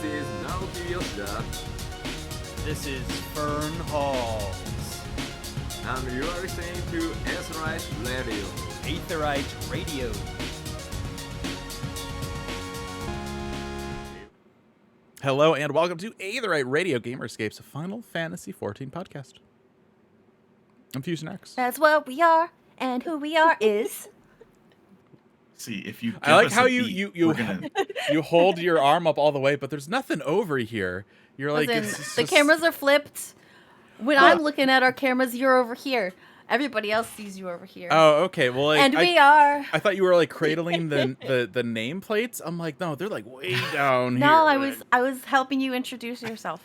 This is Naoki Yoshida. This is Fern Halls. And you are listening to Aetheryte Radio. Aetheryte Radio. Hello and welcome to Aetheryte Radio, Gamerscape's Final Fantasy XIV podcast. I'm Fusion X. That's what we are, and who we are is... See, if you give I like us how a you beat, you we're gonna... you hold your arm up all the way, but there's nothing over here. You're like, Listen, it's the just... cameras are flipped. When I'm looking at our cameras, you're over here. Everybody else sees you over here. Oh, okay. Well, like, and we are. I thought you were like cradling the nameplates. I'm like, no, they're like way down here. No, I was helping you introduce yourself.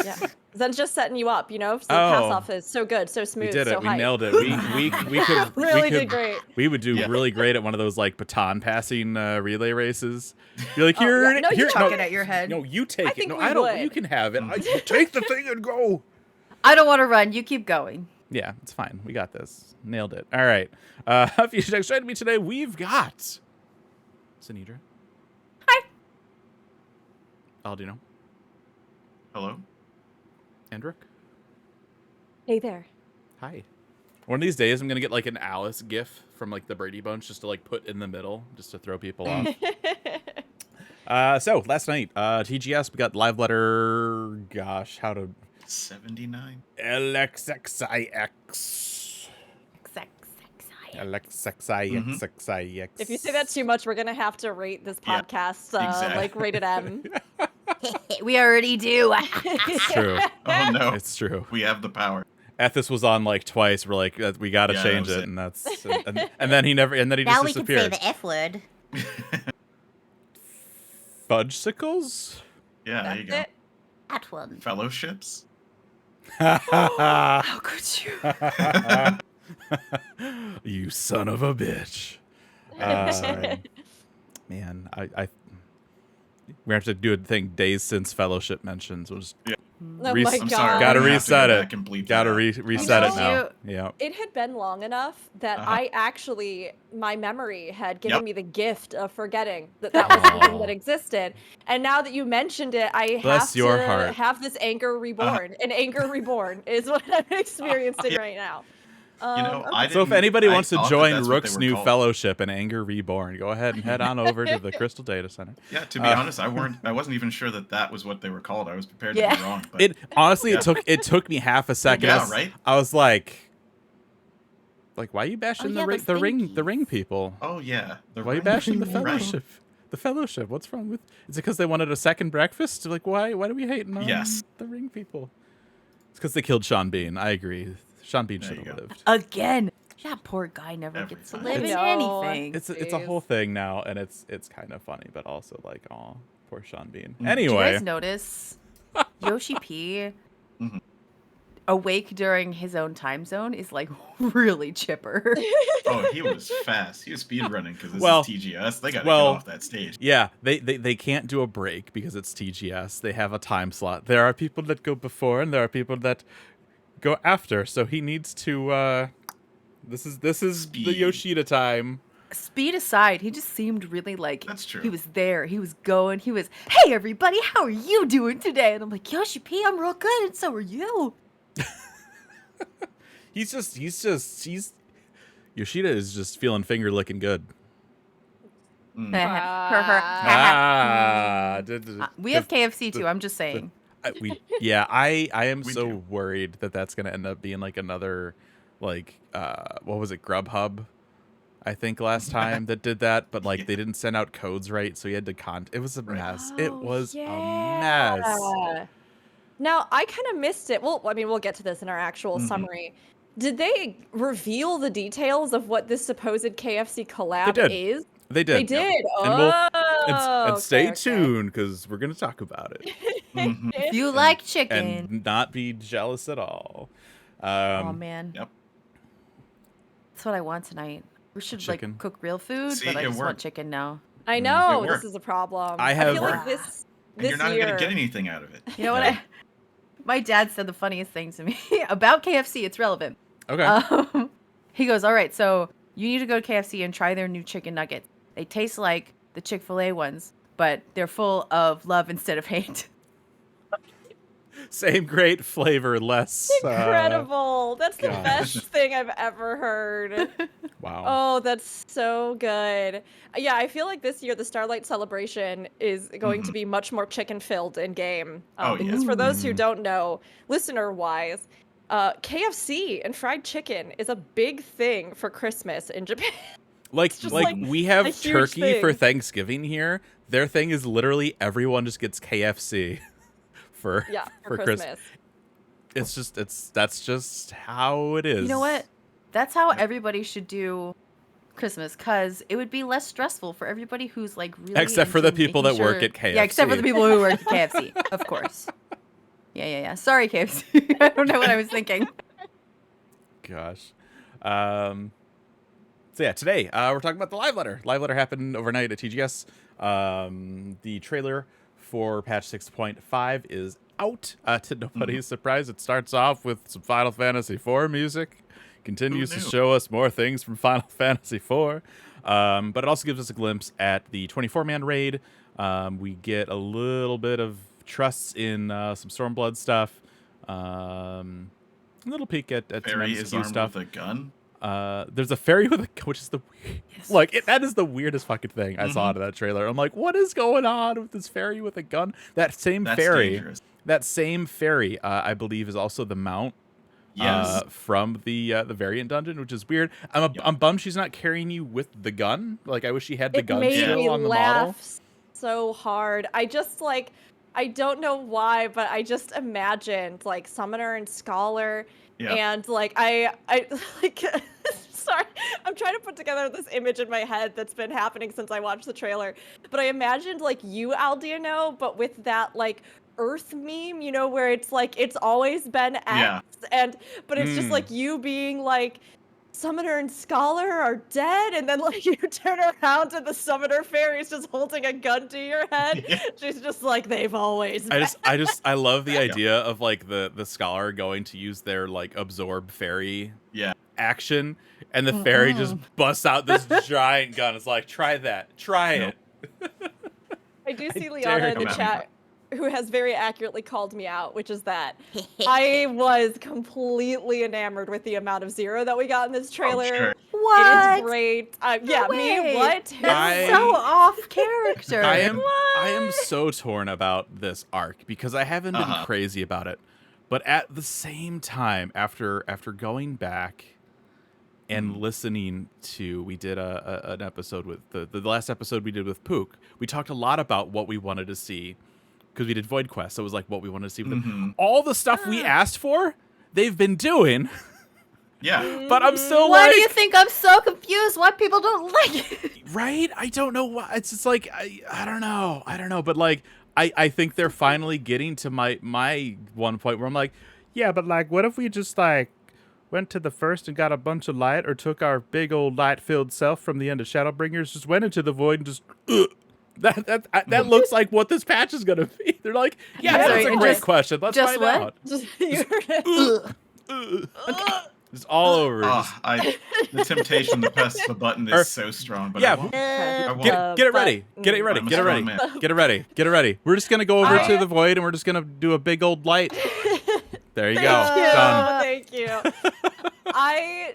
Yeah, Zen's just setting you up, you know. So Oh. pass off is so good, so smooth, We did it. so We hype. nailed it. We could Really did great. We would do really great at one of those like baton passing relay races. You're like, Oh, here, yeah. No, you here, Chuck it at your head. No, you take I it. think No, we I don't. would. You can have it. You take the thing and go. I don't want to run. You keep going. Yeah, it's fine. We got this. Nailed it. All right. Fusion X, joining me today, we've got Sinidra. Hi. Aldino. Hello? Andrick. Hey there. Hi. One of these days, I'm going to get like an Alice gif from like the Brady Bunch just to like put in the middle just to throw people off. So, last night, TGS, we got live letter, gosh, how to... 79? LXXIX. LXXIX. If you say that too much, we're gonna have to rate this Yeah, podcast exactly. like rated M. We already do. It's true. Oh no. It's true. We have the power. Ethis was on like twice. We're like, we got to Yeah, change that was it. And that's, and then he never, and then he Now just we can say disappeared. the F word. Fudgesicles? Yeah, there you go. That's it. That one. Fellowships? How could you? You son of a bitch. Man, we have to do a thing days since fellowship mentions. We'll just Oh Res- my I'm god. sorry. gotta We're gonna have to go reset it. back and bleep Gotta that out. reset it You now. know- Yeah. It had been long enough that Uh-huh. I actually, my memory had given Yep. me the gift of forgetting that that was something that existed. And now that you mentioned it, I Bless have your to heart. have this anger reborn. An anger reborn is what I'm experiencing right now. You know, Okay. I So if didn't- anybody I wants to thought that join that's what Rook's they were new called. fellowship and Anger Reborn, go ahead and head on over to the Crystal Data Center. Yeah, to be honest, I wasn't even sure that was what they were called. I was prepared to Yeah. be wrong. But It honestly, Yeah. it took me half a second. Yeah, right? I was like, why are you bashing yeah, the those ring thingies. people? oh yeah. Why are you bashing the Right. fellowship? The fellowship. What's wrong with? Is it because they wanted a second breakfast? Like, why do we hate on Yes. the ring people? It's because they killed Sean Bean. I agree. Sean Bean There should you have go. lived. Again. That poor guy never Every gets to time. live in No. anything. It's a Jeez. whole thing now, and it's kind of funny, but also like, oh, poor Sean Bean. Mm. Did you Anyway, guys notice Yoshi P Mhm. awake during his own time zone is like really chipper. Oh, he was fast. He was speedrunning because this Well- is TGS. They got to well- get off that stage. yeah, they can't do a break because it's TGS. They have a time slot. There are people that go before, and there are people that go after. So he needs to. This is the Speed. Yoshida time. Speed aside, he just seemed really like That's true. he was there. He was going. He was, hey everybody, how are you doing today? And I'm like, Yoshi P, I'm real good, and so are you. He's Yoshida is just feeling finger licking good. Mm. We have KFC too. I'm just saying. I am We so do. worried that that's gonna end up being like another, like what was it, Grubhub, I think last time that did that, but like Yeah. they didn't send out codes right, so you had to it was a Right. mess. It Oh, was a yeah. mess. Now, I kind of missed it. Well, I mean, we'll get to this in our actual Mhm. summary. Did they reveal the details of what this supposed KFC collab did. is? They did. They did. And we'll- Oh, And stay okay. tuned because we're gonna talk about it Mhm. If you like chicken. and not be jealous at all. Oh man. Yep. That's what I want tonight. We should Chicken. like cook real food, See, but I it just want worked. chicken now. I know It this worked. is a problem. I feel have- like this And you're not year. going to get anything out of it. You know what? Yeah. My dad said the funniest thing to me about KFC. It's relevant. Okay. He goes, all right, so you need to go to KFC and try their new chicken nuggets. They taste like the Chick-fil-A ones, but they're full of love instead of hate. Same great flavor, less. Incredible. That's the gosh. best thing I've ever heard. Wow. Oh, that's so good. Yeah, I feel like this year the Starlight Celebration is going to be much more chicken-filled in game. Oh, yeah. Because for those who don't know, listener-wise, KFC and fried chicken is a big thing for Christmas in Japan. Like just like we a have huge turkey for thing. Thanksgiving here. Their thing is literally everyone just gets KFC for Christmas. That's just how it is. You know what? That's how everybody should do Christmas, because it would be less stressful for everybody who's like really Except for the into people making that work sure- at KFC. Yeah, except for the people who work at KFC, of course. Yeah. Sorry, KFC. I don't know what I was thinking. Gosh. So yeah, today we're talking about the live letter. Live letter happened overnight at TGS. The trailer for patch 6.5 is out. To nobody's surprise, it starts off with some Final Fantasy IV music. Continues to show us more things from Final Fantasy IV. But it also gives us a glimpse at the 24-man raid. We get a little bit of trusts in some Stormblood stuff. A little peek at some Fairy is MSQ armed stuff. with a gun. There's a fairy with a, which is the that is the weirdest fucking thing I saw out of that trailer. I'm like, what is going on with this fairy with a gun? That's fairy, dangerous. that same fairy, I believe, is also the mount. Yes. From the variant dungeon, which is weird. I'm bummed she's not carrying you with the gun. Like, I wish she had the gun It made still me on the laugh model. so hard. I just like, I don't know why, but I just imagined like Summoner and Scholar, and like I like. Sorry, I'm trying to put together this image in my head that's been happening since I watched the trailer. But I imagined like you, Aldiano, but with that like Earth meme, you know, where it's like it's always been X, but it's just like you being like, Summoner and Scholar are dead, and then like you turn around and the Summoner fairy's just holding a gun to your head. She's just like, they've always been. I love the idea of like the Scholar going to use their like absorb fairy action, and the fairy just busts out this giant gun. It's like, try that, try it. I do see dare Liana in you. the chat who has very accurately called me out, which is that I was completely enamored with the amount of Zero that we got in this trailer. sure. What? It is great. No me, way. what? That's so off character. I am so torn about this arc because I haven't been crazy about it, but at the same time, after going back and listening to, we did an episode with the last episode we did with Pook. We talked a lot about what we wanted to see because we did Void Quest, so it was like what we wanted to see with them. All the stuff we asked for, they've been doing. Yeah. But I'm still Why like, do you think I'm so confused? Why people don't like it? right? I don't know why. It's just like I don't know. But like I think they're finally getting to my one point where I'm like, yeah, but like, what if we just like went to the first and got a bunch of light, or took our big old light-filled self from the end of Shadowbringers, just went into the void and just that looks like what this patch is gonna be. They're like, yeah, that's a great question. Let's just find what? out. You heard it. It's all over. The temptation to press the button is so strong, but yeah, I won't. I won't. Get it ready. Get it ready. I'm a Get it ready. strong man. Get it ready. Get it ready. We're just gonna go over to the void and we're just gonna do a big old light. There you go. Done. Thank you. I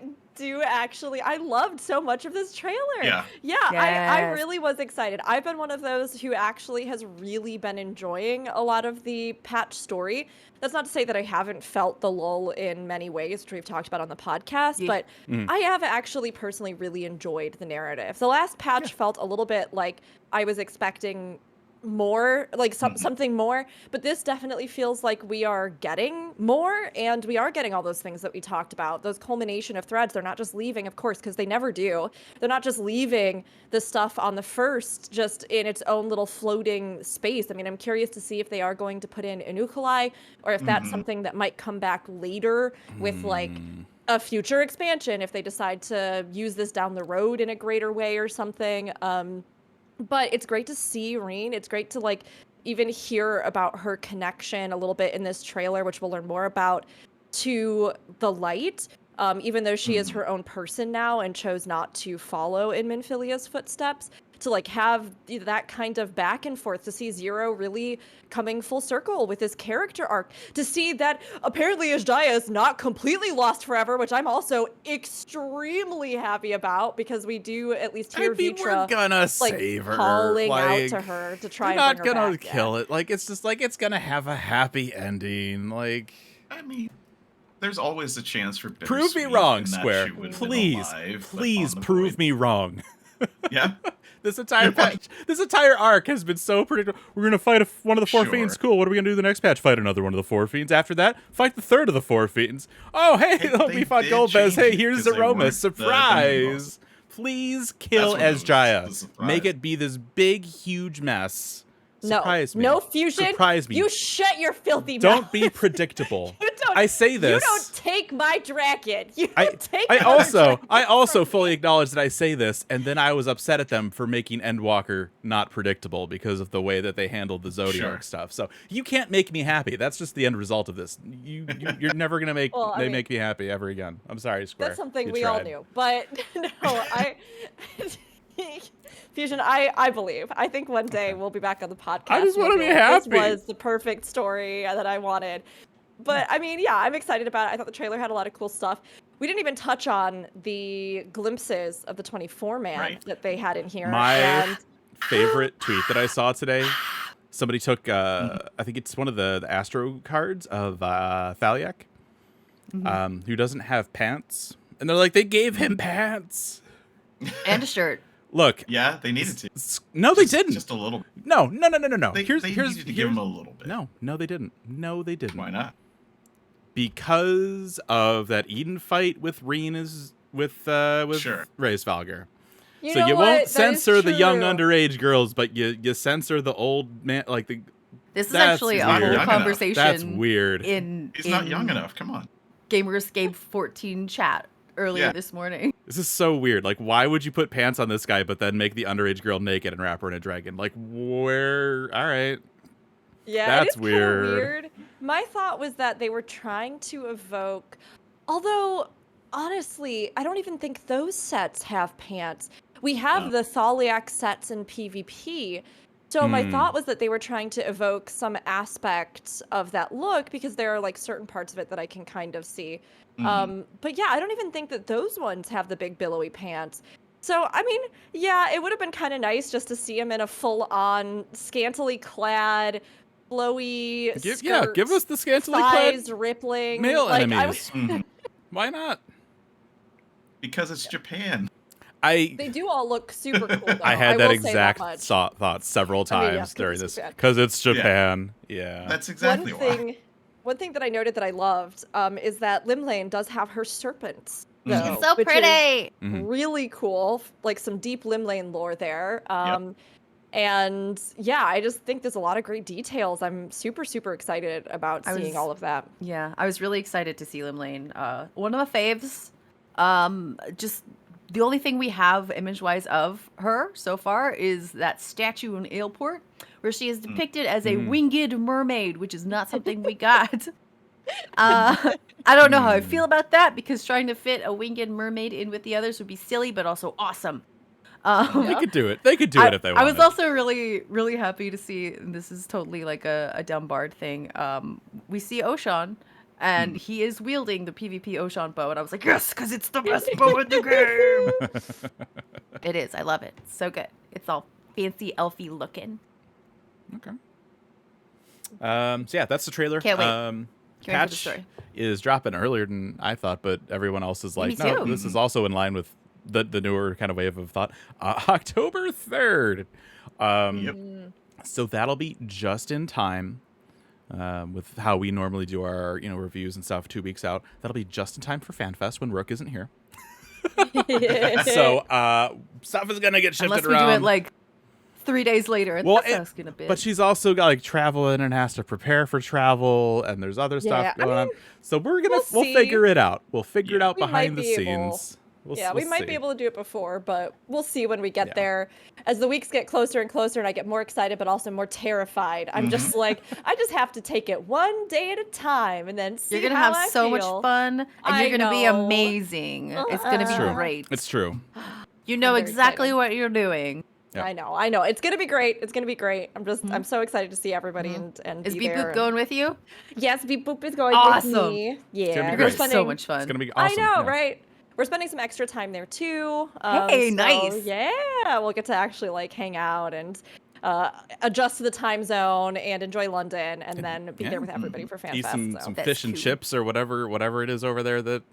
loved so much of this trailer. Yeah. I Yes. really was excited. I've been one of those who actually has really been enjoying a lot of the patch story. That's not to say that I haven't felt the lull in many ways, which we've talked about on the podcast, but I have actually personally really enjoyed the narrative. The last patch felt a little bit like I was expecting more, like something more, but this definitely feels like we are getting more, and we are getting all those things that we talked about, those culmination of threads. They're not just leaving, of course, because they never do. They're not just leaving the stuff on the first just in its own little floating space. I mean, I'm curious to see if they are going to put in Inukulai, or if that's something that might come back later with like a future expansion, if they decide to use this down the road in a greater way or something. But it's great to see Reen. It's great to like even hear about her connection a little bit in this trailer, which we'll learn more about, to the light. Even though she is her own person now and chose not to follow in Minfilia's footsteps. to like have that kind of back and forth, to see Zero really coming full circle with his character arc, to see that apparently Ajaya is not completely lost forever, which I'm also extremely happy about, because we do at least hear we're Vitra gonna save her. calling out Like, to her to try we're and not bring her gonna back. kill it. Like, it's just like it's gonna have a happy ending. Like, I mean, there's always a chance for prove me bittersweet wrong, in that Square. she would have been Please, alive, but please on the prove void. me wrong. Yeah. This entire patch, this entire arc has been so predictable. We're gonna fight one of the four Sure. fiends. Cool. What are we gonna do the next patch? Fight another one of the four fiends. After that, fight the third of the four fiends. Oh, hey, They we fought did Golbez. change Hey, it here's 'cause they Aroma. weren't the dungeon Surprise. bosses. Please kill That's what it was, the Asjaya. surprise. Make it be this big, huge mess. No, Surprise me. no fusion. Surprise me. You shut your filthy mouth. Don't be predictable. You don't, I say this. You don't take my dragon. You I, don't take I another also dragon I also from fully me. acknowledge that I say this, and then I was upset at them for making Endwalker not predictable because of the way that they handled the Zodiac Sure. stuff. So you can't make me happy. That's just the end result of this. You're never gonna make Well, I mean, make me happy ever again. I'm sorry, Square. That's something You we all tried. knew, but no, I. Fusion, I believe. I think one day we'll be back on the podcast. I just and wanna you'll be like, happy. This was the perfect story that I wanted. But I mean, yeah, I'm excited about it. I thought the trailer had a lot of cool stuff. We didn't even touch on the glimpses of the 24-man Right. that they had in here. My and favorite tweet that I saw today. Somebody took, I think it's one of the Astro cards of Thaliak, who doesn't have pants. And they're like, they gave him pants. And a shirt. Look, Yeah, they needed to. no, they didn't. Just a little. No. They, Here's needed to give him a little bit. No, they didn't. No, they didn't. Why not? Because of that Eden fight with Sure. Reyes Valgar. you So know you what? won't That is censor the young true. underage girls, but you censor the old man. Like This is That's actually a weird. whole Young enough. conversation. that's weird. He's not young enough. Come on. Gamerscape 14 chat earlier Yeah. this morning. This is so weird. Like, why would you put pants on this guy, but then make the underage girl naked and wrap her in a dragon? Like, where? All right. Yeah, That's it is kinda weird. weird. My thought was that they were trying to evoke, although honestly, I don't even think those sets have pants. We have the Thaliak sets in PvP. So my thought was that they were trying to evoke some aspects of that look, because there are like certain parts of it that I can kind of see. But yeah, I don't even think that those ones have the big billowy pants. So, I mean, yeah, it would have been kind of nice just to see him in a full-on, scantily clad, flowy skirt, give us the scantily clad thighs rippling. male like, enemies. Mhm. Why not? Because it's Japan. They do all look super cool, though. I had that will say exact much. thought several I mean, yeah, times 'cause during it's this Japan. because it's Japan. Yeah. That's exactly why. One thing that I noted that I loved is that Limlane does have her serpents. Mhm. though, It's so which is pretty. Mhm. really cool, like some deep Limlane lore there. And yeah, I just think there's a lot of great details. I'm super, super excited about I seeing was- all of that. Yeah, I was really excited to see Limlane. One of my faves. Just the only thing we have image-wise of her so far is that statue in Aleport, where she is depicted as a winged mermaid, which is not something we got. I don't know how I feel about that, because trying to fit a winged mermaid in with the others would be silly, but also awesome. They could do it. They could do it if they I wanted. was also really, really happy to see, and this is totally like a dumb bard thing. We see Oshan, and he is wielding the PvP Oshan bow, and I was like, yes, because it's the best bow in the game. It is. I love it. It's so good. It's all fancy, elfy looking. Okay. So yeah, that's the trailer. Can't wait. Patch wait for the story. is dropping earlier than I thought, but everyone else is like, Me no, too. this is also in line with the newer kind of wave of thought. October 3rd. Yep. So that'll be just in time with how we normally do our reviews and stuff 2 weeks out. That'll be just in time for FanFest when Rook isn't here. So stuff is gonna get shifted Unless we around. do it like 3 days later, and that's us gonna be. But she's also got like traveling and has to prepare for travel, and there's other stuff Yeah, I going on. mean, So we'll see. figure it out. We'll figure it out We behind might the be able- scenes. we might be see. able to do it before, but we'll see when we get Yeah. there. As the weeks get closer and closer, and I get more excited, but also more terrified. I'm just like, I just have to take it one day at a time, and then see you're gonna how have I so much feel. fun, and I you're gonna be know. amazing. It's gonna be True. great. It's true. You know very exactly excited. what you're doing. Yeah. I know. It's gonna be great. It's gonna be great. I'm so excited to see everybody and Is be Beep there. Boop going with you? Yes, Beep Boop is going Awesome. with me. gonna Yeah, be we're great. It's spending so much fun. It's gonna be awesome. I know, yeah. right? We're spending some extra time there too. Hey, nice. Yeah, we'll get to actually like hang out and adjust to the time zone and enjoy London, and then be there with everybody for Eat FanFest. some That's fish and cool. chips or whatever it is over there that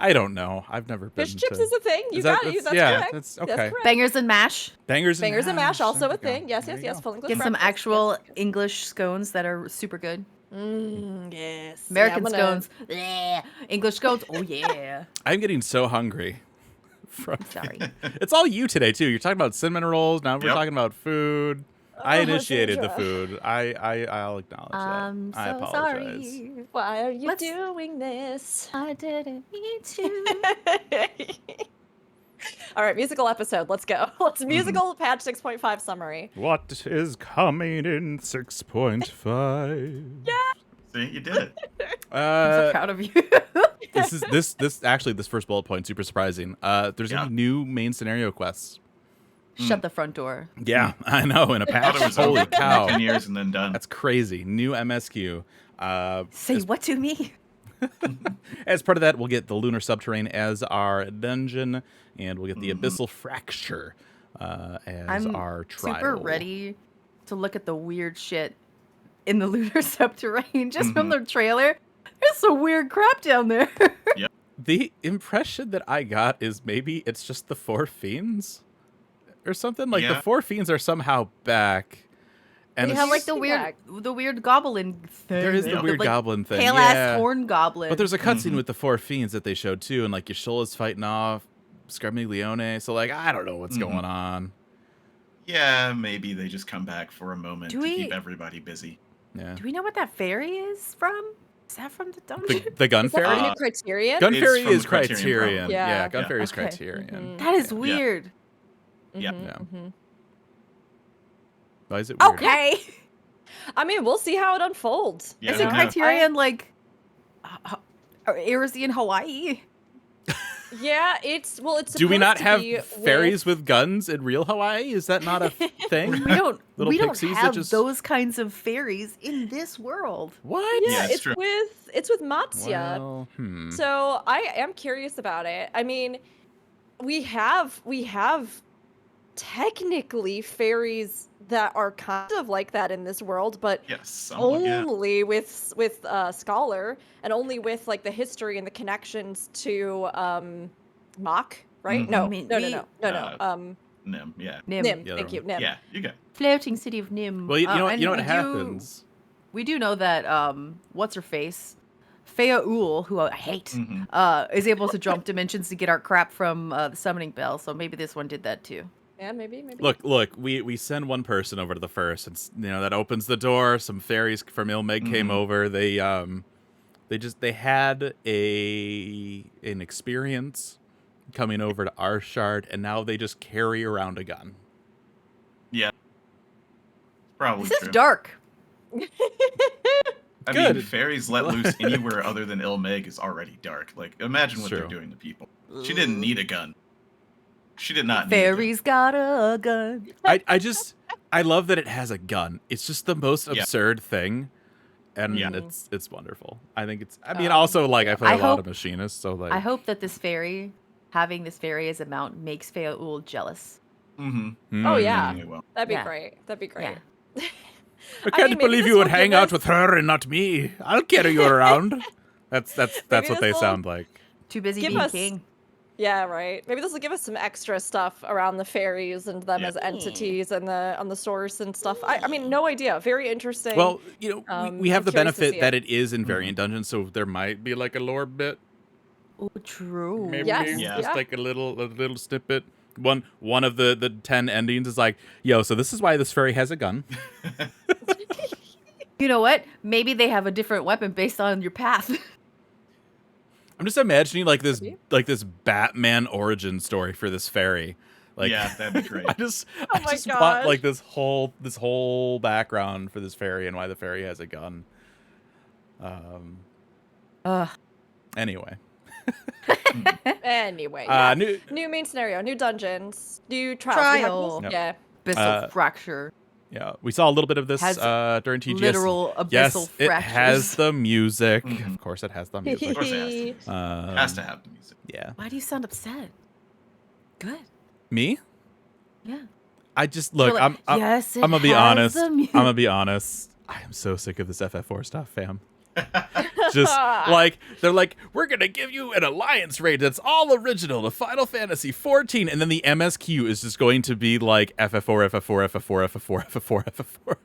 I don't know. I've never been. Fish chips to, is a thing. You got it. That's yeah, correct. that's That's okay. correct. Bangers and mash. Bangers and mash also There a you go. thing. Yes, There yes, you yes. go. Full English Get some breakfast. actual Yes, yes, yes. English scones that are super good. Yes. American Yeah, I'm gonna- scones. Bleh. English scones. Oh yeah. I'm getting so hungry. Sorry. It's all you today too. You're talking about cinnamon rolls. Now we're Yep. talking about food. I Oh, initiated the Sandra. food. I'll acknowledge I'm that. I so apologize. sorry. Why are you Let's- doing this? I didn't mean to. All right, musical episode. Let's go. Let's musical patch 6.5 summary. What is coming in 6.5? See, you did it. I'm so proud of you. This first bullet point super surprising. There's Yeah. gonna be new main scenario quests. Shut the front door. Yeah, I know. In a I patch. thought it was Holy over cow. 10 years and then done. That's crazy. New MSQ. Say what to me? As part of that, we'll get the Lunar Subterrane as our dungeon, and we'll get the Abyssal Fracture as I'm our trial. super ready to look at the weird shit in the Lunar Subterrane just from the trailer. There's some weird crap down there. The impression that I got is maybe it's just the Four Fiends or something. Like the Yeah. Four Fiends are somehow back. And We it's- have like the weird goblin thing. there is the weird like, goblin thing. Pale yeah. ass horn goblin. But there's a cutscene with the Four Fiends that they showed too, and like Yashula's fighting off Scarmiglione. So like I don't know what's going on. Yeah, maybe they just come back for a moment Do to we- keep everybody busy. Yeah. Do we know what that fairy is from? Is that from the dungeon? The Gun Is that Fairy? from New Criterion? Gun It's Fairy from is the Criterion Criterion. Problem. Yeah, Gun Yeah. Fairy is Okay. Criterion. That is Yeah. weird. Yeah. Yeah. Why is it weird? Okay. I mean, we'll see how it unfolds. Yeah, Isn't yeah. Criterion like Arizona, Hawaii? Yeah, it's Do we not supposed to have be fairies with guns in real Hawaii? Is that not a thing? We don't. Little we don't pixies that have just- those kinds of fairies in this world. What? Yeah, Yeah, it's it's true. with Matsya. Well, So I am curious about it. I mean, we have technically fairies that are kind of like that in this world, but Yes, somewhat, yeah. only with Scholar, and only with like the history and the connections to Mach, right? Mhm. No, I mean, no, we- no, no, no, no. Nim, yeah. Nim. Nim. The other Thank you, one. Nim. Yeah, you got Floating city of Nim. Well, you know what? and You know what we happens? We do know that what's her face, Feaul, who I hate, Mhm. is able to jump dimensions to get our crap from the summoning bell. So maybe this one did that too. Yeah, maybe. Look. We send one person over to the first, and that opens the door. Some fairies from Ilmeg came over. They had an experience coming over to Arshard, and now they just carry around a gun. Yeah. Probably This true. is dark. I Good. mean, fairies let loose anywhere other than Ilmeg is already dark. Like, imagine what True. they're doing to people. She didn't need a gun. She did not need a gun. Fairies got a gun. I love that it has a gun. It's just the most Yeah. absurd thing, and Yeah. it's wonderful. I think it's. I mean, also like I play I a lot hope- of machinists, so like I hope that this fairy, having this fairy as a mount, makes Feaul jealous. Mm-hmm. Oh, yeah. Really well. That'd be Yeah. great. That'd be great. I can't mean, maybe believe this you would will hang give out us- with her and not me. I'll carry you around. That's what this they will- sound like. Too busy Give being us- king. Yeah, right. Maybe this will give us some extra stuff around the fairies and them Yeah. as entities and on the source and stuff. I mean, no idea. Very interesting. Well, we have I'm the curious to benefit see that it. it is in variant dungeons, so there might be like a lore bit. Oh, true. Maybe Yes, Yeah. just yeah. like a little snippet. One of the 10 endings is like, yo, so this is why this fairy has a gun. You know what? Maybe they have a different weapon based on your path. I'm just imagining like this Maybe. Batman origin story for this fairy. Like, Yeah, that'd be great. I just Oh my want gosh. like this whole background for this fairy and why the fairy has a gun. Ugh. Anyway, Anyway, yeah. New, new main scenario, new dungeons, new trials. Trial. Yep. Yeah. Abyssal fracture. yeah, we saw a little bit of this Has during TGS. literal abyssal yes, it fractures. has the music. Mhm. Of course, it has the Of music. course it has to have the music. Yeah. Why do you sound upset? Good. Me? Yeah. I just look. You're like, yes, it I'm gonna be has honest. the I'm music. gonna be honest. I am so sick of this FF4 stuff, fam. Just like they're like, we're gonna give you an alliance raid that's all original to Final Fantasy 14, and then the MSQ is just going to be like FF4, FF4, FF4, FF4, FF4, FF4.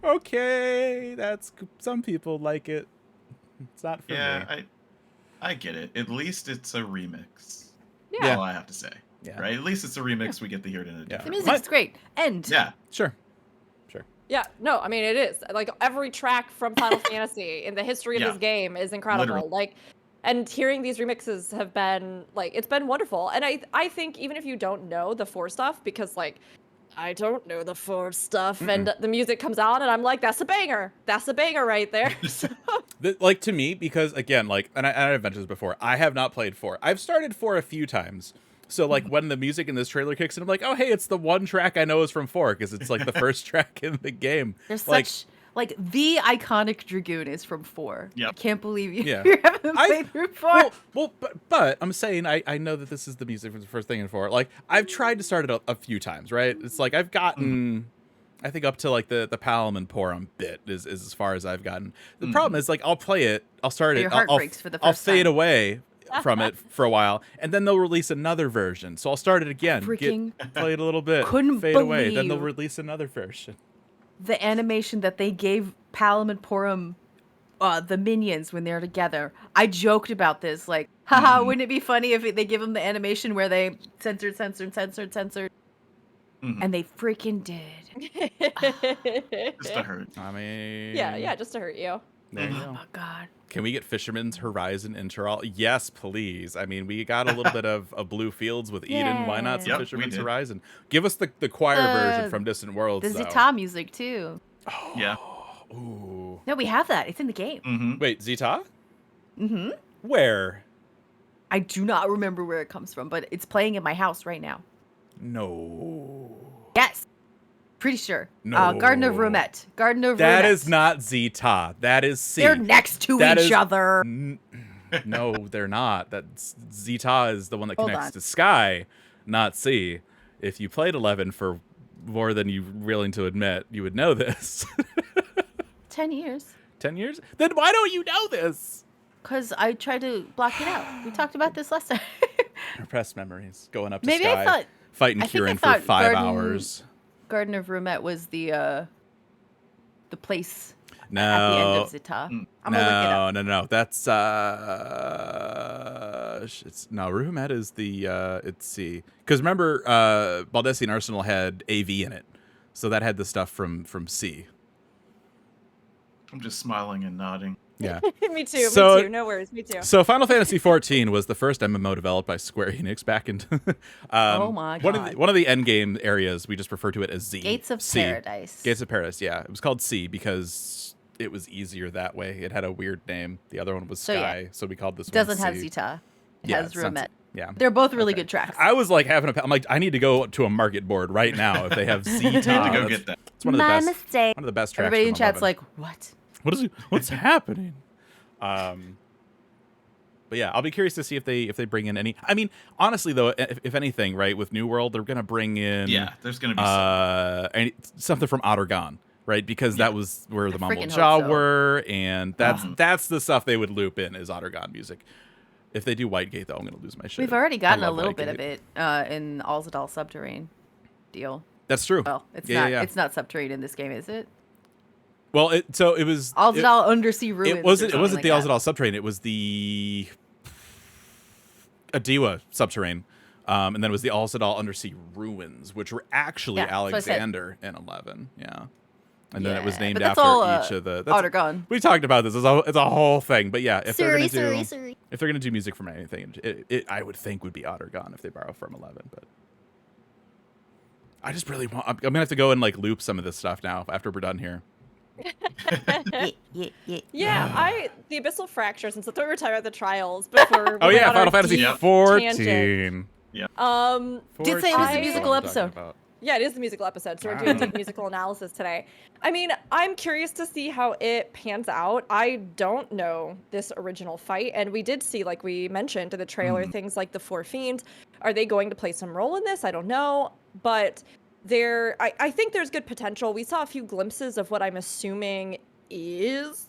Okay, that's some people like it. It's not for me. Yeah, I get it. At least it's a remix. Yeah. That's all I have to say. Yeah. Right? At least it's a remix. We get to hear it in a Yeah. The different. music's great. And Yeah. Sure. Yeah, no, I mean it is. Like every track from Final Fantasy in the history of Yeah. this game is incredible. Literally. Like and hearing these remixes have been like it's been wonderful. And I think even if you don't know the 4 stuff because like I don't know the 4 stuff and the music comes out and I'm like that's a banger. That's a banger right there. Like to me, because again, like, and I've mentioned this before, I have not played 4. I've started 4 a few times. So like when the music in this trailer kicks in, I'm like, oh hey, it's the one track I know is from 4 because it's like the first track in the game. there's like, such like the iconic Dragoon is from 4. Yep. I can't believe you, Yeah. you haven't played through 4. well, but I'm saying I know that this is the music for the first thing in 4. Like I've tried to start it a few times, right? It's like I've gotten, I think up to like the Palom and Porum bit is as far as I've gotten. The problem is like I'll play it, I'll start Your it, heart I'll breaks for the I'll first fade time. away from it for a while, and then they'll release another version. So I'll start it again, Freaking play it a little bit, couldn't fade away, then they'll believe- release another version. The animation that they gave Palom and Porum the minions when they're together. I joked about this, like, haha, wouldn't it be funny if they give them the animation where they censored, and they freaking did. Just to hurt. I mean, yeah, just to hurt you. there you Oh go. my god. Can we get Fisherman's Horizon Interall? Yes, please. I mean, we got a little bit of Blue Fields with Eden. Why not some Yep, we Fisherman's did. Horizon? Give us the choir version from Distant Worlds, The though. Zeta music too. Yeah. Ooh. No, we have that. It's in the game. Mm-hmm. Wait, Zeta? Mm-hmm. Where? I do not remember where it comes from, but it's playing in my house right now. No. Yes. Pretty sure. No. Garden of Roulette. Garden of That Roulette. is not Zeta. That is C. They're next to That each is- other. No, they're not. That's Zeta is the one that Hold connects on. to Sky, not C. If you played 11 for more than you're willing to admit, you would know this. 10 years. 10 years? Then why don't you know this? Because I tried to block it out. We talked about this last time. Repressed memories. Going up to Maybe Sky, I thought fighting I think I Kieran for thought 5 Garden- hours. Garden of Roulette was the place at the end No. of Zeta. I'm gonna look it up. No. That's it's no. Ruhumet is the it's C. Because remember, Baldessian Arsenal had AV in it, so that had the stuff from C. I'm just smiling and nodding. Yeah. Me too. So- me too. No worries. Me too. So Final Fantasy XIV was the first MMO developed by Square Enix back in. Oh my One God. of the end game areas we just refer to it as Z. Gates of C. Paradise. Gates of Paradise. Yeah, it was called C because it was easier that way. It had a weird name. The other one was So, yeah. Sky, so we called this It one doesn't have C. Zeta. It Yeah, has it's not- Roulette. Yeah. They're both really Okay. good tracks. I was like I'm like, I need to go to a market board right now if they have Zeta. I have to go That's- get that. It's one of the My best. mistake. One of the best tracks. Everybody in from chat's 11. like, what? What's happening? But yeah, I'll be curious to see if they bring in any. I mean, honestly though, if anything, right, with New World, they're gonna bring in Yeah, there's gonna be something from Outer Gone, right? Because that was where the Mumble freaking hope Jaw so. were, and that's Uh-huh. that's the stuff they would loop in is Outer Gone music. If they do Whitegate, though, I'm gonna lose my shit. We've already I gotten a love little bit of Whitegate. it in Alzadal Subterrane deal. That's true. Well, it's Yeah, not. yeah. It's not Subterrane in this game, is it? Well, it was Alzadal Undersea Ruins. It wasn't. or It wasn't something the like that. Alzadal Subterrane. It was the Adiwa Subterrane, and then it was the Alzadal Undersea Ruins, which were actually Yeah, that's what I said. Alexander in 11. Yeah, and then it was Yeah, named but that's after all, each of the. Outer Gone. We talked about this. It's a whole thing. But yeah, if Sorry. if they're gonna do music from anything, it I would think would be Outer Gone if they borrow from 11. But I just really want. I'm gonna have to go and like loop some of this stuff now after we're done here. Yeah, the abyssal fractures, and so we were talking about the trials before. Oh we yeah, went on Final our Fantasy deep 14. tangent. Did say it was a 14 musical we're talking episode. about. Yeah, it is the musical episode, so we're doing deep musical analysis today. I mean, I'm curious to see how it pans out. I don't know this original fight, and we did see, like we mentioned in the trailer, things like the Four Fiends. Are they going to play some role in this? I don't know, but I think there's good potential. We saw a few glimpses of what I'm assuming is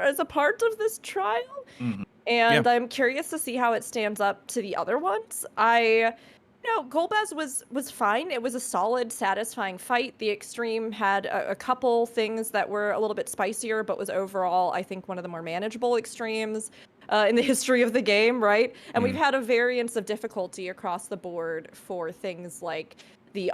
as a part of this trial, and I'm curious to see how it stands up to the other ones. Golbez was fine. It was a solid, satisfying fight. The Extreme had a couple things that were a little bit spicier, but was overall, I think, one of the more manageable Extremes in the history of the game, right? And we've had a variance of difficulty across the board for things like the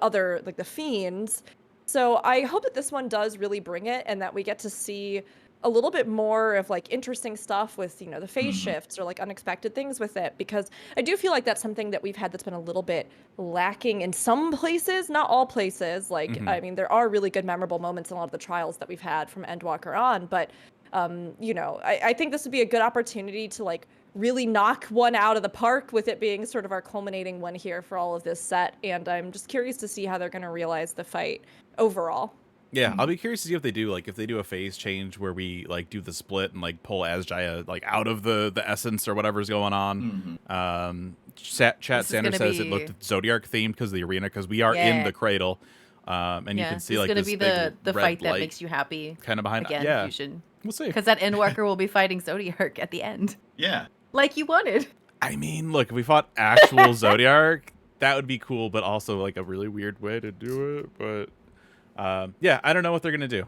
Fiends. So I hope that this one does really bring it, and that we get to see a little bit more of like interesting stuff with the phase shifts or like unexpected things with it, because I do feel like that's something that we've had that's been a little bit lacking in some places, not all places. Like I mean, there are really good memorable moments in a lot of the trials that we've had from Endwalker on, but I think this would be a good opportunity to like really knock one out of the park, with it being sort of our culminating one here for all of this set, and I'm just curious to see how they're going to realize the fight overall. Yeah, I'll be curious to see if they do a phase change where we like do the split and like pull Asjaya like out of the essence or whatever's going on. Chat Santa says it looked Zodiark themed because of the arena, because we are in the cradle, and you can see like this is gonna this be the big fight that light makes you happy kind of behind. again. Yeah, Fusion. we'll see. Because that Endwalker will be fighting Zodiark at the end, Yeah. like you wanted. I mean, look, if we fought actual Zodiark, that would be cool, but also like a really weird way to do it. But yeah, I don't know what they're gonna do.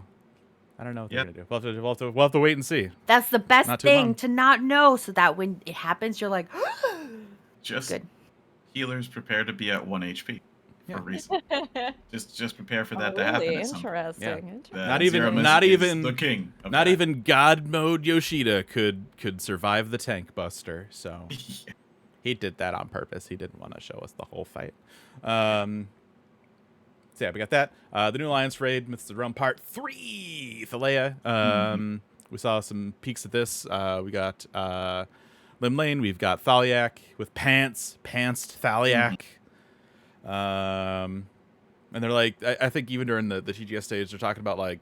I don't know what they're gonna do. We'll have to wait and see. That's the best Not too thing long. to not know, so that when it happens, you're like, Just good. healers prepare to be at 1 HP for a reason. just prepare for that to Really happen at some point. interesting. Yeah. Interesting. That Not even- Zero Miss not is even- the king. Of Not that. even God mode Yoshida could survive the tank buster. So he did that on purpose. He didn't want to show us the whole fight. So yeah, we got that. The new Alliance raid, Myths of the Realm Part 3, Thalea. We saw some peeks at this. We got Lim Lane. We've got Thaliak with pantsed Thaliak. And they're like, I think even during the TGS stage, they're talking about like,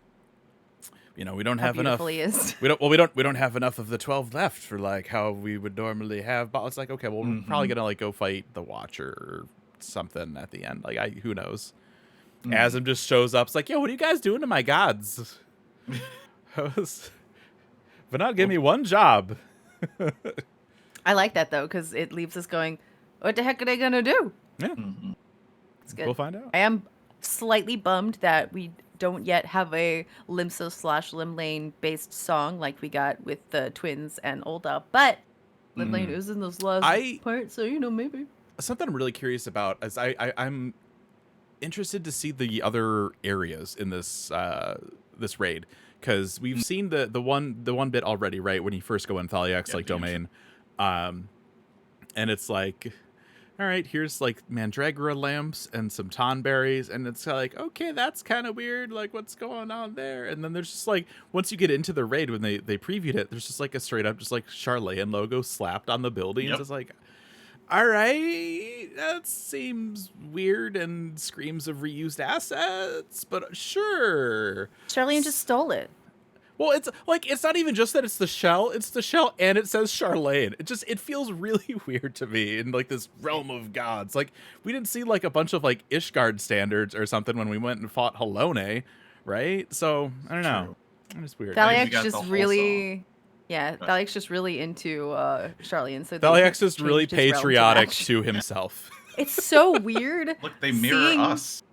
we don't How have enough. beautiful he is. We don't have enough of the 12 left for like how we would normally have. But it's like, okay, well, we're probably gonna like go fight the Watcher or something at the end. Like, who knows? Asm just shows up. It's like, yo, what are you guys doing to my gods? But not give me one job. I like that though, because it leaves us going, what the heck are they gonna do? Yeah, It's good. we'll find out. I am slightly bummed that we don't yet have a Limsa / Lim based song like we got with the twins and Olda, but Lim Lane is in this last part, so maybe. Something I'm really curious about is I'm interested to see the other areas in this this raid, because we've seen the one bit already, right, when you first go in Thaliak's like domain, and it's like, all right, here's like Mandragora lamps and some Tonberries, and it's like, okay, that's kind of weird, like what's going on there? And then there's just like, once you get into the raid, when they previewed it, there's just like a straight up just like Charlayan logo slapped on the building. It's just like, all right, that seems weird and screams of reused assets, but sure. Charlene just stole it. Well, it's like, it's not even just that it's the shell and it says Charlene. It feels really weird to me in like this realm of gods. Like, we didn't see like a bunch of like Ishgard standards or something when we went and fought Halone, right? So I don't know. It's weird. Thaliak's just really, Thaliak's just really into Charlene. So Thaliak's is changed really his realm to patriotic that. to himself. It's so weird. Look, they mirror us.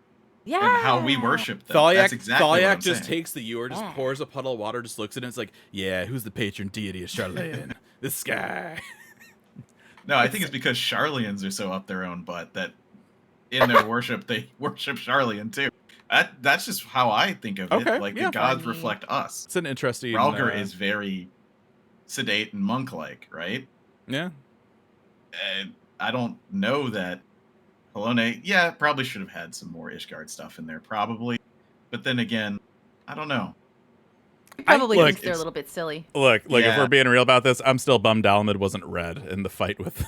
Yeah. And how we worship them. That's exactly what I'm just saying. takes the ewer, just pours a puddle of water, just looks at it, and it's like, yeah, who's the patron deity of Charlene? This guy. No, I think it's because Charlians are so up their own butt that in their worship, they worship Charlian too. That's just how I think of Okay, it. Like, yeah. the gods reflect us. It's an interesting... Ralger is very sedate and monk-like, right? Yeah. I don't know that Halone, probably should have had some more Ishgard stuff in there, probably. But then again, I don't know. He probably look, thinks they're a it's- little bit silly. Look, if Yeah. we're being real about this, I'm still bummed Dalamud wasn't red in the fight with,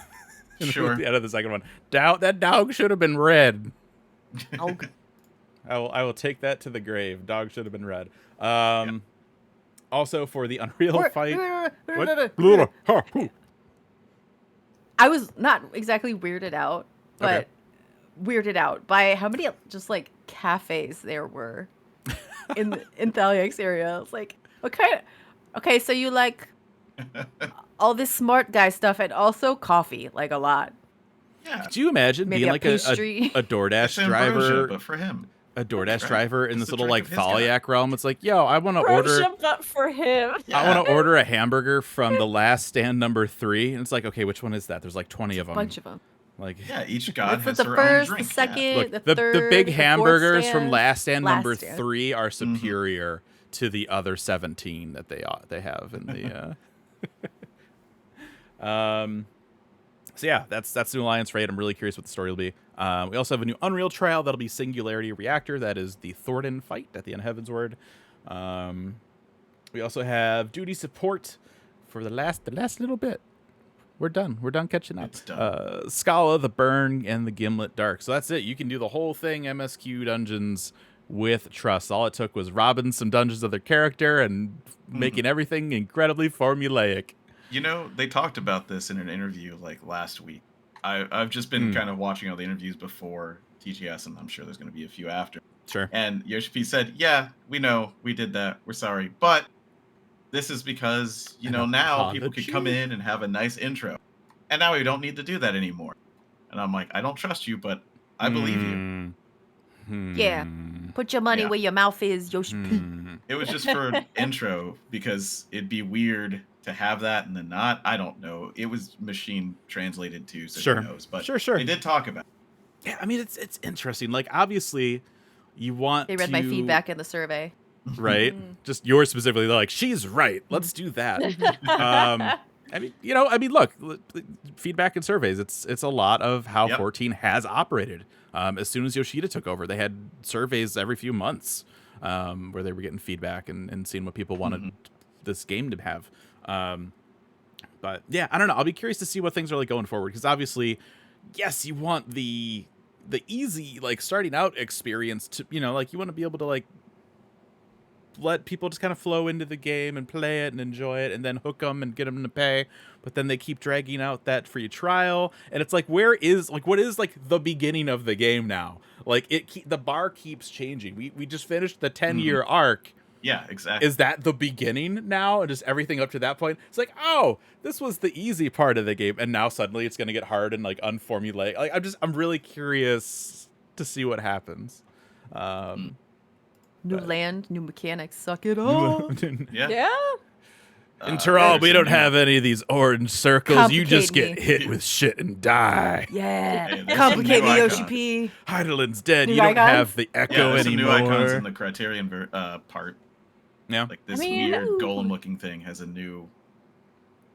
Sure. with the end of the second one. That dog should have been red. Oh, I will take that to the grave. Dog should have been red. Also for the Unreal fight. What? I was not exactly weirded out, but Okay. weirded out by how many just like cafes there were in the LX area. I was like, okay, so you like all this smart guy stuff and also coffee, like a lot. Yeah. Could you imagine Maybe being a like pastry. a DoorDash It's ambrosia, driver? but for him. A DoorDash Right. driver in It's this the little drink like of his guy. Thaliac realm. It's like, yo, I want to order. Brochure, but for him. I want to order a hamburger from the last stand number 3. And it's like, okay, which one is that? There's like 20 of them. Bunch of them. Like, Yeah, each god It's has the their first, own the drink. second, look, the the third, big the fourth hamburgers from stand, last stand last number stand. 3 are superior to the other 17 that they have in the. So yeah, that's the new Alliance raid. I'm really curious what the story will be. We also have a new Unreal trial that'll be Singularity Reactor. That is the Thornton fight at the end of Heavensward. We also have duty support for the last little bit. We're done. We're done catching up. It's done. Scala, the Burn, and the Gimlet Dark. So that's it. You can do the whole thing MSQ dungeons with trust. All it took was robbing some dungeons of their character and making everything incredibly formulaic. You know, they talked about this in an interview like last week. I've just been kind of watching all the interviews before TGS, and I'm sure there's going to be a few after. Sure. And Yoshi P said, "Yeah, we know, we did that. We're sorry, but this is because now people could come in and have a nice intro, and now we don't need to do that anymore." And I'm like, I don't trust you, but I believe you. Yeah. Put your money Yeah. where your mouth is, Yoshi P. It was just for an intro because it'd be weird to have that and then not. I don't know. It was machine translated too, so Sure. who knows? But Sure. they did talk about it. Yeah, I mean it's interesting. Like obviously, you want They read my feedback in the survey. right? Just yours specifically. They're like, she's right. Let's do that. Look, feedback and surveys. It's a lot of how Yep. 14 has operated. As soon as Yoshida took over, they had surveys every few months where they were getting feedback and seeing what people wanted this game to have. But yeah, I don't know. I'll be curious to see what things are like going forward because obviously, yes, you want the easy like starting out experience to you want to be able to like let people just kind of flow into the game and play it and enjoy it and then hook them and get them to pay, but then they keep dragging out that free trial and it's like what is like the beginning of the game now? Like the bar keeps changing. We just finished the 10-year arc. Yeah, exactly. Is that the beginning now? And just everything up to that point? It's like, oh, this was the easy part of the game. And now suddenly it's going to get hard and like unformulaic. Like, I'm really curious to see what happens. New land, new mechanics, suck it all. Yeah. Yeah. In Terral, we there's don't a have any of these orange circles. You just Complicate get me. hit with shit and die. Yeah. Hey, there's Complicate some new me, Yoshi icons. P. Heidelin's dead. New You don't icons? have the Yeah, echo there's some new anymore. icons in the Criterion part. Yeah. Like this mean- weird golem-looking thing has a new,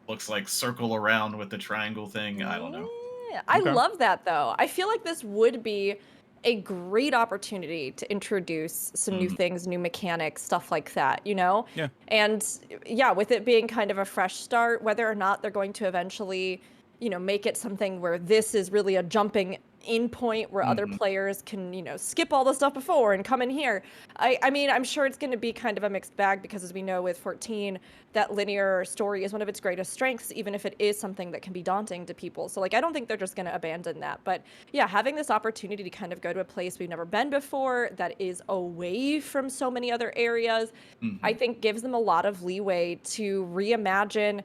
looks like circle around with the triangle thing. I don't know. Yeah, I Okay. love that though. I feel like this would be a great opportunity to introduce some new things, new mechanics, stuff like that, Yeah. And yeah, with it being kind of a fresh start, whether or not they're going to eventually, make it something where this is really a jumping in point where other players can, skip all the stuff before and come in here. I mean, I'm sure it's going to be kind of a mixed bag because as we know with 14, that linear story is one of its greatest strengths, even if it is something that can be daunting to people. So like, I don't think they're just going to abandon that. But yeah, having this opportunity to kind of go to a place we've never been before that is away from so many other areas, I think gives them a lot of leeway to reimagine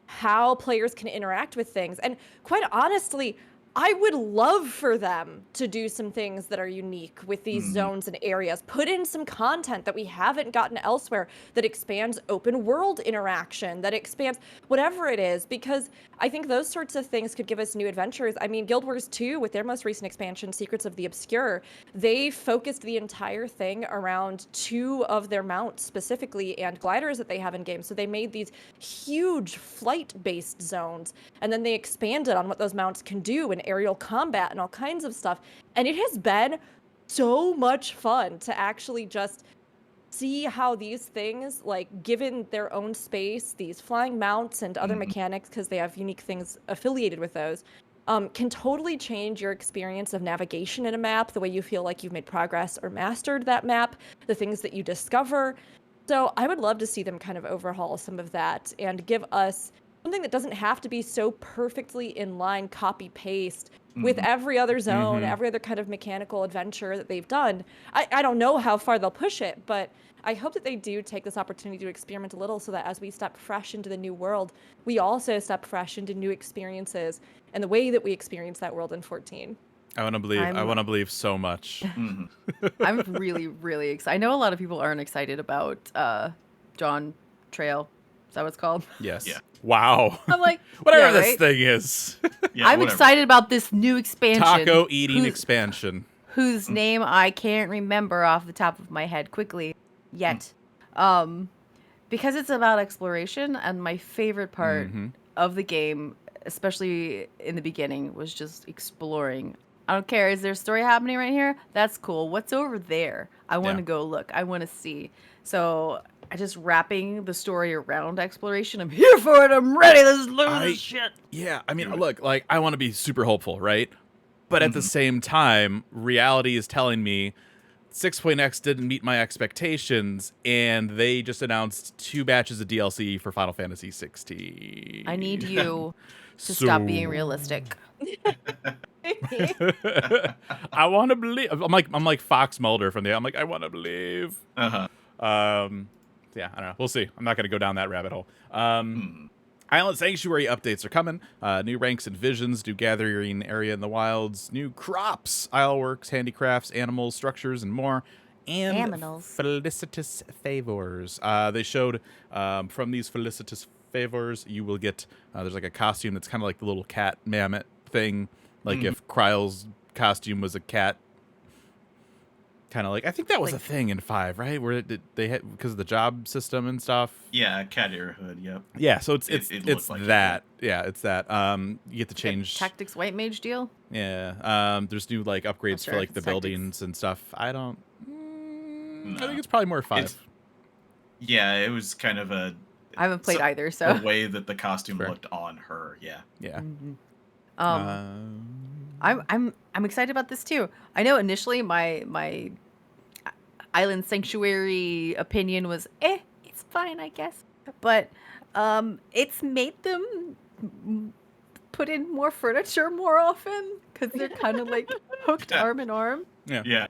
how players can interact with things. And quite honestly, I would love for them to do some things that are unique with these zones and areas. Put in some content that we haven't gotten elsewhere that expands open world interaction, that expands whatever it is, because I think those sorts of things could give us new adventures. I mean, Guild Wars 2, with their most recent expansion, Secrets of the Obscure, they focused the entire thing around 2 of their mounts specifically and gliders that they have in game. So they made these huge flight-based zones, and then they expanded on what those mounts can do in aerial combat and all kinds of stuff. And it has been so much fun to actually just see how these things, like given their own space, these flying mounts and other mechanics, because they have unique things affiliated with those, can totally change your experience of navigation in a map, the way you feel like you've made progress or mastered that map, the things that you discover. So I would love to see them kind of overhaul some of that and give us something that doesn't have to be so perfectly in line, copy paste with every other zone, every other kind of mechanical adventure that they've done. I don't know how far they'll push it, but I hope that they do take this opportunity to experiment a little, so that as we step fresh into the new world, we also step fresh into new experiences and the way that we experience that world in 14. I want to believe. I want to believe so much. I'm really, really excited. I know a lot of people aren't excited about John Trail. Is that what it's called? Yes. Yeah. Wow. I'm like, whatever yeah, this right? thing is. Yeah, I'm whatever. excited about this new expansion. Taco eating expansion. Whose name I can't remember off the top of my head quickly yet. Because it's about exploration, and my favorite part of the game, especially in the beginning, was just exploring. I don't care. Is there a story happening right here? That's cool. What's over there? I want to go look. I want to see. So I just wrapping the story around exploration. I'm here for it. I'm ready. Let's learn this shit. Yeah, I mean, look, like, I want to be super hopeful, right? But at the same time, reality is telling me 6.x didn't meet my expectations, and they just announced 2 batches of DLC for Final Fantasy 16. I need you to stop being realistic. I want to believe. I'm like Fox Mulder from I'm like, I want to believe. Uh-huh. Yeah, I don't know. We'll see. I'm not going to go down that rabbit hole. Island Sanctuary updates are coming. New ranks and visions, new gathering area in the wilds, new crops, ileworks, handicrafts, animals, structures, and more. And Aminals. felicitous favors. They showed from these felicitous favors, you will get, there's like a costume that's kind of like the little cat mammoth thing. Like if Kryle's costume was a cat. Kind of like, I think that was a thing in 5, right? Where they had, because of the job system and stuff. Yeah, cat ear hood. Yep. Yeah, so it's looked like that. Yeah, it's that. You get to change. Tactics White Mage deal? Yeah. There's new like upgrades sure for if like the it's tactics. buildings and stuff. I don't. I think No. it's probably more 5. Yeah, it was kind of a I haven't played either, so. the way that the costume Fair. looked on her. Yeah. Yeah. I'm excited about this too. I know initially my Island Sanctuary opinion was it's fine, I guess. But it's made them put in more furniture more often, because they're kind of like hooked arm in arm. Yeah. Yeah.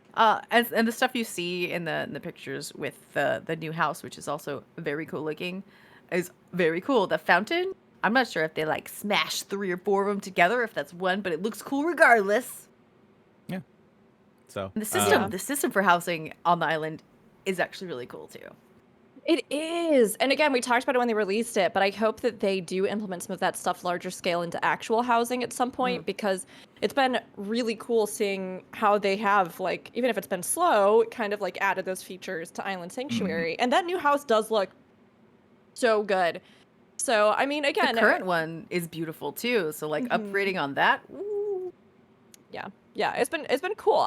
And the stuff you see in the pictures with the new house, which is also very cool looking, is very cool. The fountain, I'm not sure if they like smash 3 or 4 of them together, if that's one, but it looks cool regardless. Yeah. So And the system for housing on the island is actually really cool too. It is. And again, we talked about it when they released it, but I hope that they do implement some of that stuff larger scale into actual housing at some point, because it's been really cool seeing how they have, like, even if it's been slow, kind of like added those features to Island Sanctuary. And that new house does look so good. So, I mean, again, The current one is beautiful too. So like upgrading on that. Ooh. Yeah, it's been cool.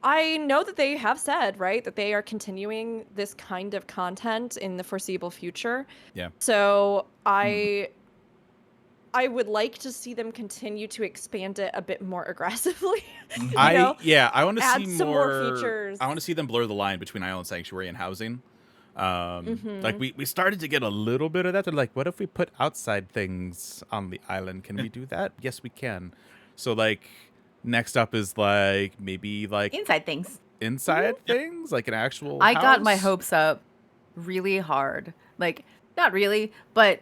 I know that they have said, right, that they are continuing this kind of content in the foreseeable future. Yeah. So I would like to see them continue to expand it a bit more aggressively. I want to add see some more features. I want to see them blur the line between Island Sanctuary and housing. Like we started to get a little bit of that. They're like, what if we put outside things on the island? Can we do that? Yes, we can. So like next up is like maybe like Inside things. inside things, like an actual I got my house? hopes up really hard. Like, not really, but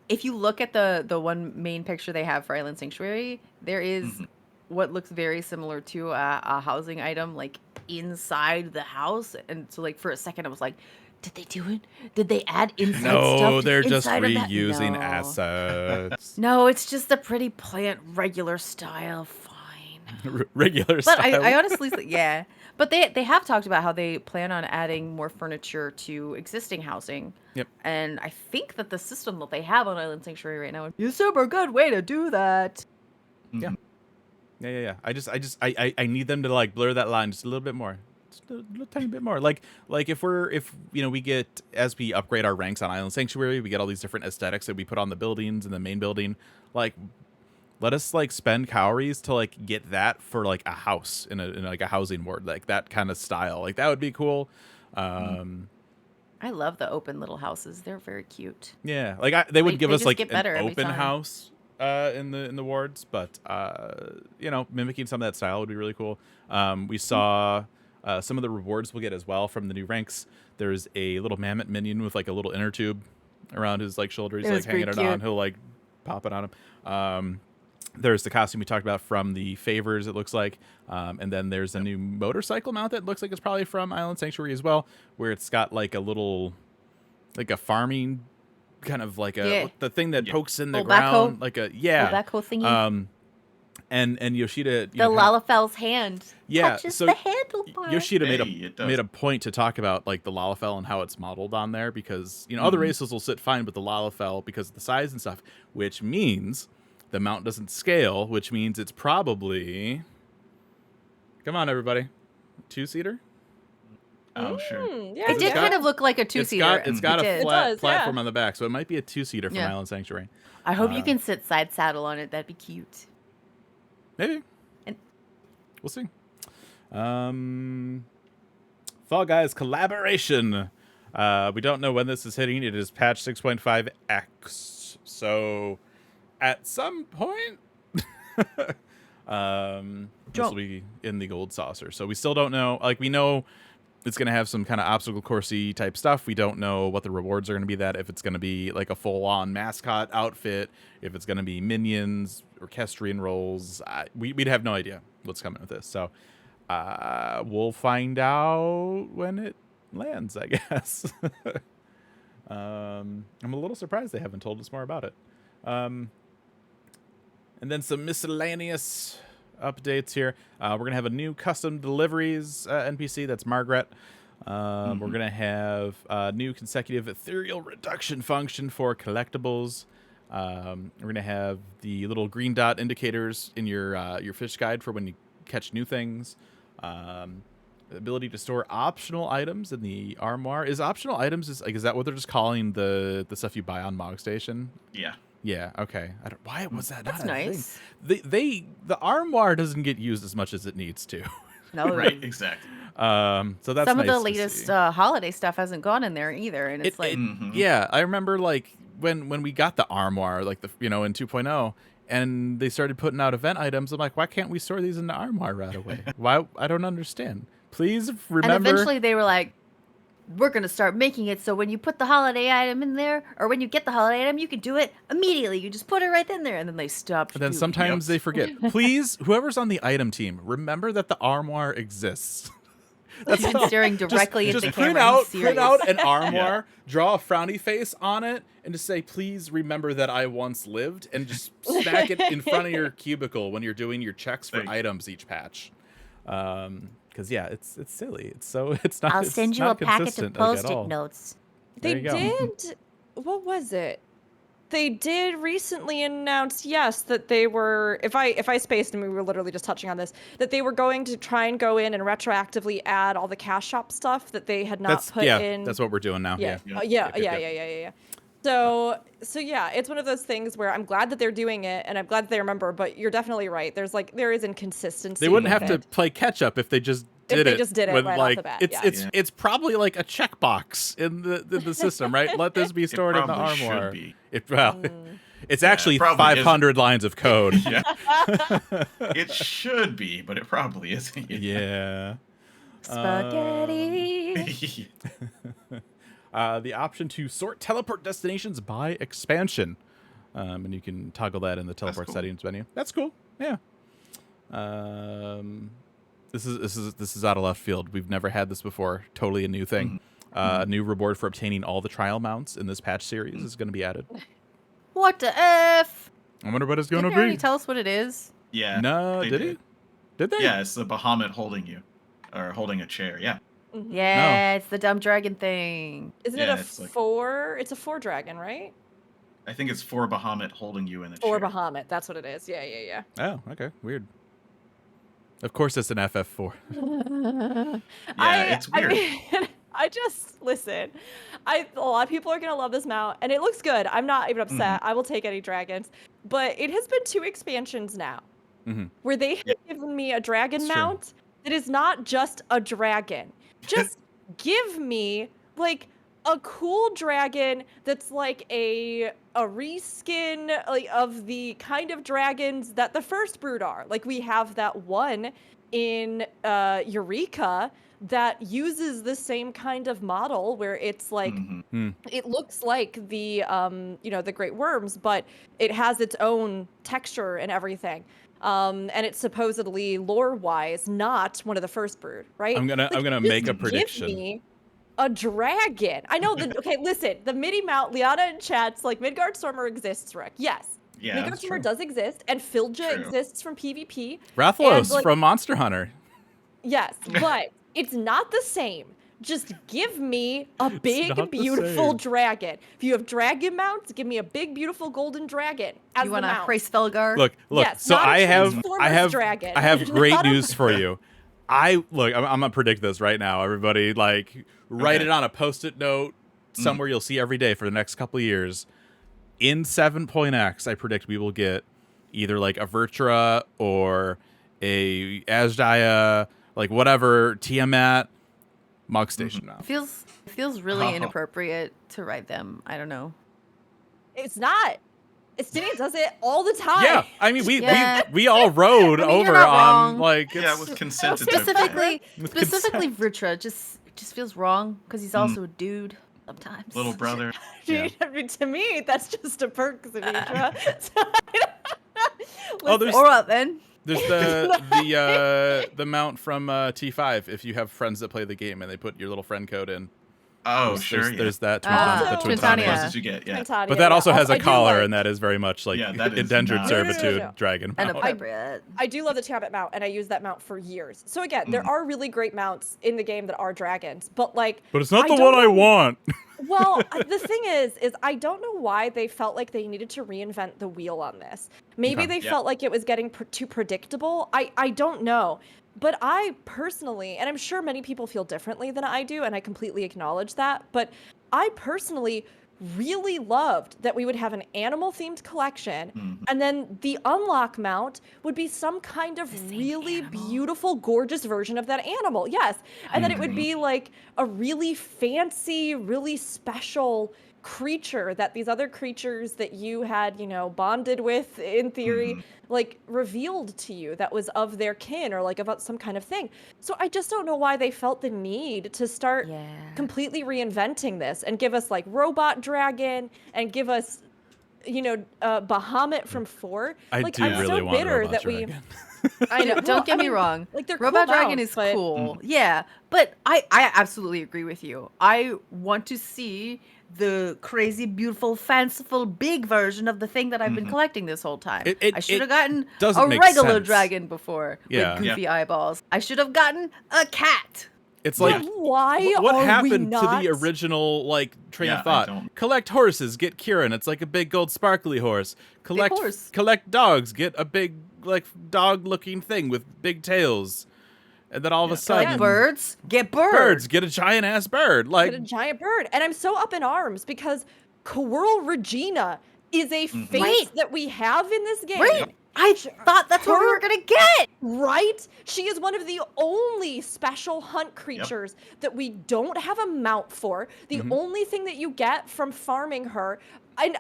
if you look at the one main picture they have for Island Sanctuary, there is what looks very similar to a housing item, like, inside the house. And so, like, for a second, I was like, did they do it? Did they add inside stuff? No, they're just inside of that? reusing No. assets. No, it's just a pretty plant, regular style. Fine. Regular But style. I honestly, yeah. But they have talked about how they plan on adding more furniture to existing housing. Yep. And I think that the system that they have on Island Sanctuary right now would be a super good way to do that. Yeah. Yeah. I need them to like blur that line just a little bit more. just a little tiny bit more. Like if we get, as we upgrade our ranks on Island Sanctuary, we get all these different aesthetics that we put on the buildings and the main building. Like, let us like spend calories to like get that for like a house in like a housing ward, like that kind of style. Like that would be cool. I love the open little houses. They're very cute. Yeah, like they would give they us just like get better an every open time. house in the wards, but mimicking some of that style would be really cool. We saw some of the rewards we'll get as well from the new ranks. There's a little mammoth minion with like a little inner tube around his like shoulder. He's like hanging it on. He'll like pop it on him. There's the costume we talked about from the favors, it looks like. And then there's a new motorcycle mount that looks like it's probably from Island Sanctuary as well, where it's got like a little, like a farming kind of like the thing that pokes in the ground. Backhoe. Like a, Backhoe thingy. And Yoshida, the Lalafel's hand touches so the handlebar. Yoshida made a point to talk about like the Lalafell and how it's modeled on there, because other races will sit fine with the Lalafell because of the size and stuff, which means the mount doesn't scale, which means it's probably, come on everybody, 2-seater. Oh sure. Yeah, it did kind of look like a 2-seater. It's got a flat platform yeah. on the back, so it might be a 2-seater from Island Sanctuary. I hope you can sit side saddle on it. That'd be cute. Maybe. And we'll see. Fall Guys collaboration. We don't know when this is hitting. It is patch 6.5x. So at some point, this will be in the gold saucer. So we still don't know. Like, we know it's going to have some kind of obstacle coursey type stuff. We don't know what the rewards are going to be, that if it's going to be like a full-on mascot outfit, if it's going to be minions, orchestrion roles. We'd have no idea what's coming with this. So we'll find out when it lands, I guess. I'm a little surprised they haven't told us more about it. And then some miscellaneous updates here. We're going to have a new custom deliveries NPC. That's Margaret. We're going to have a new consecutive ethereal reduction function for collectibles. We're going to have the little green dot indicators in your fish guide for when you catch new things. The ability to store optional items in the armoire. Is optional items, is that what they're just calling the stuff you buy on Mog Station? Yeah. Yeah, okay. Why was that That's not a nice. thing? The armoire doesn't get used as much as it needs to. No, Right, exactly. So that's some nice of the to latest see. holiday stuff hasn't gone in there either, and it's Yeah, I remember like when we got the armoire, like the in 2.0, and they started putting out event items. I'm like, why can't we store these in the armoire right away? Why? I don't understand. Please remember. And eventually they were like, we're going to start making it so when you put the holiday item in there, or when you get the holiday item, you can do it immediately. You just put it right in there, and then they stopped. And then doing sometimes they forget. Please, whoever's on the item team, remember that the armoire exists. That's You've been staring directly at the camera. Print out an armoire, draw a frowny face on it, and just say, please remember that I once lived, and just smack it in front of your cubicle when you're doing your checks for items each patch. Because it's silly. It's not. I'll send you a packet of Post-it notes. They did. What was it? They did recently announce, yes, that they were. If I spaced and we were literally just touching on this, that they were going to try and go in and retroactively add all the cash shop stuff that they had not put in. That's what we're doing now. Yeah. So yeah, it's one of those things where I'm glad that they're doing it, and I'm glad that they remember. But you're definitely right. There is inconsistency. They wouldn't have to play catch up if they just did it. Right off the bat. It's probably like a checkbox in the system, right? Let this be stored in the armoire. It's actually 500 lines of code. Yeah. It should be, but it probably isn't. Yeah. Spaghetti. The option to sort teleport destinations by expansion, and you can toggle that in the teleport settings menu. That's cool. Yeah. This is out of left field. We've never had this before. Totally a new thing. New reward for obtaining all the trial mounts in this patch series is going to be added. What the F? I wonder what it's going to be. Didn't he already tell us what it is? Yeah. No, did he? Did they? Yeah, it's the Bahamut holding you, or holding a chair. Yeah. Yeah, it's the dumb dragon thing. Isn't it a 4? It's a 4 dragon, right? I think it's 4 Bahamut holding you in the chair. 4 Bahamut. That's what it is. Yeah. Oh, okay. Weird. Of course, it's an FF4. It's weird. I just listen. A lot of people are gonna love this mount, and it looks good. I'm not even upset. I will take any dragons. But it has been 2 expansions now, where they have given me a dragon mount that is not just a dragon. Just give me like a cool dragon that's like a reskin of the kind of dragons that the first brood are. Like we have that one in Eureka that uses the same kind of model where it's like it looks like the the great worms, but it has its own texture and everything. And it's supposedly lore-wise not one of the first brood, right? I'm gonna make a prediction. Give me a dragon. I know that. Okay, listen. The MIDI mount, Liana in chats, like Midgardstormer exists, Rick. Yes. Yeah, that's Midgardstormer true. does exist, and Filja True. exists from PvP. Rathalos and, from Monster Hunter. Yes, but it's not the same. Just give me a big, not the beautiful same. dragon. If you have dragon mounts, give me a big, beautiful golden dragon as You the want a mount. Hraesvelgar? Look. Yes, So not a I have Transformers dragon. I have great Not a- news for you. I'm gonna predict this right now. Everybody, like, write it on a Post-it note somewhere you'll see every day for the next couple of years. In 7.x, I predict we will get either like a Vertra or a Azdia, like whatever Tiamat Mog Station now. Feels really inappropriate to write them. I don't know. It's not. Estinian does it all the time. Yeah, I mean Yeah. we all rode I mean, you're over not on wrong. like Yeah, with consent. it's okay. Specifically Vritra just feels wrong because he's also a dude sometimes. Little brother. Yeah. I mean, to me, that's just a perk, Zanitra. Oh, there's Or up then. There's the mount from T5 if you have friends that play the game and they put your little friend code in. Oh, There's- sure. There's that Also, the Twin Twintania. Twintania. Closest you get, yeah. Twintania, But that also has I a do collar, like- and that is very much like Yeah, that is indentured not- servitude No. dragon And mount. appropriate. I do love the Tiamat mount, and I use that mount for years. So again, there are really great mounts in the game that are dragons, but like. But it's not I the don't one I know- want. Well, the thing is I don't know why they felt like they needed to reinvent the wheel on this. Maybe Okay. they felt like it was getting too predictable. I don't know. But I personally, and I'm sure many people feel differently than I do, and I completely acknowledge that, but I personally really loved that we would have an animal-themed collection, and then the unlock mount would be some kind of really beautiful, gorgeous version of that animal. Yes. And then it would be like a really fancy, really special creature that these other creatures that you had, bonded with in theory, like revealed to you that was of their kin or like about some kind of thing. So I just don't know why they felt the need to start completely reinventing this and give us like robot dragon and give us, Bahamut from 4. I like, do I'm really so want bitter Robot that Dragon. I know. Don't get me wrong. Like they're Robot cool Dragon mounts, is but- cool. Yeah, but I absolutely agree with you. I want to see the crazy, beautiful, fanciful, big version of the thing that I've been collecting this whole time. I should have gotten doesn't a make regular sense. dragon before Yeah. with goofy eyeballs. I should have gotten a cat. It's like But why what are happened we to not? the original like train Yeah, of I thought? don't- Collect horses, get Kieran. It's like a big gold sparkly horse. horse. Collect dogs, get a big like dog-looking thing with big tails. And then all of a sudden, Like birds, get birds. birds, get a giant ass bird. Like Get a giant bird. And I'm so up in arms because Coral Regina is a face Right. that we have in this game. Right. I thought that's what we were gonna get. Right? She is one of the only special hunt creatures that we don't have a mount for. The only thing that you get from farming her.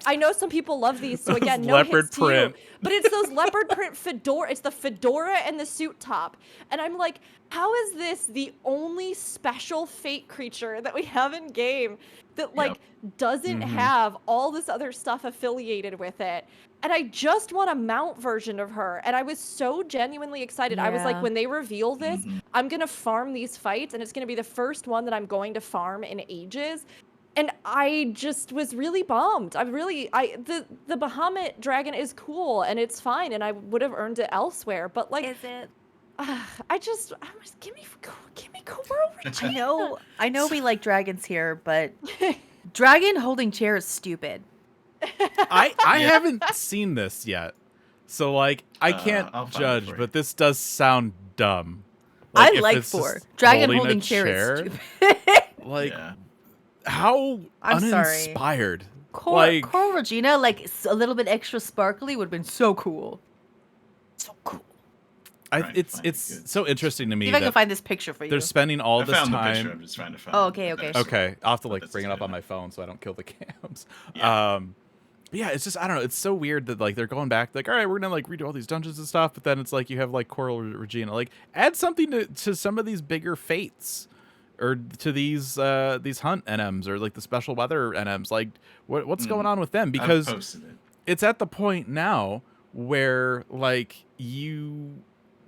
I know some people love these, so again, no leopard hits to print. you. But it's those leopard print fedora. It's the fedora and the suit top. And I'm like, how is this the only special fate creature that we have in game that like doesn't have all this other stuff affiliated with it? And I just want a mount version of her. And I was so genuinely excited. I was like, Yeah. when they reveal this, I'm going to farm these fights. And it's going to be the first one that I'm going to farm in ages. And I just was really bummed. The Bahamut dragon is cool and it's fine. And I would have earned it elsewhere. But like, Is it? give me Coral Regina. I know we like dragons here, but dragon holding chair is stupid. I haven't seen this yet. So like I can't I'll find it judge, for you. but this does sound dumb. I if like it's 4. just Dragon a holding chair is stupid. Like Yeah. how I'm sorry. uninspired. Coral Regina, like a little bit extra sparkly, would have been so cool. So cool. It's so interesting to me See if I can that find this picture for you. they're spending all I this found time. the picture. I'm just trying to find. Oh, it. okay, okay. Okay, I'll have to What like this bring is it up on doing. my phone so I don't kill the cams. Yeah. Yeah, it's just I don't know. It's so weird that like they're going back like, all right, we're gonna like redo all these dungeons and stuff, but then it's like you have like Coral Regina. Like add something to some of these bigger fates, or to these hunt NMs or like the special weather NMs. Like what's going on with them? Because I've posted it. it's at the point now where like you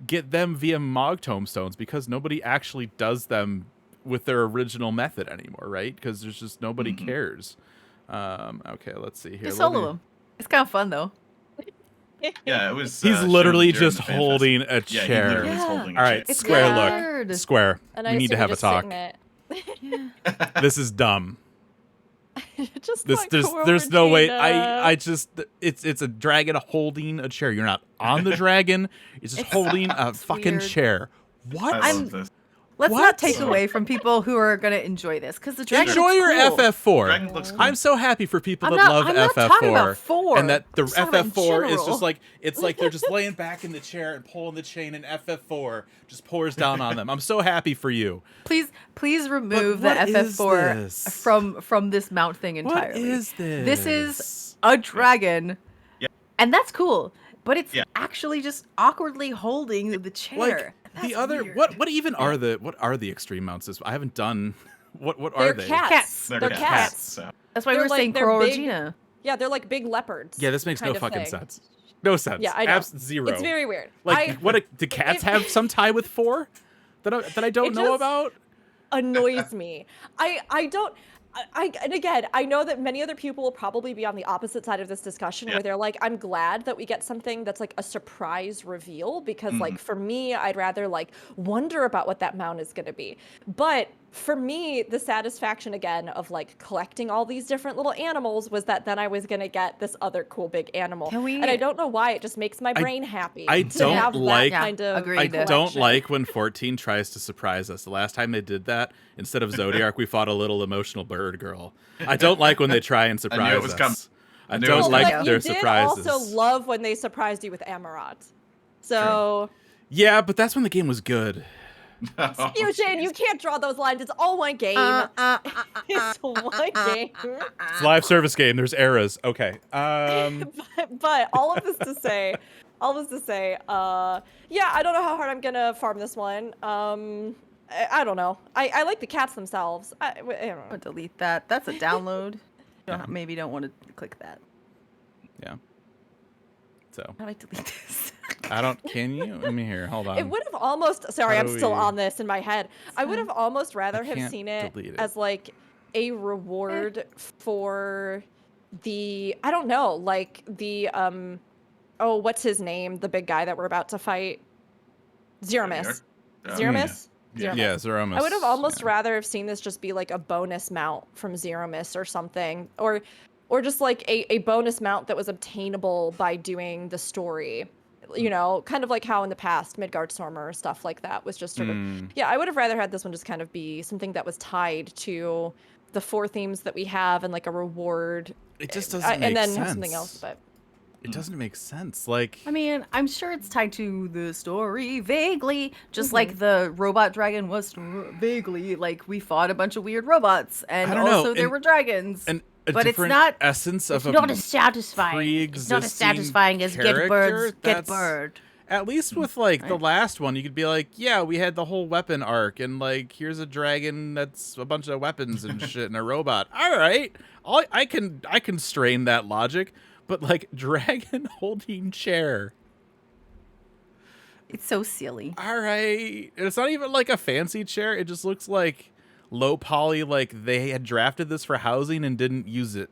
get them via Mog tomestones because nobody actually does them with their original method anymore, right? Because there's just nobody cares. Okay, let's see here. Just solo them. It's kind of fun though. Yeah, it was. He's shown literally during just the fan holding fest. a Yeah, chair. he literally was Yeah. holding a All right, chair. It's Square weird. look. Square. And I We need to assume have a you just sit talk. in it. This is dumb. Just This like there's Coral there's no way. Regina. I just it's a dragon holding a chair. You're not on the dragon. It's just holding a fucking weird. chair. What? I love this. Let's What? not take away from people who are gonna enjoy this because the dragon Enjoy looks your cool. FF4. Dragon looks cool. I'm so happy for people I'm that not- love I'm not FF4, talking about 4. and that the I'm talking about in FF4 is general. just like it's like they're just laying back in the chair and pulling the chain, and FF4 just pours down on them. I'm so happy for you. Please remove the what is FF4 this? from this mount thing entirely. What is this? This is a dragon, Yeah. and that's cool. But it's Yeah. actually just awkwardly holding the chair. like That's the other. weird. What even are the extreme mounts? I haven't done. What are They're they? cats. They're They're cats. cats. So. That's why we They're were like- saying they're Coral big- Regina. Yeah, they're like big leopards. Yeah, this makes no kind of fucking thing. sense. No sense. Yeah, I know. Zero. It's very weird. Like, do cats have some tie with 4 that I don't It know just- about? Annoys me. I don't. And again, I know that many other people will probably be on the opposite side of this discussion Yeah. where they're like, I'm glad that we get something that's like a surprise reveal because like for me, I'd rather like wonder about what that mount is going to be. But for me, the satisfaction again of like collecting all these different little animals was that then I was going to get this other cool big animal. Can we- And I don't know why, it just makes my brain happy. I to don't have like- that kind of Agreed. I Collection. don't like when 14 tries to surprise us. The last time they did that, instead of Zodiac, we fought a little emotional bird girl. I don't like when they try and surprise it was coming. us. I knew it don't was like coming. their you did surprises. also love when they surprised you with Amarat. So... Yeah, but that's when the game was good. Oh, Fusion, you can't draw those lines. It's all one game. It's one game. It's a live service game. There's eras. Okay. But all of this to say, yeah, I don't know how hard I'm gonna farm this one. I don't know. I like the cats themselves. I don't know. I'll delete that. That's a download. Maybe don't want to click that. Yeah. So How do I delete this? I don't. Can you? Let me hear. Hold on. It would have almost. Sorry, How I'm do still we- on this in my head. I would have almost rather I have can't seen it, delete it. as like a reward for the. I don't know, like the Oh, what's his name? The big guy that we're about to fight. Zeramis. Zeramis. Yeah. Yeah, Zeromus. I would have almost yeah. rather have seen this just be like a bonus mount from Zeramis or something, or just like a bonus mount that was obtainable by doing the story. You know, kind of like how in the past Midgardstormer or stuff like that was just sort of. Yeah, I would have rather had this one just kind of be something that was tied to the 4 themes that we have and like a reward. It just doesn't make and then sense. something else, but. It doesn't make sense. Like, I mean, I'm sure it's tied to the story vaguely, just like the robot dragon was vaguely. Like, we fought a bunch of weird robots, and I don't know, also there and- were dragons. and a but it's different not essence of It's not as satisfying. It's pre-existing not as satisfying as get birds, character. get That's- bird. At least with like the last one, you could be like, yeah, we had the whole weapon arc, and like here's a dragon that's a bunch of weapons and shit, and a robot. All right, I can strain that logic, but like dragon holding chair. It's so silly. All right, it's not even like a fancy chair. It just looks like low poly, like they had drafted this for housing and didn't use it.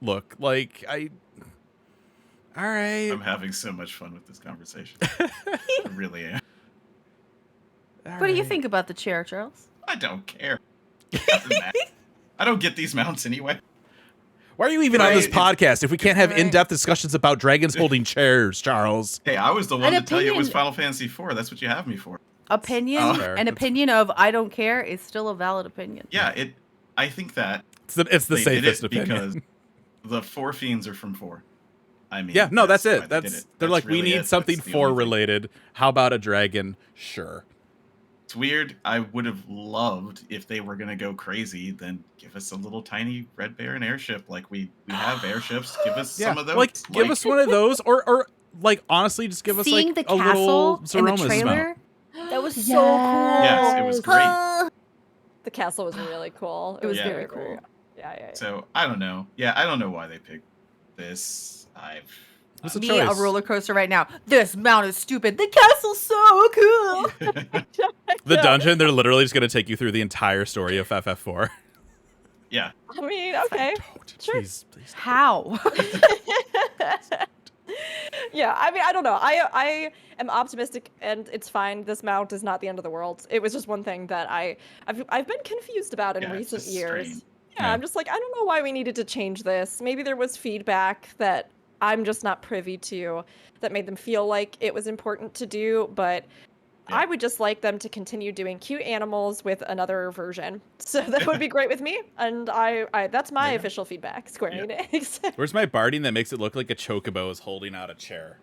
Look, like all right. I'm having so much fun with this conversation. I really am. What do you think about the chair, Charles? I don't care. It doesn't matter. I don't get these mounts anyway. Why are you even on this Right. podcast if we can't have Right. in-depth discussions about dragons holding chairs, Charles? Hey, I was the one An to tell you it was opinion- Final Fantasy IV. That's what you have me for. Opinion, Oh. Fair. an That's- opinion of I don't care is still a valid opinion. Yeah, I think that It's the they safest did it opinion. because the 4 fiends are from 4. I mean, Yeah, no, that's why it. they That's did it. they're That's like, we really need it. something That's the 4 only thing. related. How about a dragon? Sure. It's weird. I would have loved if they were gonna go crazy, then give us a little tiny red baron airship. Like we have airships. Give us Yeah, some of those. like give us one of those, or like honestly, just give us Seeing like the a little castle in the Zeroma's trailer, mount. that was so Yes, cool. it was great. The castle was really cool. It was Yeah. very cool. Yeah. So I don't know. Yeah, I don't know why they picked this. What's the Me, choice? a roller coaster right now. This mount is stupid. The castle's so cool. The dungeon, they're literally just gonna take you through the entire story of FF4. Yeah. I mean, okay. Sure. Jeez, please. How? Yeah, I mean, I don't know. I am optimistic, and it's fine. This mount is not the end of the world. It was just one thing that I've been confused about in Yeah, it's recent just years. strange. Yeah, I'm just like, I don't know why we needed to change this. Maybe there was feedback that I'm just not privy to that made them feel like it was important to do, but Yeah. I would just like them to continue doing cute animals with another version. So that would be great with me, and I that's my There you go. official feedback, Square Yeah. Enix. Where's my barding that makes it look like a chocobo is holding out a chair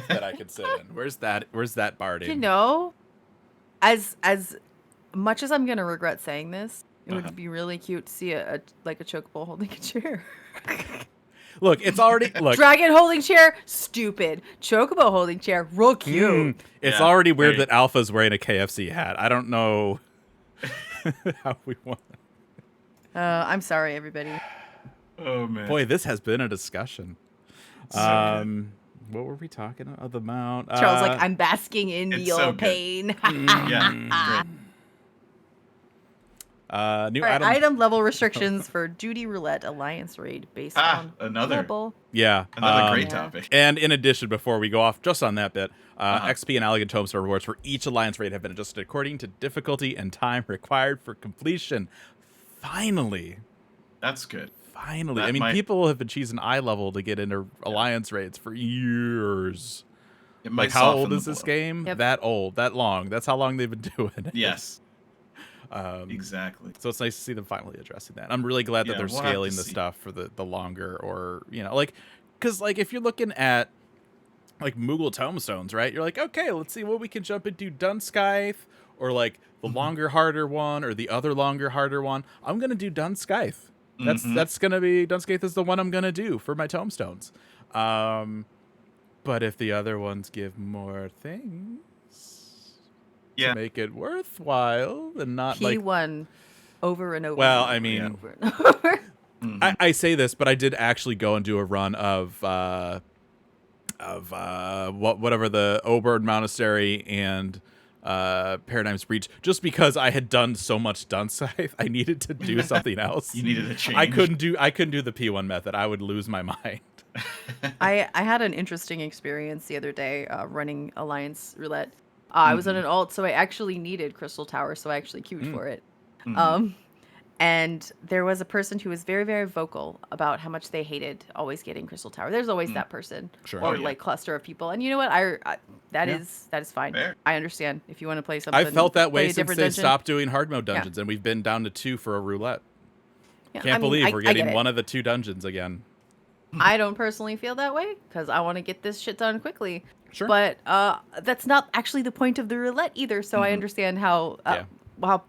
that I could sit in? Where's that barding? You know, as much as I'm gonna regret saying this, it Uh-huh. would be really cute to see a chocobo holding a chair. Look, it's already look. Dragon holding chair, stupid. Chocobo holding chair, real cute. It's Yeah, already weird right. that Alpha's wearing a KFC hat. I don't know how we want. I'm sorry, everybody. Oh man. Boy, this has been a discussion. So good. What were we talking about? The mount. Charles, like, I'm basking in it's your so good. pain. Yeah. Great. New All right, item. item level restrictions for Duty Roulette Alliance raid based on Another level. Yeah. another great Yeah. topic. And in addition, before we go off just on that bit, Uh-huh. XP and Elegant Tombstone rewards for each alliance raid have been adjusted according to difficulty and time required for completion. Finally. That's good. Finally. That I mean, might- people have been choosing eye level to get into alliance raids for years. It might Like, how soften old the is this blow. game? Yep. That old, that long. That's how long they've been doing it. Yes. Um, Exactly. So it's nice to see them finally addressing that. I'm really glad that Yeah, they're we'll have to scaling the see. stuff for the longer, or like, because like if you're looking at like Moogle Tombstones, right? You're like, okay, let's see what we can jump into Dunskythe, or like the longer, harder one, or the other longer, harder one. I'm gonna do Dunskythe. That's gonna be Dunskythe is the one I'm gonna do for my tombstones. But if the other ones give more things Yeah. to make it worthwhile and not like P1 over and over. Well, and I over mean, and over and over. Mhm. I say this, but I did actually go and do a run of whatever the Oberyn Monastery and Paradigm's Breach, just because I had done so much Dunscythe, I needed to do something else. You needed a change. I couldn't do the P1 method. I would lose my mind. I had an interesting experience the other day running Alliance Roulette. I was on an alt, so I actually needed Crystal Tower, so I actually queued for it. And there was a person who was very, very vocal about how much they hated always getting Crystal Tower. There's always that person, Sure. or Oh, yeah. like cluster of people. And you know what? That is fine. Fair. I understand if you want to play something. I felt that play way a since different they dungeon. stopped doing hard mode dungeons, and we've been down to 2 for a roulette. Yeah, Can't I mean, believe we're I get getting it. one of the 2 dungeons again. I don't personally feel that way because I want to get this shit done quickly. Sure. But that's not actually the point of the roulette either. So I understand how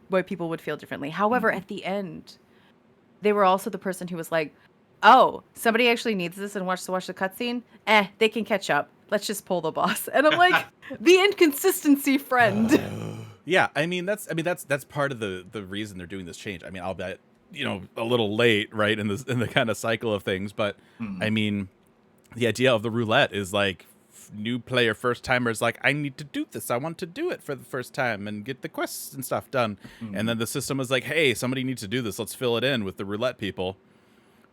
why people would feel differently. However, at the end, they were also the person who was like, "Oh, somebody actually needs this and watch the cutscene. They can catch up. Let's just pull the boss." And I'm like, the inconsistency friend. Yeah, I mean that's part of the reason they're doing this change. I mean, I'll bet a little late, right, in the kind of cycle of things, but I mean, the idea of the roulette is like new player first timers like, I need to do this. I want to do it for the first time and get the quests and stuff done. And then the system is like, hey, somebody needs to do this. Let's fill it in with the roulette people.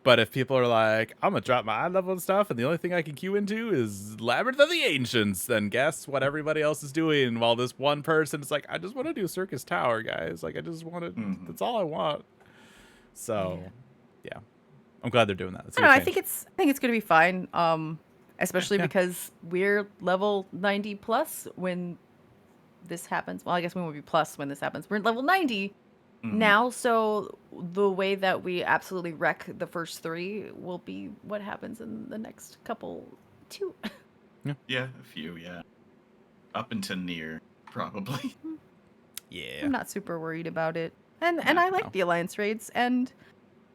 But if people are like, I'm gonna drop my eye level and stuff, and the only thing I can queue into is Labyrinth of the Ancients, then guess what everybody else is doing, while this one person is like, I just want to do Circus Tower, guys. Like, I just want to. That's all I want. So, yeah. I'm glad they're doing that. That's I a don't know. good I think change. it's gonna be fine. Especially Yeah. because we're level 90 plus when this happens. Well, I guess we won't be plus when this happens. We're at level 90 now, so the way that we absolutely wreck the first 3 will be what happens in the next couple 2. Yeah, a few, yeah. Up into near, probably. Yeah. I'm not super worried about it. And Yeah, I like no. the alliance raids, and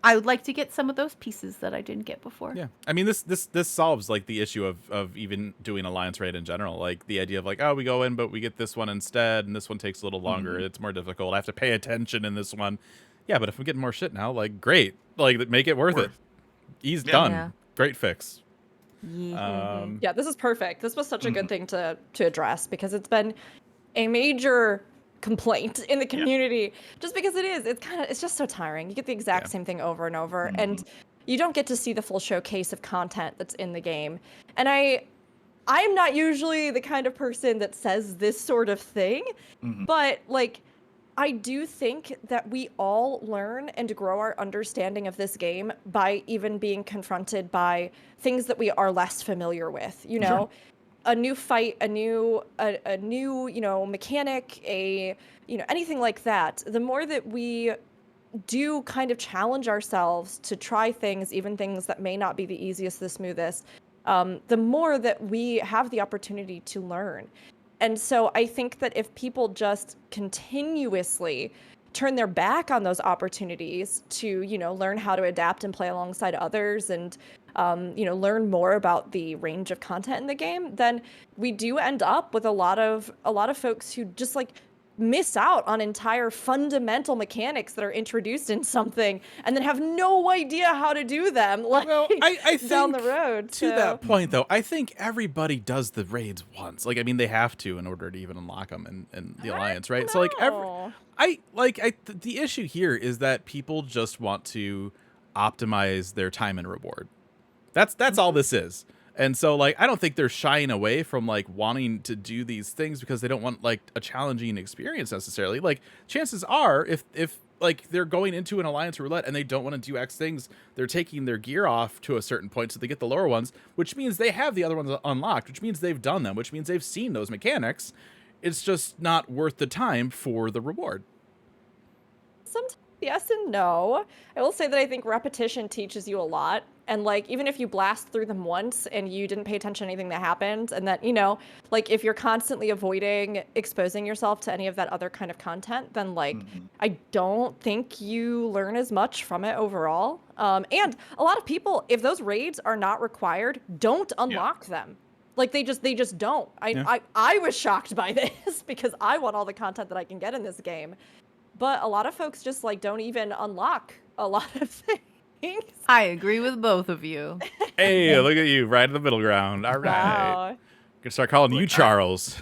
I would like to get some of those pieces that I didn't get before. Yeah, I mean this solves like the issue of even doing alliance raid in general. Like the idea of like, oh, we go in, but we get this one instead, and this one takes a little longer. It's more difficult. I have to pay attention in this one. Yeah, but if I'm getting more shit now, like great, like make it worth it. Ease done. Yeah. Great fix. Yeah. Yeah, this is perfect. This was such a good thing to address because it's been a major complaint in the community just because it's just so tiring. You get the exact same thing over and over and you don't get to see the full showcase of content that's in the game. And I'm not usually the kind of person that says this sort of thing, but like I do think that we all learn and grow our understanding of this game by even being confronted by things that we are less familiar with, you know? A new fight, a new, you know, mechanic, anything like that. The more that we do kind of challenge ourselves to try things, even things that may not be the easiest, the smoothest, the more that we have the opportunity to learn. And so I think that if people just continuously turn their back on those opportunities to, you know, learn how to adapt and play alongside others and, you know, learn more about the range of content in the game, then we do end up with a lot of folks who just like miss out on entire fundamental mechanics that are introduced in something and then have no idea how to do them like Well, I think down the road. to that point though, I think everybody does the raids once. Like I mean, they have to in order to even unlock them in the alliance, right? So like the issue here is that people just want to optimize their time and reward. That's all this is. And so, like, I don't think they're shying away from, like, wanting to do these things because they don't want, like, a challenging experience necessarily. Like, chances are, if like, they're going into an alliance roulette and they don't want to do X things, they're taking their gear off to a certain point so they get the lower ones, which means they have the other ones unlocked, which means they've done them, which means they've seen those mechanics. It's just not worth the time for the reward. Sometimes yes and no. I will say that I think repetition teaches you a lot. And like, even if you blast through them once and you didn't pay attention to anything that happened, and that, you know, like if you're constantly avoiding exposing yourself to any of that other kind of content, then like, I don't think you learn as much from it overall. And a lot of people, if those raids are not required, don't unlock them. Like they just don't. I was shocked by this because I want all the content that I can get in this game. But a lot of folks just like don't even unlock a lot of things. I agree with both of you. Hey, look at you, right in the middle ground. All right. Wow. Gonna start calling you Charles.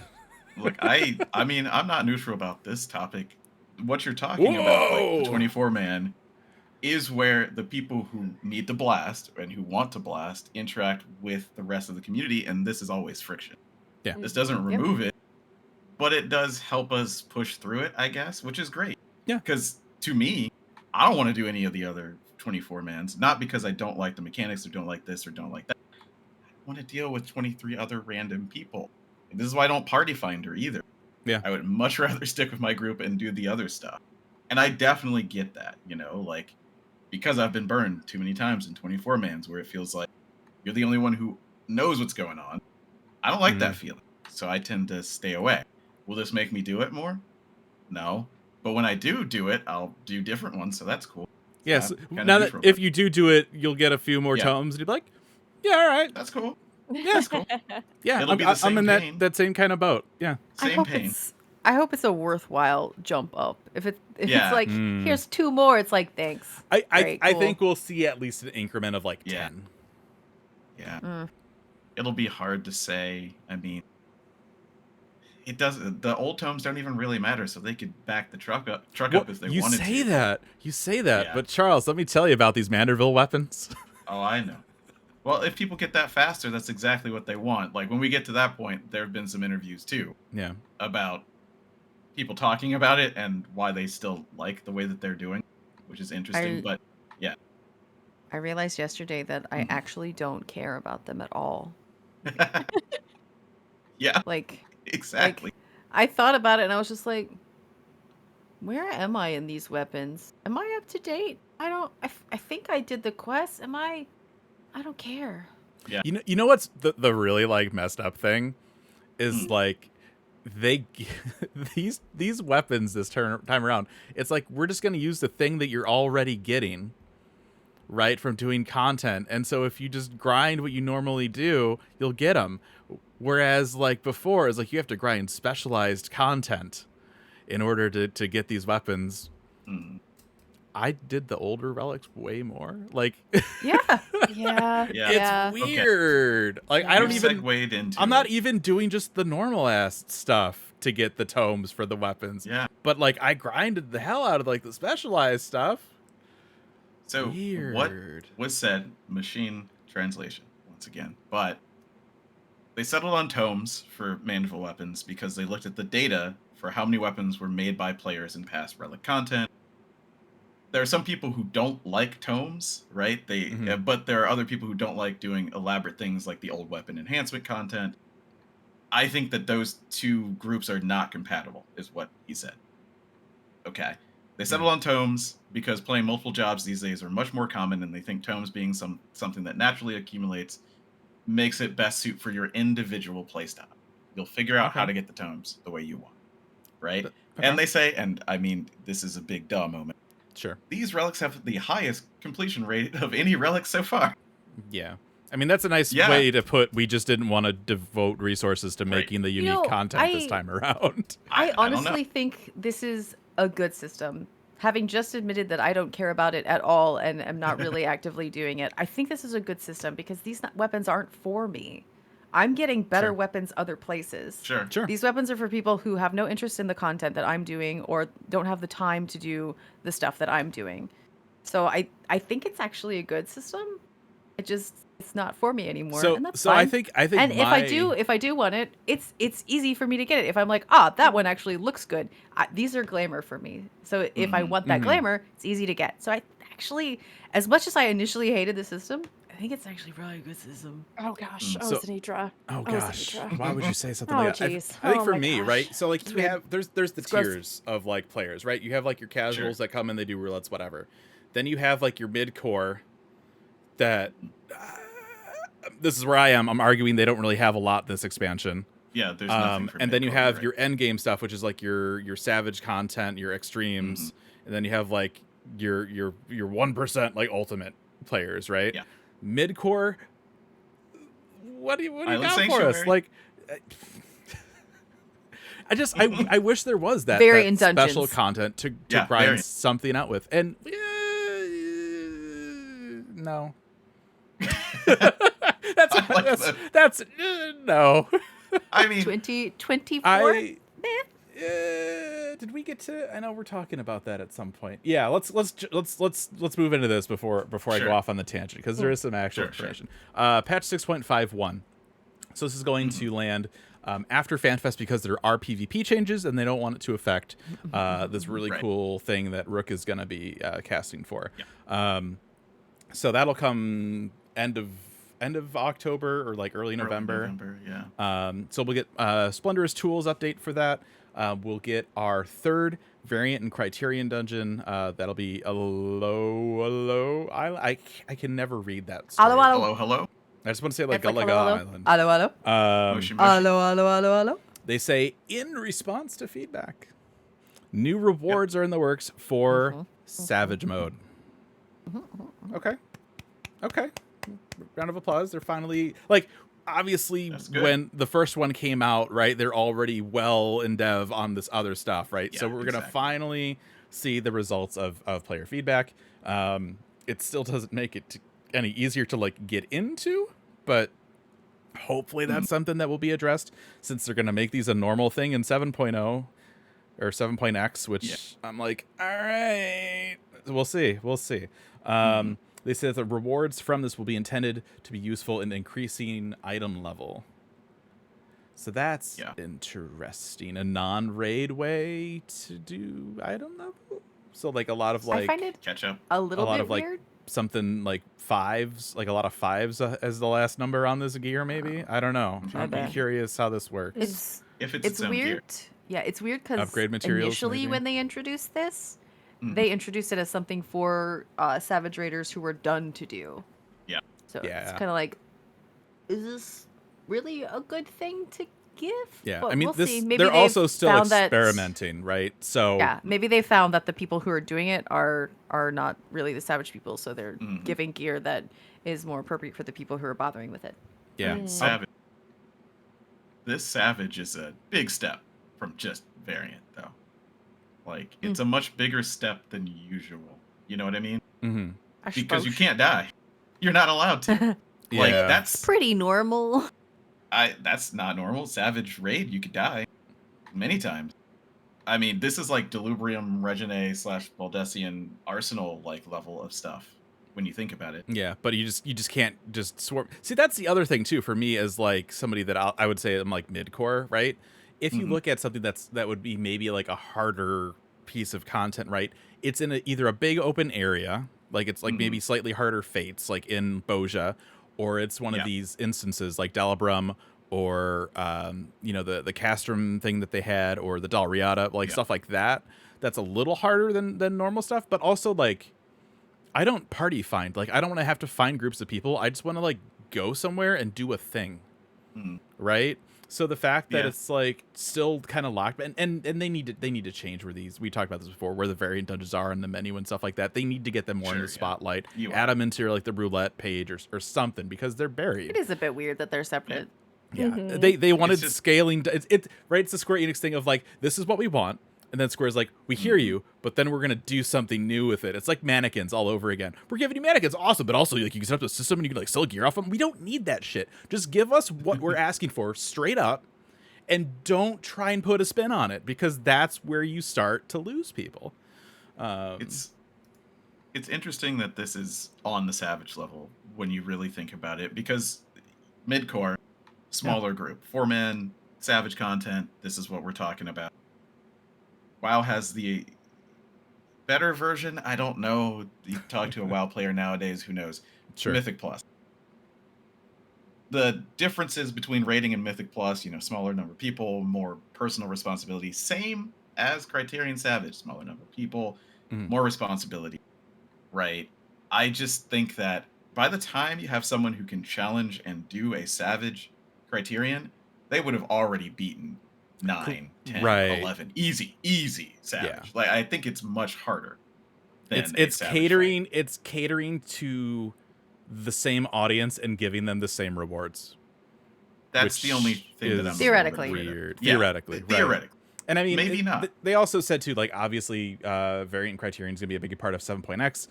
Look, I mean, I'm not neutral about this topic. What you're talking about, like the 24-man, is where the people who need to blast and who want to blast interact with the rest of the community, and this is always friction. Yeah. This doesn't remove it, but it does help us push through it, I guess, which is great. Yeah. Because to me, I don't want to do any of the other 24-mans, not because I don't like the mechanics or don't like this or don't like that. I want to deal with 23 other random people. And this is why I don't party finder either. Yeah. I would much rather stick with my group and do the other stuff. And I definitely get that, you know, like, because I've been burned too many times in 24-mans where it feels like you're the only one who knows what's going on. I don't like that feeling, so I tend to stay away. Will this make me do it more? No. But when I do it, I'll do different ones, so that's cool. Yes. Now that if you do it, you'll get a few more tomes, and you'll be like, "Yeah, all right, that's cool. Yeah, that's cool. Yeah, It'll be the same I'm in pain. that same kind of boat. Yeah, Same pain. I hope it's a worthwhile jump up. If it's like here's 2 more, it's like thanks. I think we'll see at least an increment of like 10. Yeah. It'll be hard to say. I mean, it doesn't. The old tomes don't even really matter, so they could back the truck up if they wanted to. You say that, Yeah. but Charles, let me tell you about these Manderville weapons. Oh, I know. Well, if people get that faster, that's exactly what they want. Like when we get to that point, there have been some interviews too. Yeah. About people talking about it and why they still like the way that they're doing, which is interesting. But yeah, I realized yesterday that I actually don't care about them at all. Yeah, Like, exactly. I thought about it and I was just like, where am I in these weapons? Am I up to date? I think I did the quest. I don't care. Yeah. You know what's the really like messed up thing is Mm. like they these weapons this time around. It's like we're just gonna use the thing that you're already getting, right, from doing content. And so if you just grind what you normally do, you'll get them. Whereas like before, it's like you have to grind specialized content in order to get these weapons. Mm. I did the older relics way more. Like, Yeah. Yeah. Yeah. it's weird. Like, I don't We've even. segued into I'm not it. even doing just the normal ass stuff to get the tomes for the weapons. Yeah. But like, I grinded the hell out of like the specialized stuff. So Weird. what was said, machine translation once again, but they settled on tomes for mandible weapons because they looked at the data for how many weapons were made by players in past relic content. There are some people who don't like tomes, right? But there are other people who don't like doing elaborate things like the old weapon enhancement content. I think that those two groups are not compatible, is what he said. Okay. They settled on tomes because playing multiple jobs these days are much more common, and they think tomes being something that naturally accumulates makes it best suit for your individual playstyle. You'll figure out how to get the tomes the way you want, right? Okay. And they say, and I mean, this is a big duh moment, Sure. these relics have the highest completion rate of any relic so far. Yeah. I mean, that's a nice way to put, we just didn't want to devote resources to making the unique content this time around. I don't know. honestly think this is a good system. Having just admitted that I don't care about it at all and am not really actively doing it, I think this is a good system because these weapons aren't for me. I'm getting better weapons other places. Sure. These weapons are for people who have no interest in the content that I'm doing or don't have the time to do the stuff that I'm doing. So I think it's actually a good system. It's not for me anymore, So, and that's so fine. I think And if I do want it, it's easy for me to get it. If I'm like, that one actually looks good. These are glamour for me. So if I want that glamour, it's easy to get. So I actually, as much as I initially hated the system, I think it's actually probably a good system. Oh gosh. So- Zanitra. Oh gosh, Zanitra. why would you say something Oh, like that? jeez. I think Oh, for my me, gosh. right? So like you weird. have there's the gross. tiers of like players, right? You have like your casuals that come in, they do roulettes, whatever. Then you have like your mid core that this is where I am. I'm arguing they don't really have a lot this expansion. Yeah, there's nothing for and then you mid-core, have right? your end game stuff, which is like your savage content, your extremes, and then you have like your 1% like ultimate players, right? Yeah. Mid core. What do you Island got for us? Sanctuary. Like, I wish there was that, Very that in special dungeons. content to Yeah, grind very. something out with, and no. That's no. I mean, 2024. Did we get to? I know we're talking about that at some point. Yeah, let's move into this before I go Sure. off on the tangent because there is some actual Sure. information. Patch 6.51. So this is going to land after FanFest because there are PvP changes and they don't want it to affect this really Right. cool thing that Rook is going to be casting for. Yeah. So that'll come end of October or like early November. Yeah. So we'll get Splendorous Tools update for that. We'll get our third variant and Criterion dungeon. That'll be Hello. I can never read that. Straight. Hello. I just want to say like It's like Galaga hello, Island. hello. Moshi. Hello. They say in response to feedback, new rewards are in the works for Savage mode. Okay. Round of applause. They're finally like. Obviously, when the first one came out, right, they're already well in dev on this other stuff, right? Yeah, so we're going to finally see the results of player feedback. It still doesn't make it any easier to, like, get into, but hopefully that's something that will be addressed since they're going to make these a normal thing in 7.0 or 7.x, which I'm like, all right, we'll see. They say that the rewards from this will be intended to be useful in increasing item level. So that's interesting. A non-raid way to do item level? So like a lot of like I find it Catch up. a little bit of like weird. something like 5s, like a lot of 5s as the last number on this gear, maybe. I don't know. I I'm bet. curious how this works. If it's It's own gear. weird. Yeah, it's weird because Upgrade materials, initially maybe? when they introduced this, Mhm. they introduced it as something for Savage Raiders who were done to do. Yeah. So it's Yeah. kind of like, is this really a good thing to give? Yeah, But I mean, we'll see. Maybe they're they've also still found that- experimenting, right? So Yeah, maybe they found that the people who are doing it are not really the Savage people, so they're Mhm. giving gear that is more appropriate for the people who are bothering with it. yeah. Savage. This Savage is a big step from just variant, though. Like, it's a much bigger step than usual. You know what I mean? Mm-hmm. Because you can't die. You're not allowed to. Like, Yeah. that's pretty normal. that's not normal. Savage raid, you could die many times. I mean, this is like Delubrium, Regine / Baldessian Arsenal like level of stuff when you think about it. Yeah, but you just can't just swarm. See, that's the other thing too for me as like somebody that I would say I'm like mid-core, right? If you look at something that would be maybe like a harder piece of content, right? It's in either a big open area, like it's like maybe slightly harder fates, like in Boja, or it's one of these instances like Dalabrum or the Castrum thing that they had, or the Dalriata, like stuff like that. That's a little harder than normal stuff, but also like I don't party find. Like I don't want to have to find groups of people. I just want to like go somewhere and do a thing. Right? So the fact that it's like still kind of locked, and they need to change where these, we talked about this before, where the variant dungeons are in the menu and stuff like that. They need to get them more in the spotlight. Add them into like the roulette page or something, because they're buried. It is a bit weird that they're separate. Yeah, they wanted scaling. It's right. It's the Square Enix thing of like, this is what we want, and then Square's like, we hear you, but then we're gonna do something new with it. It's like mannequins all over again. We're giving you mannequins, awesome, but also like you can set up a system and you can like sell gear off them. We don't need that shit. Just give us what we're asking for straight up, and don't try and put a spin on it, because that's where you start to lose people. It's interesting that this is on the Savage level when you really think about it, because mid-core, smaller group, 4-man Savage content, this is what we're talking about. WoW has the better version. I don't know. You talk to a WoW player nowadays, who knows? Sure. Mythic Plus. The differences between rating and Mythic Plus, smaller number of people, more personal responsibility, same as Criterion Savage, smaller number of people, more responsibility, right? I just think that by the time you have someone who can challenge and do a Savage Criterion, they would have already beaten 9, 10, 11. Easy Savage. Yeah. Like, I think it's much harder than it's catering. It's catering to the same audience and giving them the same rewards. That's the only thing that I'm theoretically weird. Yeah, Theoretically, theoretically. And I mean, maybe not. They also said too, like obviously, variant criterion is going to be a big part of 7.x.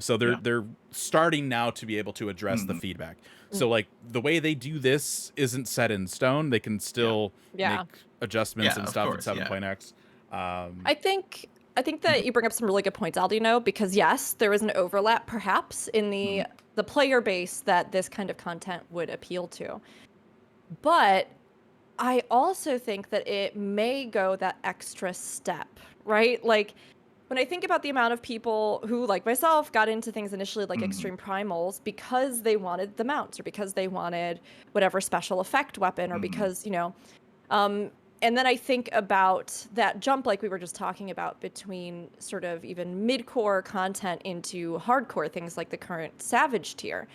So they're starting now to be able to address the feedback. So like the way they do this isn't set in stone. They can still make adjustments and stuff at 7.x. I think that you bring up some really good points, Aldino, because yes, there is an overlap perhaps in the player base that this kind of content would appeal to. But I also think that it may go that extra step, right? Like, when I think about the amount of people who, like myself, got into things initially like Extreme Primals because they wanted the mounts, or because they wanted whatever special effect weapon, or because, and then I think about that jump, like we were just talking about, between sort of even mid-core content into hardcore things like the current Savage tier.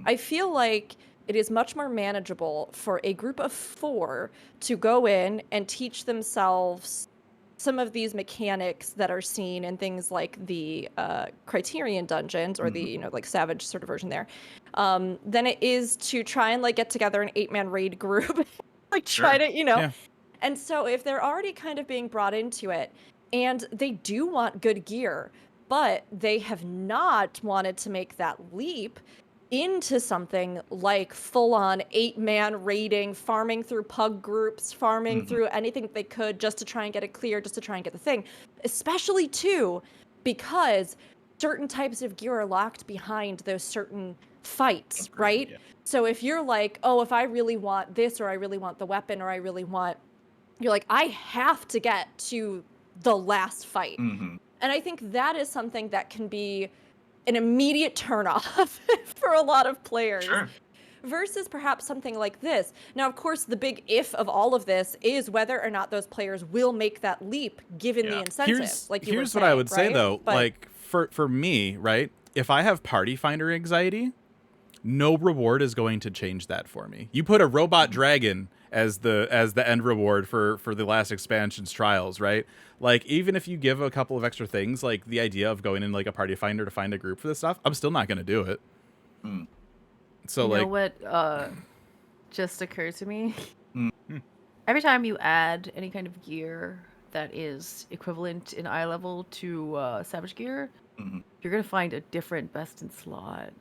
I feel like it is much more manageable for a group of 4 to go in and teach themselves some of these mechanics that are seen in things like the Criterion dungeons, or the like Savage sort of version there, than it is to try and like get together an 8-man raid group, like try to And so if they're already kind of being brought into it, and they do want good gear, but they have not wanted to make that leap into something like full-on 8-man raiding, farming through pug groups, farming through anything they could just to try and get it clear, just to try and get the thing. Especially too, because certain types of gear are locked behind those certain fights, right? Yeah. So if you're like, oh, if I really want this, or I really want the weapon, or I really want, you're like, I have to get to the last fight. And I think that is something that can be an immediate turnoff for a lot of players. Sure. Versus perhaps something like this. Now, of course, the big if of all of this is whether or not those players will make that leap given the incentive. Here's what I would say, right? though. But, like, for me, right? If I have party finder anxiety, no reward is going to change that for me. You put a robot dragon as the end reward for the last expansion's trials, right? Like, even if you give a couple of extra things, like the idea of going in like a party finder to find a group for this stuff, I'm still not going to do it. So you like, know what just occurred to me? Mm. Every time you add any kind of gear that is equivalent in eye level to Savage gear, you're gonna find a different best in slot.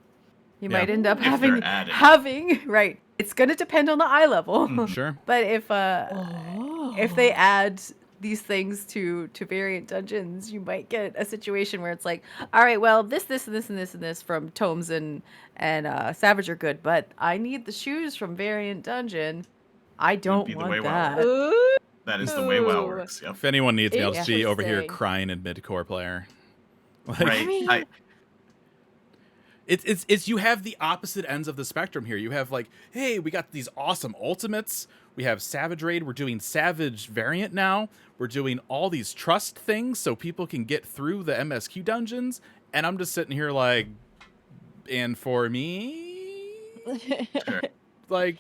You might end up having right. It's gonna depend on the eye level. Sure. But if they add these things to variant dungeons, you might get a situation where it's like, all right, well, this, and this from Tomes and Savage are good, but I need the shoes from variant dungeon. I don't want that. That is the way WoW works. Yep. If anyone needs me, I'll just be over here crying in mid-core player. Like, Right. It's you have the opposite ends of the spectrum here. You have like, hey, we got these awesome ultimates. We have Savage Raid. We're doing Savage variant now. We're doing all these trust things so people can get through the MSQ dungeons. And I'm just sitting here like, and for me, Sure. like,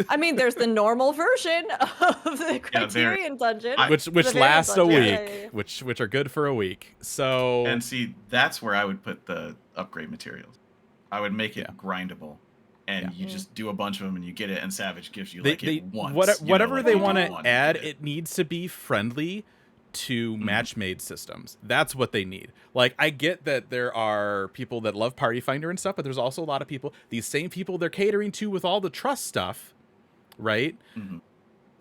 I mean, there's the normal version of the Criterion dungeon, which lasts a week, which are good for a week. So, and see, that's where I would put the upgrade materials. I would make it grindable, and you just do a bunch of them, and you get it. And Savage gives you it once. Whatever they want to add, it needs to be friendly to match-made systems. That's what they need. Like, I get that there are people that love Party Finder and stuff, but there's also a lot of people, these same people they're catering to with all the trust stuff, right?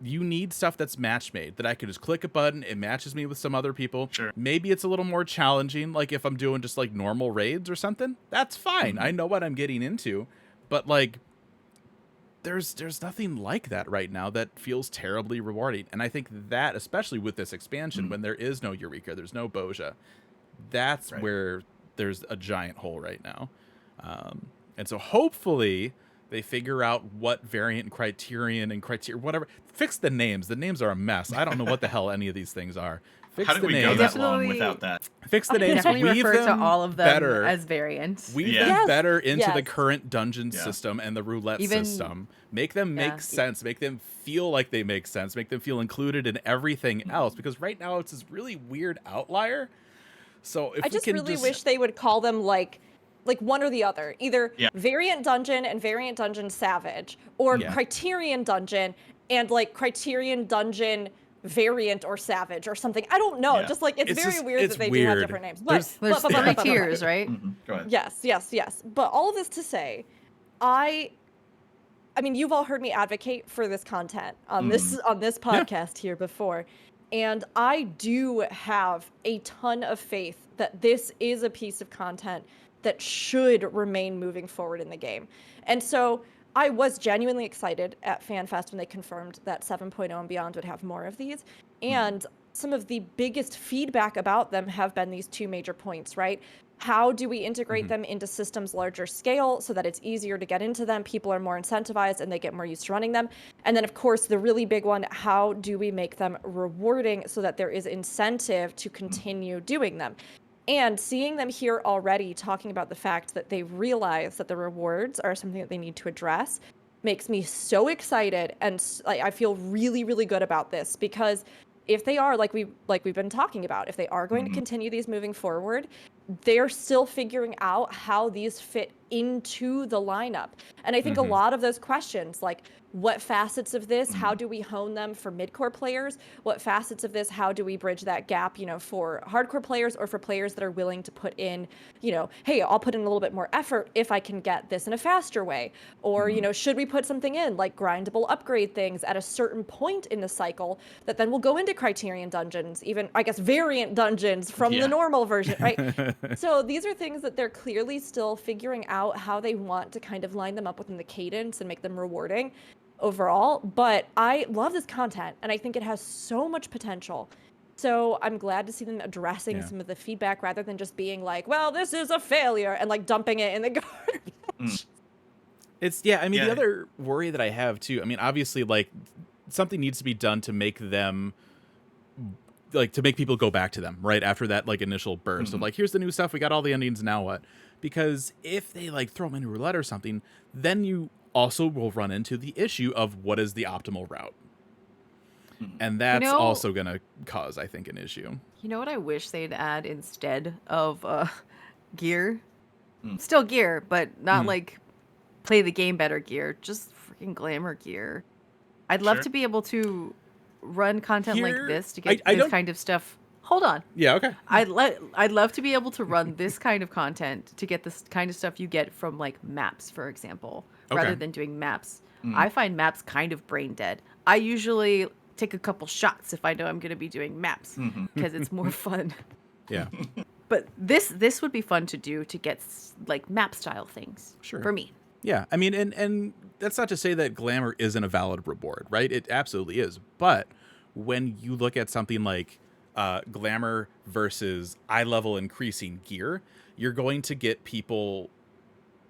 You need stuff that's match-made, that I could just click a button, it matches me with some other people. Sure. Maybe it's a little more challenging, like if I'm doing just like normal raids or something. That's fine. I know what I'm getting into. But like, there's nothing like that right now that feels terribly rewarding. And I think that, especially with this expansion, when there is no Eureka, there's no Boja, that's where there's a giant hole right now. And so hopefully they figure out what variant and criteria, whatever. Fix the names. The names are a mess. I don't know what the hell any of these things are. Fix How did the we names. go that long without that? Fix the names. Definitely Weave refer them to all of them better. as variants. Weave them better into the Yes. current dungeon system and the roulette Even- system. Make them make sense. Make them feel like they make sense. Make them feel included in everything else. Because right now it's this really weird outlier. So if I we just can really wish they would call them like one or the other, either Variant Dungeon and Variant Dungeon Savage, or Criterion Dungeon and like Criterion Dungeon Variant or Savage or something. I don't know. Just like it's very weird that they do have different names. But There's three tiers, right? Go ahead. Yes. But all of this to say, I mean, you've all heard me advocate for this content on this podcast here before, and I do have a ton of faith that this is a piece of content that should remain moving forward in the game. And so I was genuinely excited at FanFest when they confirmed that 7.0 and beyond would have more of these. And some of the biggest feedback about them have been these two major points, right? How do we integrate them into systems larger scale so that it's easier to get into them, people are more incentivized, and they get more used to running them? And then, of course, the really big one, how do we make them rewarding so that there is incentive to continue doing them? And seeing them here already talking about the fact that they realize that the rewards are something that they need to address makes me so excited, and I feel really, really good about this, because if they are, like we've been talking about, if they are going to continue these moving forward, they're still figuring out how these fit into the lineup. And I think a lot of those questions, like what facets of this, how do we hone them for mid-core players? What facets of this, how do we bridge that gap, for hardcore players or for players that are willing to put in, hey, I'll put in a little bit more effort if I can get this in a faster way. Or, should we put something in like grindable upgrade things at a certain point in the cycle that then will go into Criterion dungeons, even, I guess, variant dungeons from the normal version, right? So these are things that they're clearly still figuring out how they want to kind of line them up within the cadence and make them rewarding overall. But I love this content, and I think it has so much potential. So I'm glad to see them addressing some of the feedback rather than just being like, well, this is a failure, and like dumping it in the garbage. It's the other worry that I have too, I mean, obviously, like, something needs to be done to make them, like, to make people go back to them right after that, like, initial burst of like, here's the new stuff, we got all the endings, now what? Because if they like throw them into roulette or something, then you also will run into the issue of what is the optimal route. And that's also going to cause, I think, an issue. You know what I wish they'd add instead of gear? Still gear, but not like play the game better gear. Just freaking glamour gear. I'd love to be able to run content like this to get this kind of stuff. Hold on. Yeah, okay. I'd love to be able to run this kind of content to get this kind of stuff you get from like maps, for example, rather than doing maps. I find maps kind of brain dead. I usually take a couple shots if I know I'm going to be doing maps because it's more fun. Yeah. But this would be fun to do to get like map style things for me. Yeah. I mean, and that's not to say that glamour isn't a valid reward, right? It absolutely is. But when you look at something like glamour versus eye level increasing gear, you're going to get people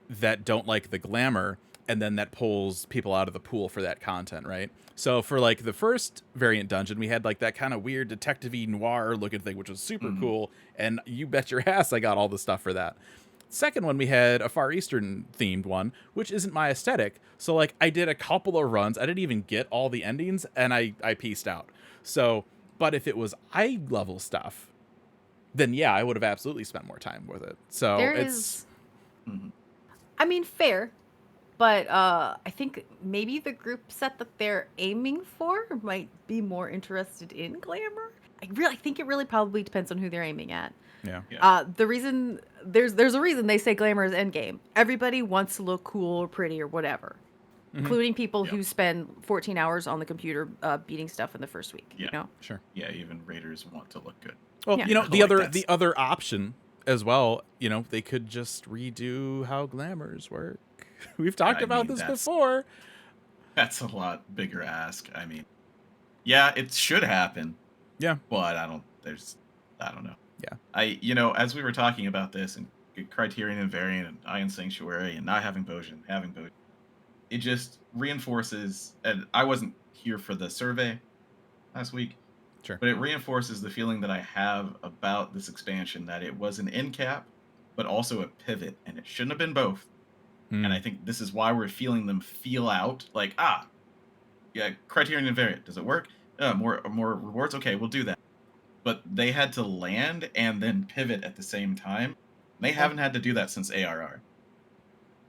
that don't like the glamour, and then that pulls people out of the pool for that content, right? So for like the first variant dungeon, we had like that kind of weird detective-y noir looking thing, which was super cool. And you bet your ass I got all the stuff for that. Second one, we had a Far Eastern themed one, which isn't my aesthetic. So like I did a couple of runs. I didn't even get all the endings, and I pieced out. So, but if it was eye level stuff, then yeah, I would have absolutely spent more time with it. So I mean, fair. But I think maybe the group set that they're aiming for might be more interested in glamour. I think it really probably depends on who they're aiming at. Yeah. The reason there's a reason they say glamour is endgame. Everybody wants to look cool or pretty or whatever, including people who spend 14 hours on the computer beating stuff in the first week. Yeah. You know? Sure. Yeah, even raiders want to look good. Well, Yeah. you know, Like the other option as well, you know, they could just redo how glamours work. We've talked about this before. That's a lot bigger ask. I mean, yeah, it should happen. Yeah. But I don't know. Yeah. As we were talking about this and Criterion and Variant and Iron Sanctuary and not having Potion, it just reinforces, and I wasn't here for the survey last week. Sure. But it reinforces the feeling that I have about this expansion, that it was an end cap, but also a pivot, and it shouldn't have been both. And I think this is why we're feeling them feel out, like, Criterion and Variant, does it work? More rewards? Okay, we'll do that. But they had to land and then pivot at the same time. They haven't had to do that since ARR.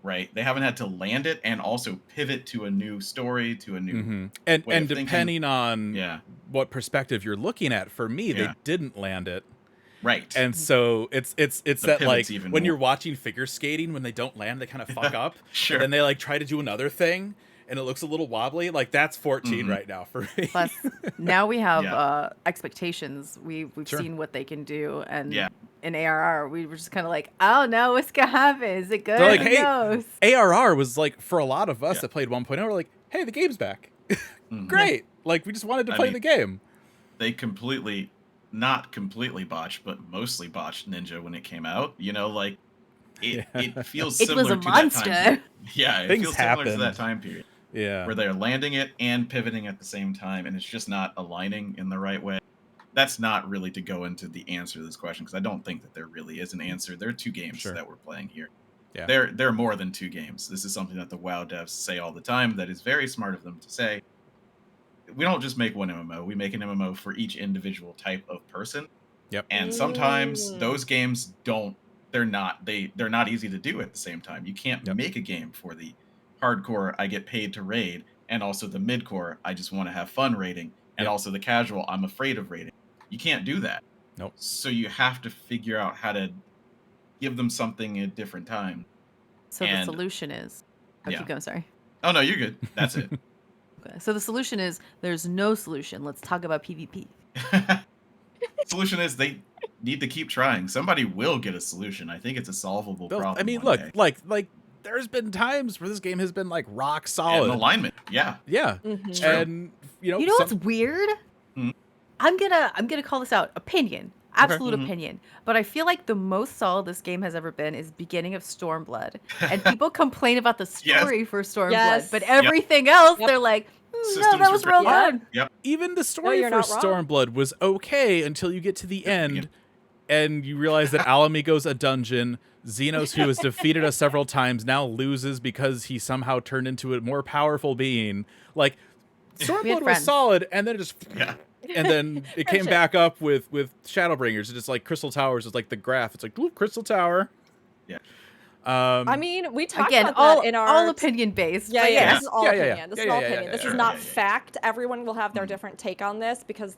Right? They haven't had to land it and also pivot to a new story, to a new and way of depending thinking. on what perspective you're looking at, for me, they didn't land it. Right. And so it's that like even when more. you're watching figure skating, when they don't land, they kind of fuck up. Sure. And then they like try to do another thing and it looks a little wobbly. Like that's 14 right now for me. Plus, now we have expectations. We've Sure. seen what they can do, and Yeah. in ARR, we were just kind of like, oh no, what's gonna happen? Is it good? They're like, Who hey, knows? ARR was like, for a lot of us that played 1.0, we're like, hey, the game's back. Great. Like we just wanted to play the game. They not completely botched, but mostly botched Ninja when it came out. It feels It similar was a to that time monster. period. Yeah, it Things feels similar to happened. that time period Yeah. where they're landing it and pivoting at the same time, and it's just not aligning in the right way. That's not really to go into the answer to this question, because I don't think that there really is an answer. There are two games that we're playing here. Yeah. They're more than two games. This is something that the WoW devs say all the time that is very smart of them to say. We don't just make one MMO. We make an MMO for each individual type of person. Yep. And sometimes those games they're not easy to do at the same time. You can't make a game for the hardcore, I get paid to raid, and also the midcore, I just want to have fun raiding, and also the casual, I'm afraid of raiding. You can't do that. Nope. So you have to figure out how to give them something at different time. So the solution is, keep going, sorry. Oh no, you're good. That's it. Okay. So the solution is, there's no solution. Let's talk about PvP. Solution is they need to keep trying. Somebody will get a solution. I think it's a solvable problem. I mean, one look, day. like there's been times where this game has been like rock And solid. alignment. Yeah. Yeah. Mhm. And you know You know what's weird? I'm gonna call this out. Opinion. Absolute Mhm. opinion. But I feel like the most solid this game has ever been is beginning of Stormblood. And people complain about the Yes. story for Stormblood, Yes. but everything else, Yep. they're like, no, Systems that were was great. real Yeah. good. Yep. Even the story you're for not wrong. Stormblood was okay until you get to the end, beginning. and you realize that Alamigo's a dungeon. Xenos, who has defeated us several times, now loses because he somehow turned into a more powerful being. Like, Stormblood was friends. solid, and then it just... Yeah. And then it came Friendship. back up with Shadowbringers. It's just like Crystal Towers is like the graph. It's like, ooh, Crystal Tower. Yeah. I mean, we talked Again, about all that in our all opinion based. Yeah, but yeah, yeah. this is all Yeah, yeah, yeah. opinion. This Yeah, is all yeah, yeah, opinion. yeah, This yeah, is yeah, not yeah, yeah. fact. Everyone will have their different take on this because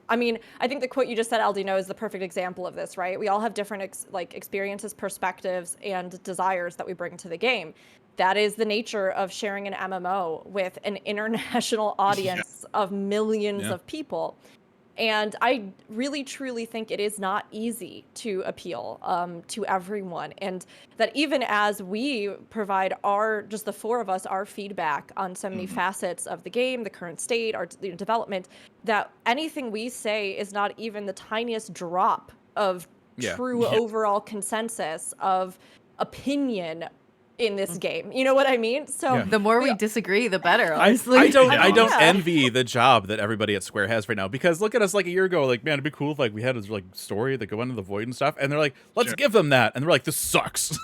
I mean, I think the quote you just said, Aldino, is the perfect example of this, right? We all have different experiences, perspectives, and desires that we bring to the game. That is the nature of sharing an MMO with an international audience of millions Yeah. of people. And I really, truly think it is not easy to appeal to everyone. And that even as we provide just the four of us, our feedback on so many facets of the game, the current state, our development, that anything we say is not even the tiniest drop of Yeah. true overall consensus of opinion in this game. You know what I mean? So Yeah. The more we disagree, the better, I honestly. don't Yeah. I don't Yeah. envy the job that everybody at Square has right now, because look at us like a year ago, like, man, it'd be cool if like we had this like story that go into the void and stuff, and they're like, let's Sure. give them that, and they're like, this sucks.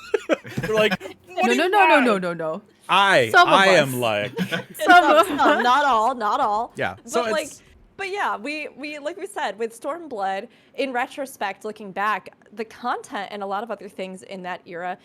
They're like, what do no, you no, no, want? no, no, no. I Some of am us. like, Some, not all. yeah. But So like, it's but yeah, we like we said with Stormblood, in retrospect, looking back, the content and a lot of other things in that era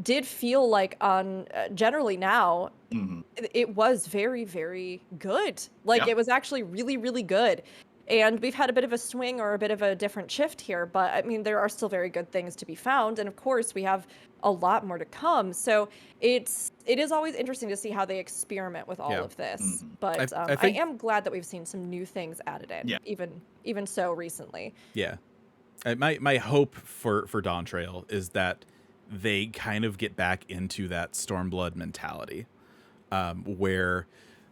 did feel like on generally now Mhm. it was very, very good. Like Yeah. it was actually really, really good. And we've had a bit of a swing or a bit of a different shift here, but I mean, there are still very good things to be found. And of course, we have a lot more to come. So it is always interesting to see how they experiment with all Yeah. of this. Mhm. But I think- I am glad that we've seen some new things added in, Yeah. even so recently. yeah. My hope for Dawn Trail is that they kind of get back into that Stormblood mentality, where,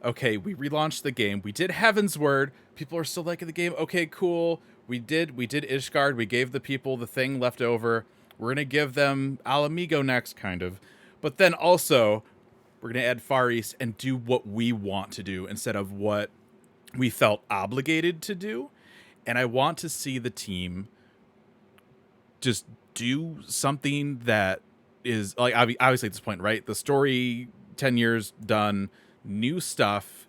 okay, we relaunched the game, we did Heaven's Word, people are still liking the game, okay, cool, we did Ishgard, we gave the people the thing left over, we're gonna give them Alamigo next, kind of, but then also we're gonna add Far East and do what we want to do instead of what we felt obligated to do. And I want to see the team just do something that is like, obviously at this point, right? The story, 10 years done, new stuff.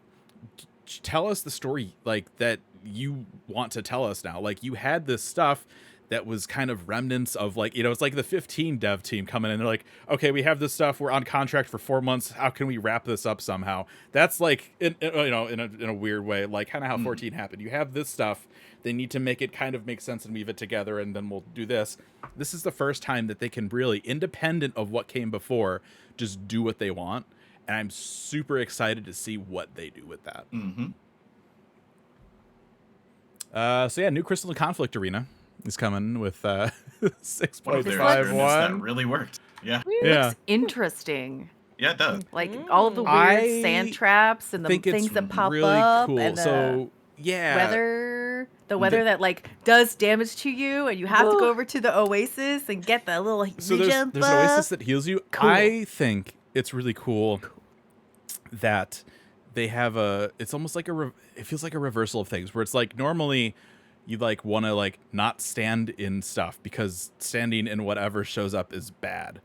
Tell us the story like that you want to tell us now. Like, you had this stuff that was kind of remnants of, like, you know, it's like the 15 dev team coming in. They're like, okay, we have this stuff. We're on contract for 4 months. How can we wrap this up somehow? That's like, in a weird way, like kind of how 14 happened. You have this stuff. They need to make it kind of make sense and weave it together, and then we'll do this. This is the first time that they can really, independent of what came before, just do what they want. And I'm super excited to see what they do with that. Mm-hmm. So yeah, new Crystal and Conflict Arena is coming with One of their experiments that 6.51. really worked. Yeah. Yeah. Looks interesting. Yeah, it does. Like all of the weird I sand traps and the think things it's that pop really up cool. and the So yeah, weather that like does damage to you, and you have to go over to the oasis and get the little so regen there's an oasis buff. that heals you. Cool. I think it's really cool that they have it's almost like it feels like a reversal of things, where it's like normally you like want to like not stand in stuff because standing in whatever shows up is bad.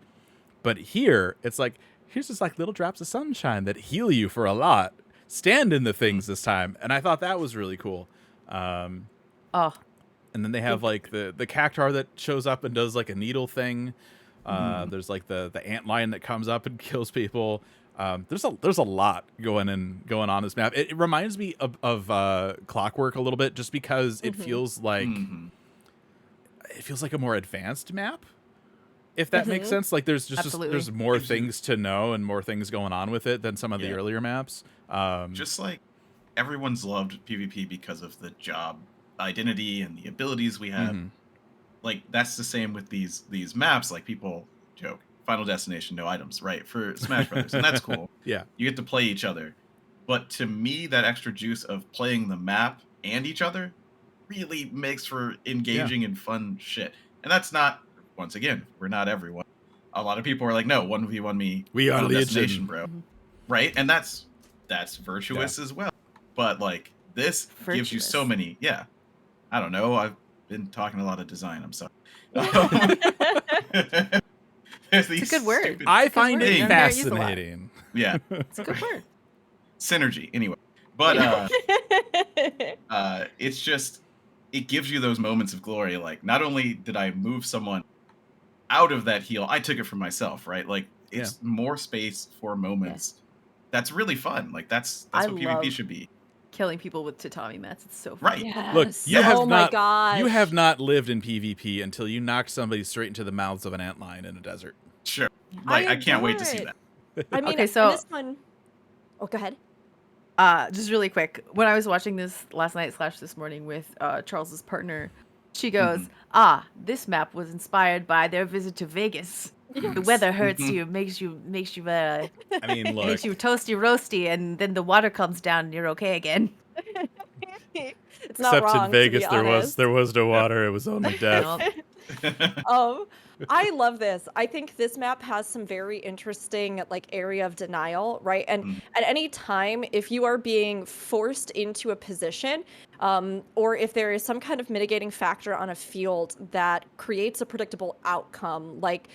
But here it's like, here's just like little drops of sunshine that heal you for a lot. Stand in the things this time. And I thought that was really cool. Oh, And then they have like the cactar that shows up and does like a needle thing. There's like the antlion that comes up and kills people. There's a lot going on this map. It reminds me of Clockwork a little bit, just because it feels like a more advanced map. If that makes sense, like there's Absolutely. there's more things to know and more things going on with it than some of the earlier maps. Just like everyone's loved PvP because of the job identity and the abilities we have. Like that's the same with these maps. Like people joke, Final Destination, no items, right? For Smash Brothers, and that's cool. Yeah. You get to play each other. But to me, that extra juice of playing the map and each other really makes for engaging and fun shit. And that's not, once again, we're not everyone. A lot of people are like, no, 1v1 me. We are Final Legion. Destination, bro. Right? And that's virtuous as well. But like this gives you so many. Yeah. I don't know. I've been talking a lot of design. I'm sorry. It's a good word. I find word. it fascinating. Yeah. It's a good word. Synergy. Anyway. But it's just, it gives you those moments of glory. Like, not only did I move someone out of that heal, I took it for myself, right? Like, it's more space for moments. That's really fun. Like, that's what PvP should be. Killing people with tatami mats. It's so fun. Right. Yes. Look, you have oh not, my gosh. you have not lived in PvP until you knocked somebody straight into the mouths of an antlion in a desert. Sure. Like, I can't wait to see that. I mean, okay, so this one. Oh, go ahead. Just really quick, when I was watching this last night / this morning with Charles's partner, she goes, this map was inspired by their visit to Vegas. The weather hurts you, makes you I mean, look, makes you toasty roasty, and then the water comes down and you're okay again. It's not except wrong, in Vegas to be honest. there was no water, it was only death. I love this. I think this map has some very interesting like area of denial, right? And at any time, if you are being forced into a position, or if there is some kind of mitigating factor on a field that creates a predictable outcome, like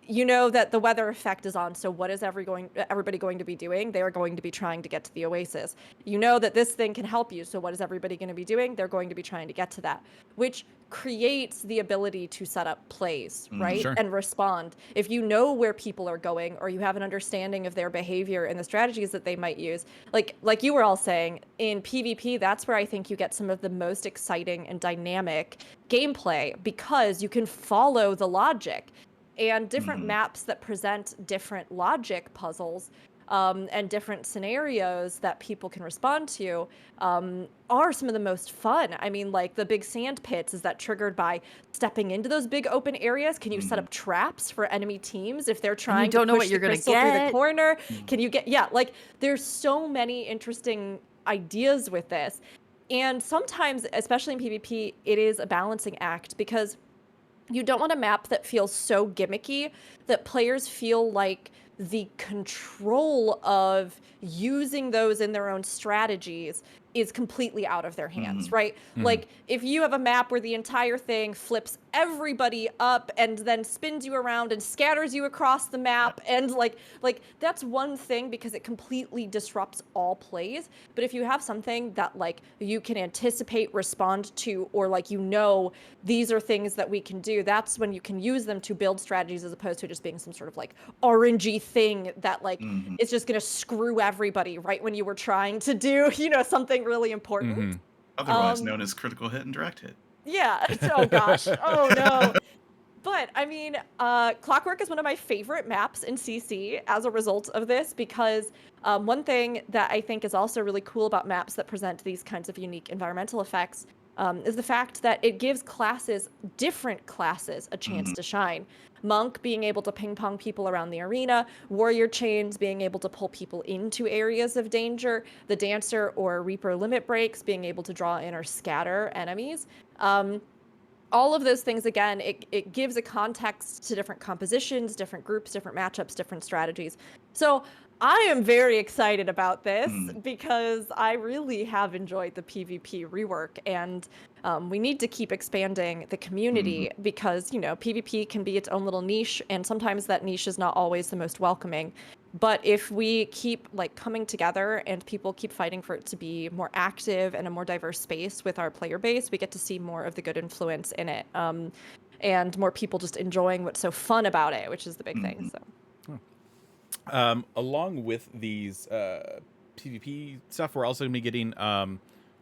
you know that the weather effect is on, so what is everybody going to be doing? They are going to be trying to get to the oasis. You know that this thing can help you, so what is everybody going to be doing? They're going to be trying to get to that, which creates the ability to set up plays, right? Sure. And respond. If you know where people are going, or you have an understanding of their behavior and the strategies that they might use, like you were all saying, in PvP, that's where I think you get some of the most exciting and dynamic gameplay, because you can follow the logic. And different maps that present different logic puzzles and different scenarios that people can respond to are some of the most fun. I mean, like the big sand pits, is that triggered by stepping into those big open areas? Can you set up traps for enemy teams if they're trying to push the crystal through the corner? Can you get, like there's so many interesting ideas with this. And sometimes, especially in PvP, it is a balancing act, because you don't want a map that feels so gimmicky that players feel like the control of using those in their own strategies is completely out of their hands, right? Like if you have a map where the entire thing flips everybody up and then spins you around and scatters you across the map, and like that's one thing because it completely disrupts all plays. But if you have something that like you can anticipate, respond to, or like these are things that we can do, that's when you can use them to build strategies, as opposed to just being some sort of like RNG thing that like is just gonna screw everybody right when you were trying to do something really important. Otherwise known as critical hit and direct hit. Yeah. Oh gosh. Oh no. But I mean, Clockwork is one of my favorite maps in CC as a result of this, because one thing that I think is also really cool about maps that present these kinds of unique environmental effects is the fact that it gives different classes, a chance to shine. Monk being able to ping pong people around the arena, warrior chains being able to pull people into areas of danger, the dancer or reaper limit breaks being able to draw in or scatter enemies. All of those things, again, it gives a context to different compositions, different groups, different matchups, different strategies. So I am very excited about this because I really have enjoyed the PvP rework, and we need to keep expanding the community because, PvP can be its own little niche, and sometimes that niche is not always the most welcoming. But if we keep like coming together and people keep fighting for it to be more active and a more diverse space with our player base, we get to see more of the good influence in it, and more people just enjoying what's so fun about it, which is the big thing. So. Along with these PvP stuff, we're also going to be getting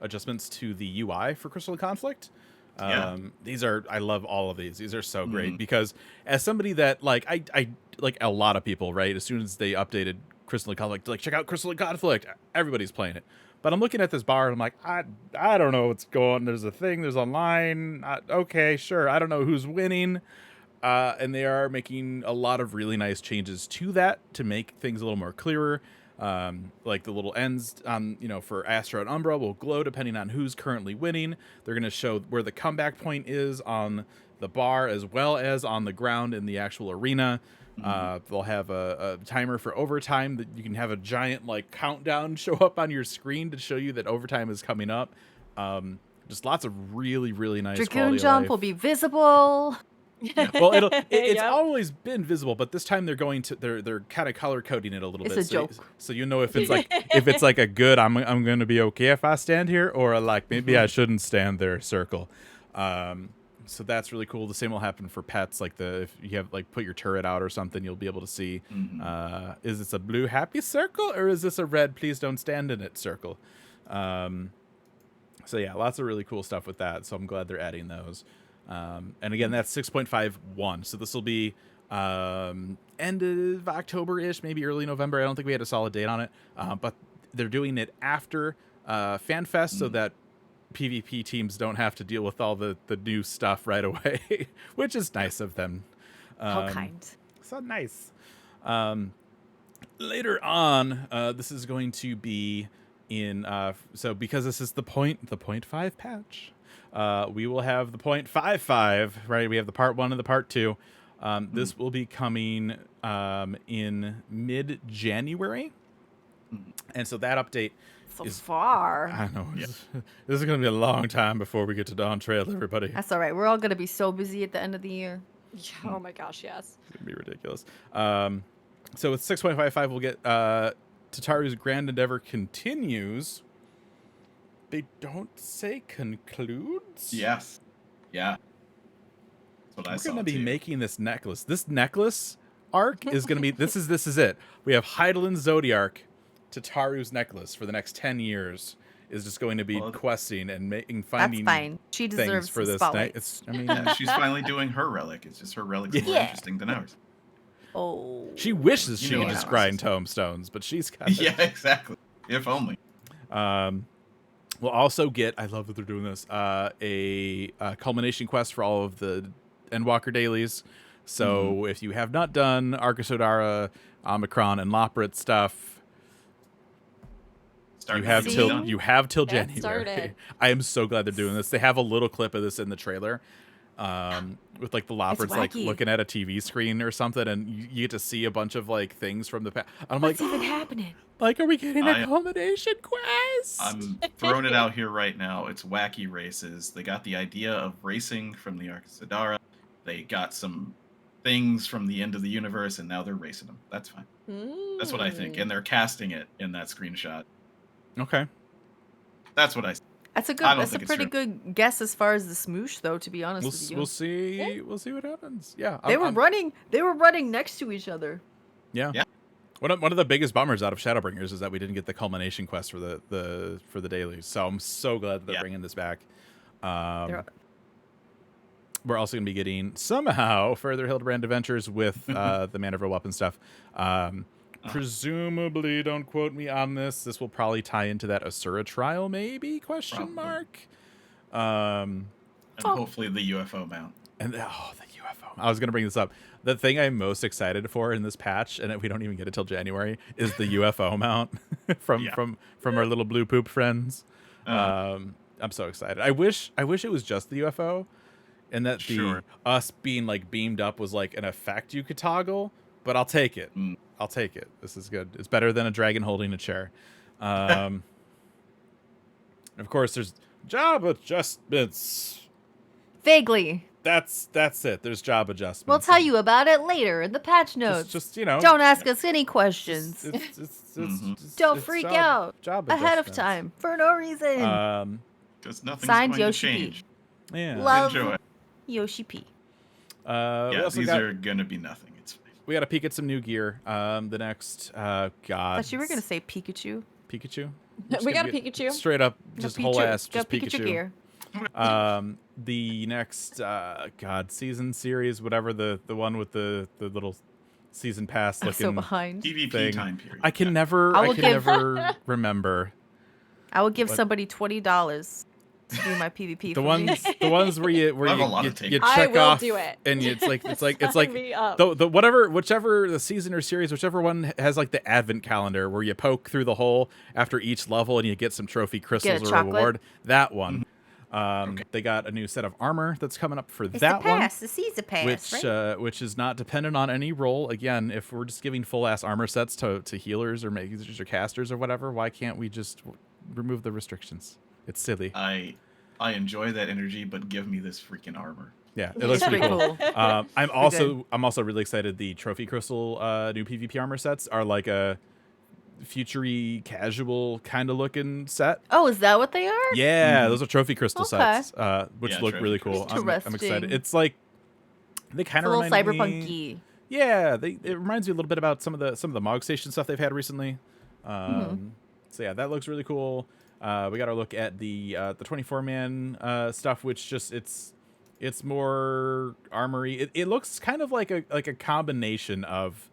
adjustments to the UI for Crystal Conflict. I love all of these. These are so great because as somebody that like I like a lot of people, right? As soon as they updated Crystal Conflict, like check out Crystal Conflict, everybody's playing it. But I'm looking at this bar and I'm like, I don't know what's going. There's a thing. There's online. Okay, sure. I don't know who's winning. And they are making a lot of really nice changes to that to make things a little more clearer. Like the little ends on, for Astra and Umbra will glow depending on who's currently winning. They're going to show where the comeback point is on the bar as well as on the ground in the actual arena. They'll have a timer for overtime that you can have a giant countdown show up on your screen to show you that overtime is coming up. Just lots of really, really nice Dragoon jump will be visible. Yeah. Well, it's Yep. always been visible, but this time they're kind of color coding it a little It's bit. a joke. So if it's like a good I'm going to be okay if I stand here, or maybe I shouldn't stand there circle. So that's really cool. The same will happen for pets. If you have put your turret out or something, you'll be able to see is this a blue happy circle or is this a red please don't stand in it circle. So yeah, lots of really cool stuff with that. So I'm glad they're adding those. And again, that's 6.51. So this will be end of October-ish, maybe early November. I don't think we had a solid date on it. But they're doing it after FanFest so that PvP teams don't have to deal with all the new stuff right away, which is nice of them. How kind. So nice. Later on, this is going to be in so because this is the 0.5 patch, we will have the 0.55, right? We have the part 1 and the part 2. This will be coming in mid-January, and so that update So is far. I know. This is going to be a long time before we get to Dawn Trail, everybody. That's all right. We're all going to be so busy at the end of the year. Oh my gosh, yes. It's going to be ridiculous. So with 6.55, we'll get Tataru's Grand Endeavor continues. They don't say concludes? Yes. Yeah. That's what I We're saw going to be too. making this necklace. This necklace arc is going to be... This is it. We have Heidelin Zodiark, Tataru's necklace for the next 10 years is just going to be questing and finding That's fine. She things deserves for the this spotlight. night. Yeah, she's finally doing her relic. It's just her relic's more interesting than ours. Oh. She wishes You she know could what just else grind is. tombstones, but she's got it. Yeah, exactly. If only. We'll also get, I love that they're doing this, a culmination quest for all of the Endwalker dailies. So if you have not done Arcus Odara, Omicron, and Loprit stuff, you have till Get January. started. I am so glad they're doing this. They have a little clip of this in the trailer. With the Loprits wacky. looking at a TV screen or something, and you get to see a bunch of things from the past. I'm What's like, even happening? are we getting a culmination quest? I'm throwing it out here right now. It's wacky races. They got the idea of racing from the Arcus Odara. They got some things from the end of the universe, and now they're racing them. That's fine. That's what I think. And they're casting it in that screenshot. Okay. That's what I That's a good. I don't That's a think it's pretty true. good guess as far as the smoosh, though. To be honest with you, We'll see. We'll see what happens. Yeah. they were running. They were running next to each other. Yeah. Yeah. One of the biggest bummers out of Shadowbringers is that we didn't get the culmination quest for the dailies. So I'm so glad that they're bringing this back. We're also going to be getting somehow further Hildebrand adventures with the Manderville weapon stuff. Presumably, don't quote me on this. This will probably tie into that Asura trial, maybe? Question mark. And hopefully the UFO mount. And the UFO. I was going to bring this up. The thing I'm most excited for in this patch, and we don't even get it till January, is the UFO mount from our little blue poop friends. I'm so excited. I wish it was just the UFO, and that us being beamed up was an effect you could toggle. But I'll take it. I'll take it. This is good. It's better than a dragon holding a chair. Of course, there's job adjustments. Vaguely. That's it. There's job adjustments. We'll tell you about it later in the patch notes. Just Don't ask us any questions. Don't it's freak job out ahead of adjustments. time for no reason. Because nothing's Signed going Yoshi to P. change. Yeah. Love Enjoy. Yoshi P. We Yeah, also these got, are going to be nothing. It's fine. we got to peek at some new gear. The next God. Thought you were gonna say Pikachu. Pikachu. We got a Pikachu. Straight up, just whole ass, Got just Pikachu Pikachu. gear. The next season series, whatever the one with the little season pass I'm looking so behind. PvP thing. time period. I can Yeah. never I will never remember. I will give What? somebody $20 to do my PvP. The ones where you I have a lot of you takes. I check will off do it. and it's like Sign me up. whichever the season or series, whichever one has like the advent calendar where you poke through the hole after each level and you get some trophy crystals or a chocolate. reward. That one. Okay. They got a new set of armor that's coming up for It's that the one. pass, the season pass, right? Which is not dependent on any role. Again, if we're just giving full ass armor sets to healers or magers or casters or whatever, why can't we just remove the restrictions? It's silly. I enjoy that energy, but give me this freaking armor. Yeah, it looks pretty cool. cool. I'm also really excited. The trophy crystal new PvP armor sets are like a future-y, casual kind of looking set. Oh, is that what they are? Yeah, those are trophy crystal Okay. sets, which Yeah, look trophy really cool. I'm excited. Interesting. It's like they kind It's a of little remind me. cyberpunk-y. Yeah, it reminds me a little bit about some of the Mog Station stuff they've had recently. So yeah, that looks really cool. We got to look at the 24-man stuff, which just it's more armory. It looks kind of like a combination of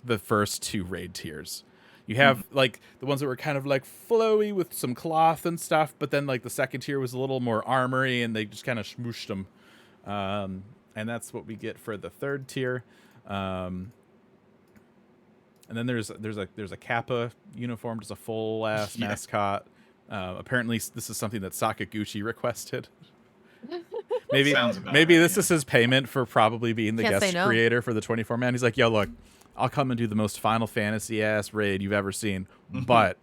the first two raid tiers. You have like the ones that were kind of like flowy with some cloth and stuff, but then like the second tier was a little more armory, and they just kind of smooshed them. And that's what we get for the third tier. And then there's a Kappa uniform, just a full ass mascot. Apparently this is something that Sakaguchi requested. Maybe this is his payment for probably being the Can't guest say no. creator for the 24-man. He's like, yo, look, I'll come and do the most Final Fantasy ass raid you've ever seen, but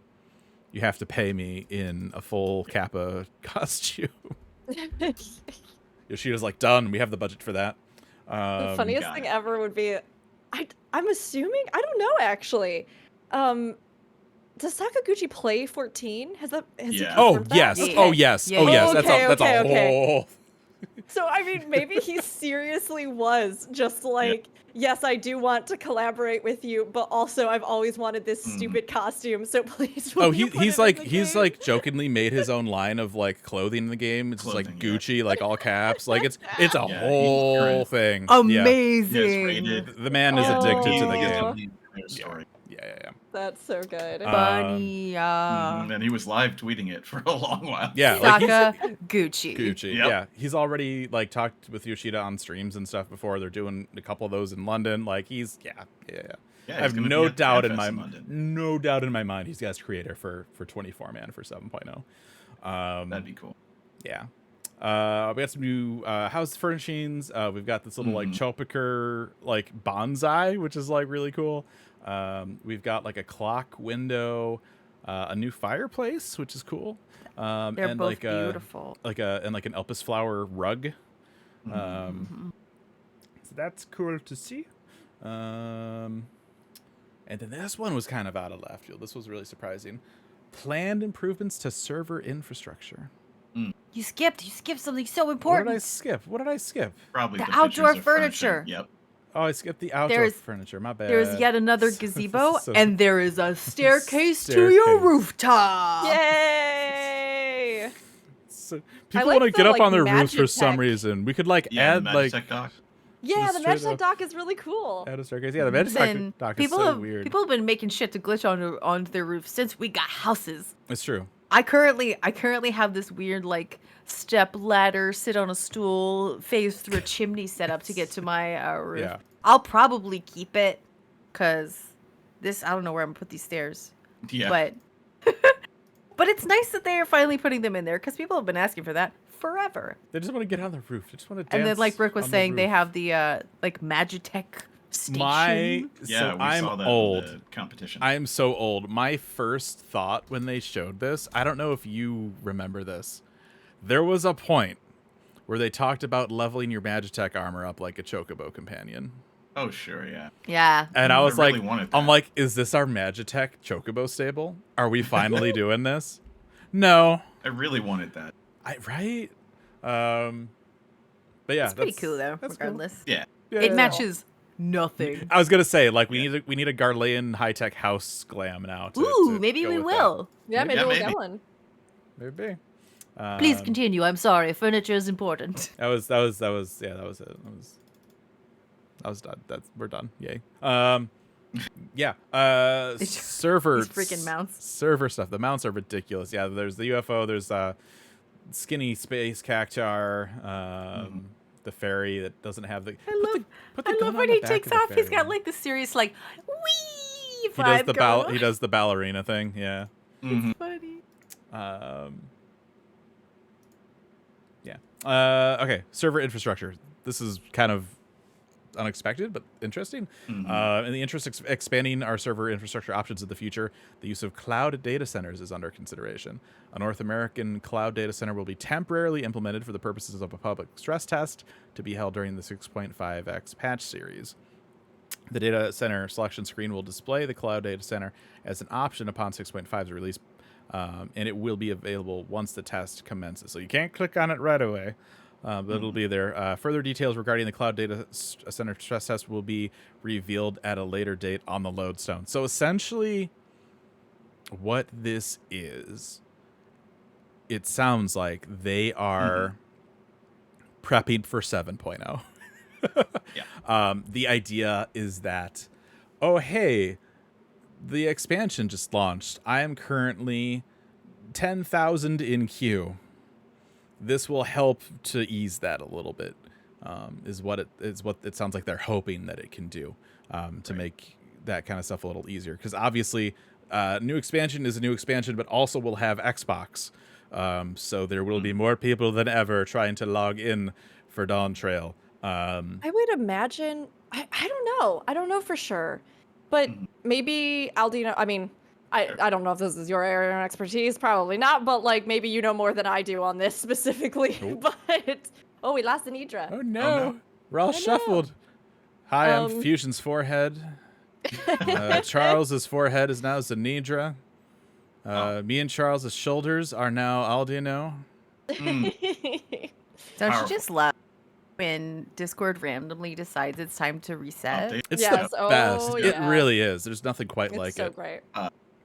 you have to pay me in a full Kappa costume. Yoshida's like, done. We have the budget for that. The funniest got thing it. ever would be, I'm assuming, I don't know actually. Does Sakaguchi play 14? Has he Yeah. Oh confirmed that? yes! Yeah. Oh yes! Yeah, Oh yeah. yes! Okay, That's a okay. whole. So I mean, maybe he seriously was just like, yes, I do want to collaborate with you, but also I've always wanted this stupid costume, so please. will Oh, you put he's it in like the he's game? like jokingly made his own line of like clothing in the game. It's just like Clothing, yeah. Gucci, like all caps. Like it's a Yeah, whole he's thing. Yeah. Amazing. rated. The man is addicted to the Oh. game. Story. Yeah. That's so good. Bunny. And he was live tweeting it for a long while. Yeah, like he's Gucci. Gucci. Yep. Yeah, he's already like talked with Yoshida on streams and stuff before. They're doing a couple of those in London. Like he's Yeah, I he's have gonna no be at the doubt in FFXIV my London. no doubt in my mind he's guest creator for 24-man for 7.0. That'd be cool. Yeah. We got some new house furnishings. We've got this little like Chopiker like bonsai, which is like really cool. We've got like a clock window, a new fireplace, which is cool. They're and both like beautiful. like an Elpis flower rug. So that's cool to see. And then this one was kind of out of left field. This was really surprising. Planned improvements to server infrastructure. You skipped something so What important. did I skip? Probably The pictures outdoor of furniture. furniture. Yep. Oh, I skipped the outdoor There's- furniture. My bad. There's yet another gazebo, So- and there is a staircase to your Staircase. rooftop. Yay! So, people like want to the, get up like, on their roofs for some Magitech. reason. We could like Yeah, add the like Magitech dock. Yeah, the straight Magitech up. dock is really cool. add a staircase. Yeah, the Magitech Then dock is people so have weird. people have been making shit to glitch onto their roof since we got houses. It's true. I currently have this weird like step ladder, sit on a stool, phase through a chimney setup to get to my roof. Yeah. I'll probably keep it, cause I don't know where I'm gonna put these stairs. Yeah. But but it's nice that they are finally putting them in there because people have been asking for that forever. They just want to get on the roof. They just want to dance. And then like Rick was on the saying, they roof. have the like Magitech station. Yeah, so we I'm saw that old. in the competition. I am so old. My first thought when they showed this, I don't know if you remember this. There was a point where they talked about leveling your Magitech armor up like a Chocobo companion. Oh, sure, yeah. Yeah. And I was really like, wanted I'm that. like, is this our Magitech Chocobo stable? Are we finally doing this? No. I really wanted that. Right? But yeah, It's pretty cool though, that's cool. regardless. Yeah. Yeah, It yeah. matches nothing. I was gonna say, like, we need a Garlean high tech house glam now. Ooh, to maybe go we with will. Yeah, maybe Yeah, we'll maybe. get one. that. Maybe. Please continue. I'm sorry. Furniture is important. That was it. That was done. We're done. Yay. Yeah. It's Server. these freaking mounts. Server stuff. The mounts are ridiculous. Yeah. There's the UFO. There's skinny space cactar, the fairy that doesn't have the. I love when he takes off. He's got like the serious like wee vibe going on. He does the ballerina thing. Yeah. It's funny. Yeah. Okay. Server infrastructure. This is kind of unexpected, but interesting. In the interest of expanding our server infrastructure options in the future, the use of cloud data centers is under consideration. A North American cloud data center will be temporarily implemented for the purposes of a public stress test to be held during the 6.5x patch series. The data center selection screen will display the cloud data center as an option upon 6.5's release, and it will be available once the test commences. So you can't click on it right away. But it'll be there. Further details regarding the cloud data center stress test will be revealed at a later date on the lodestone. So essentially, what this is, it sounds like they are prepping for 7.0. The idea is that, oh, hey, the expansion just launched. I am currently 10,000 in queue. This will help to ease that a little bit, is what it sounds like they're hoping that it can do, to make that kind of stuff a little easier. Because obviously, new expansion is a new expansion, but also will have Xbox, so there will be more people than ever trying to log in for Dawn Trail. I would imagine. I don't know for sure, but maybe Aldino. I mean, I don't know if this is your area of expertise, probably not, but like maybe you know more than I do on this specifically. But we lost an Idra. Oh no, we're all shuffled. Hi, I'm Fusion's forehead. Charles's forehead is now Zanidra. Me and Charles's shoulders are now Aldino. Don't you just love when Discord randomly decides it's time to reset? It's the best. It really is. There's nothing quite like it. It's so great.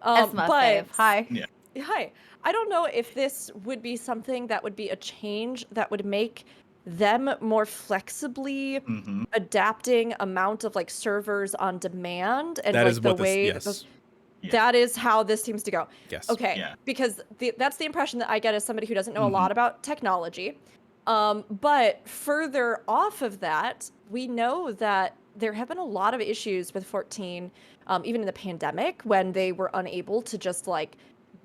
That's my fave. Hi. Yeah. Hi. I don't know if this would be something that would be a change that would make them more flexibly adapting amount of like servers on demand and that like is the what way this, that is how this seems to go. Yes. Okay. Yeah. Because that's the impression that I get as somebody who doesn't know a lot about technology. But further off of that, we know that there have been a lot of issues with 14, even in the pandemic, when they were unable to just like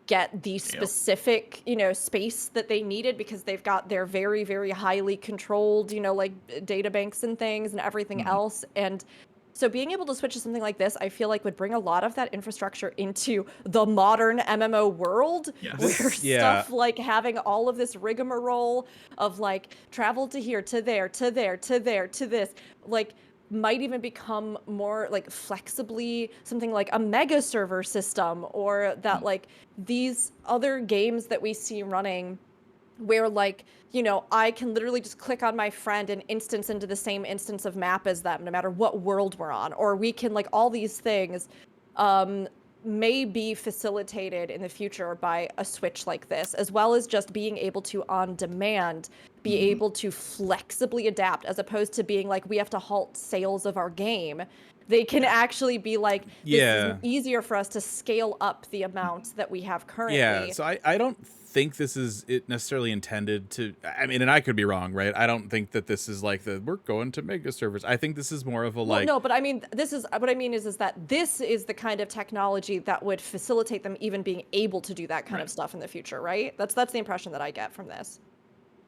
get the specific, space that they needed because they've got their very, very highly controlled, like data banks and things and everything else. And so being able to switch to something like this, I feel like would bring a lot of that infrastructure into the modern MMO world, where stuff like having all of this rigmarole of like travel to here, to there, to there, to there, to this, like might even become more like flexibly something like a mega server system, or that like these other games that we see running where like, I can literally just click on my friend and instance into the same instance of map as them, no matter what world we're on, or we can like all these things may be facilitated in the future by a switch like this, as well as just being able to on demand be able to flexibly adapt, as opposed to being like we have to halt sales of our game. They can actually be like, this is easier for us to scale up the amount that we have currently. Yeah, so I don't think this is it necessarily intended to, I mean, and I could be wrong, right? I don't think that this is like we're going to mega servers. I think this is more of a like... No, but I mean, this is, what I mean is that this is the kind of technology that would facilitate them even being able to do that kind of stuff in the future, right? That's the impression that I get from this.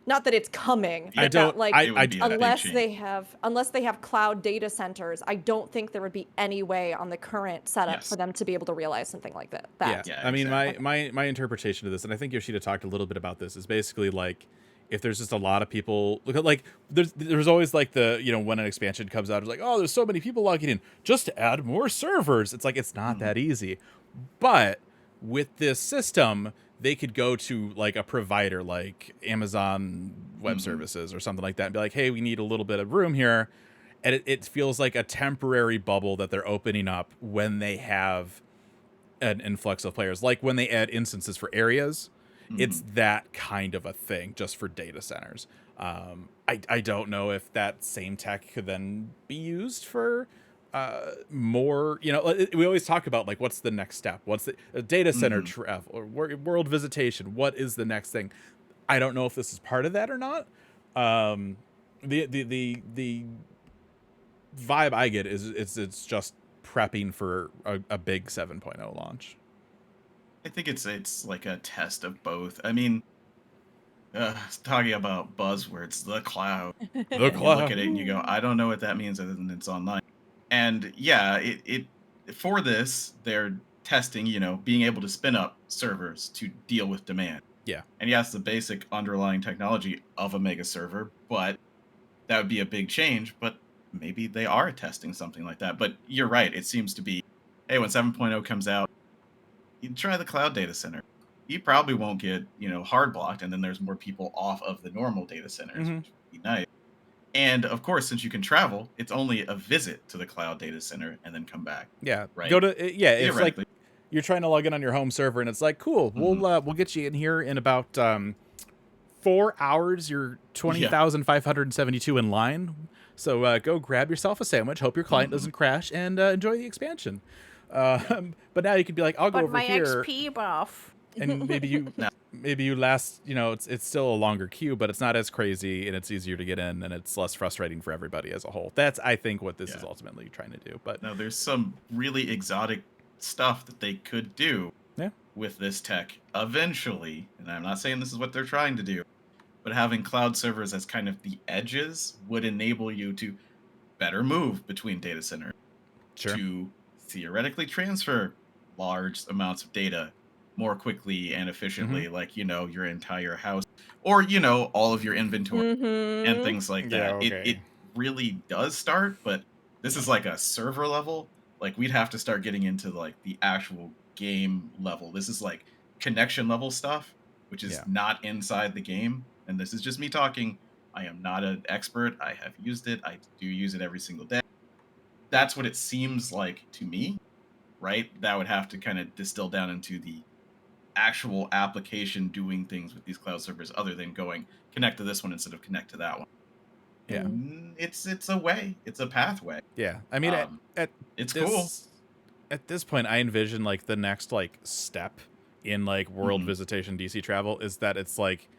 Not that it's coming, but unless they have cloud data centers, I don't think there would be any way on the current setup for them to be able to realize something like that. Yeah, I mean, my interpretation of this, and I think Yoshida talked a little bit about this, is basically like, if there's just a lot of people, like there's always like the, when an expansion comes out, it's like, oh, there's so many people logging in, just to add more servers. It's like, it's not that easy. But with this system, they could go to like a provider like Amazon Web Services or something like that and be like, hey, we need a little bit of room here. And it feels like a temporary bubble that they're opening up when they have an influx of players. Like when they add instances for areas, it's that kind of a thing just for data centers. I don't know if that same tech could then be used for more, we always talk about like, what's the next step? What's the data center travel or world visitation? What is the next thing? I don't know if this is part of that or not. The vibe I get is it's just prepping for a big 7.0 launch. I think it's like a test of both. I mean, talking about buzzwords, the cloud. The You look cloud. at it and you go, I don't know what that means other than it's online. And yeah, it for this, they're testing, being able to spin up servers to deal with demand. Yeah. And yes, the basic underlying technology of a mega server, but that would be a big change. But maybe they are testing something like that. But you're right. It seems to be, hey, when 7.0 comes out, you try the cloud data center. You probably won't get, hard blocked, and then there's more people off of the normal data centers, which would be nice. And of course, since you can travel, it's only a visit to the cloud data center and then come back. Yeah. Right. Go to yeah. It's like Theoretically. you're trying to log in on your home server, and it's like, cool. We'll get you in here in about 4 hours. You're 20,572 in line. So go grab yourself a sandwich. Hope your client doesn't crash, and enjoy the expansion. But now you could be like, I'll go over here. XP buff. And maybe you last, it's still a longer queue, but it's not as crazy, and it's easier to get in, and it's less frustrating for everybody as a whole. That's, I think, what this is ultimately trying to do. But now there's some really exotic stuff that they could do with this tech eventually, and I'm not saying this is what they're trying to do, but having cloud servers as kind of the edges would enable you to better move between data centers, to theoretically transfer large amounts of data more quickly and efficiently, like, your entire house, or, all of your inventory and things like that. It really does start, but this is like a server level. Like, we'd have to start getting into like the actual game level. This is like connection level stuff, which is not inside the game. And this is just me talking. I am not an expert. I have used it. I do use it every single day. That's what it seems like to me, right? That would have to kind of distill down into the actual application doing things with these cloud servers, other than going connect to this one instead of connect to that one. Yeah, it's a way. It's a pathway. Yeah, I mean, it's cool. At this point, I envision like the next like step in like world visitation DC travel is that it's like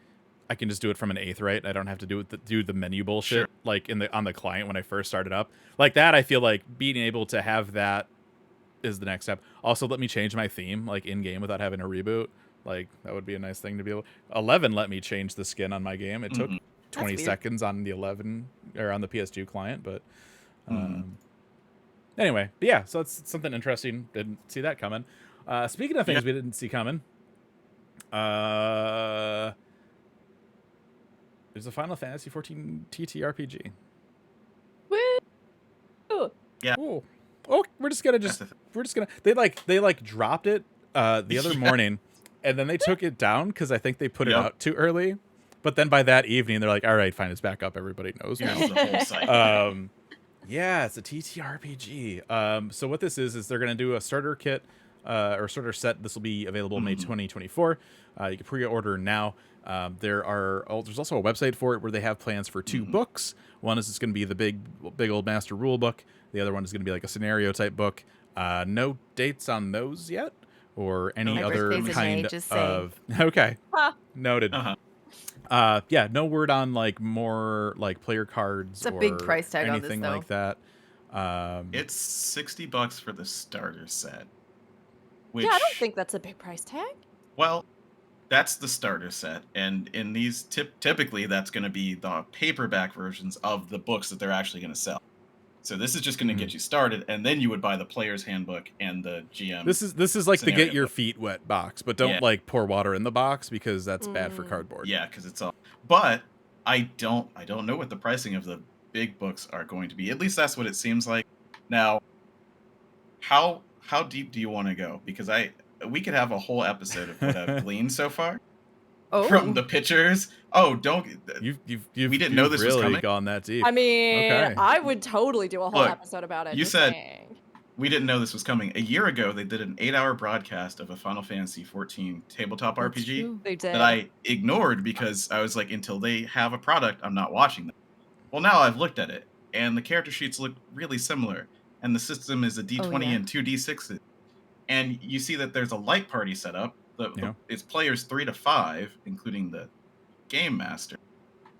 I can just do it from an Aetheryte. I don't have to do the menu bullshit like on the client when I first started up. Like that, I feel like being able to have that is the next step. Also, let me change my theme like in game without having a reboot. Like that would be a nice thing to be able. 11 let me change the skin on my game. It took 20 seconds on the 11 or on the PS2 client, but anyway, but yeah. So it's something interesting. Didn't see that coming. Speaking of things we didn't see coming, there's a Final Fantasy 14 TTRPG. Woo! Yeah. Ooh. Oh, we're just gonna they dropped it the other morning, and then they took it down because I think they put it out too early. But then by that evening, they're like, "All right, fine, it's back up. Everybody knows." The whole cycle. Yeah, it's a TTRPG. So what this is they're gonna do a starter kit or starter set. This will be available May 2024. You can pre-order now. There's also a website for it where they have plans for 2 books. One is it's going to be the big old master rule book. The other one is going to be like a scenario type book. No dates on those yet, or any other kind of. Okay, noted. Yeah, no word on like more like player cards. It's a big price tag on this, anything though. like that. It's $60 for the starter set. Which, Yeah, I don't think that's a big price tag. Well, that's the starter set, and in these typically that's going to be the paperback versions of the books that they're actually going to sell. So this is just going to get you started, and then you would buy the player's handbook and the GM. This is like the get your book. feet wet box, but don't like pour water in the box because that's bad for cardboard. Yeah, because it's all. But I don't know what the pricing of the big books are going to be. At least that's what it seems like. Now, how deep do you want to go? Because we could have a whole episode of what I've gleaned so far from the pictures. Oh, don't we didn't know this really was coming. Gone that deep. I mean, I would totally do a whole episode about it. You said we didn't know this was coming. A year ago, they did an 8-hour broadcast of a Final Fantasy 14 tabletop RPG they did. that I ignored because I was like, until they have a product, I'm not watching them. Well, now I've looked at it, and the character sheets look really similar, and the system is a D20 and 2 D6s. And you see that there's a light party set up. It's players 3 to 5, including the game master.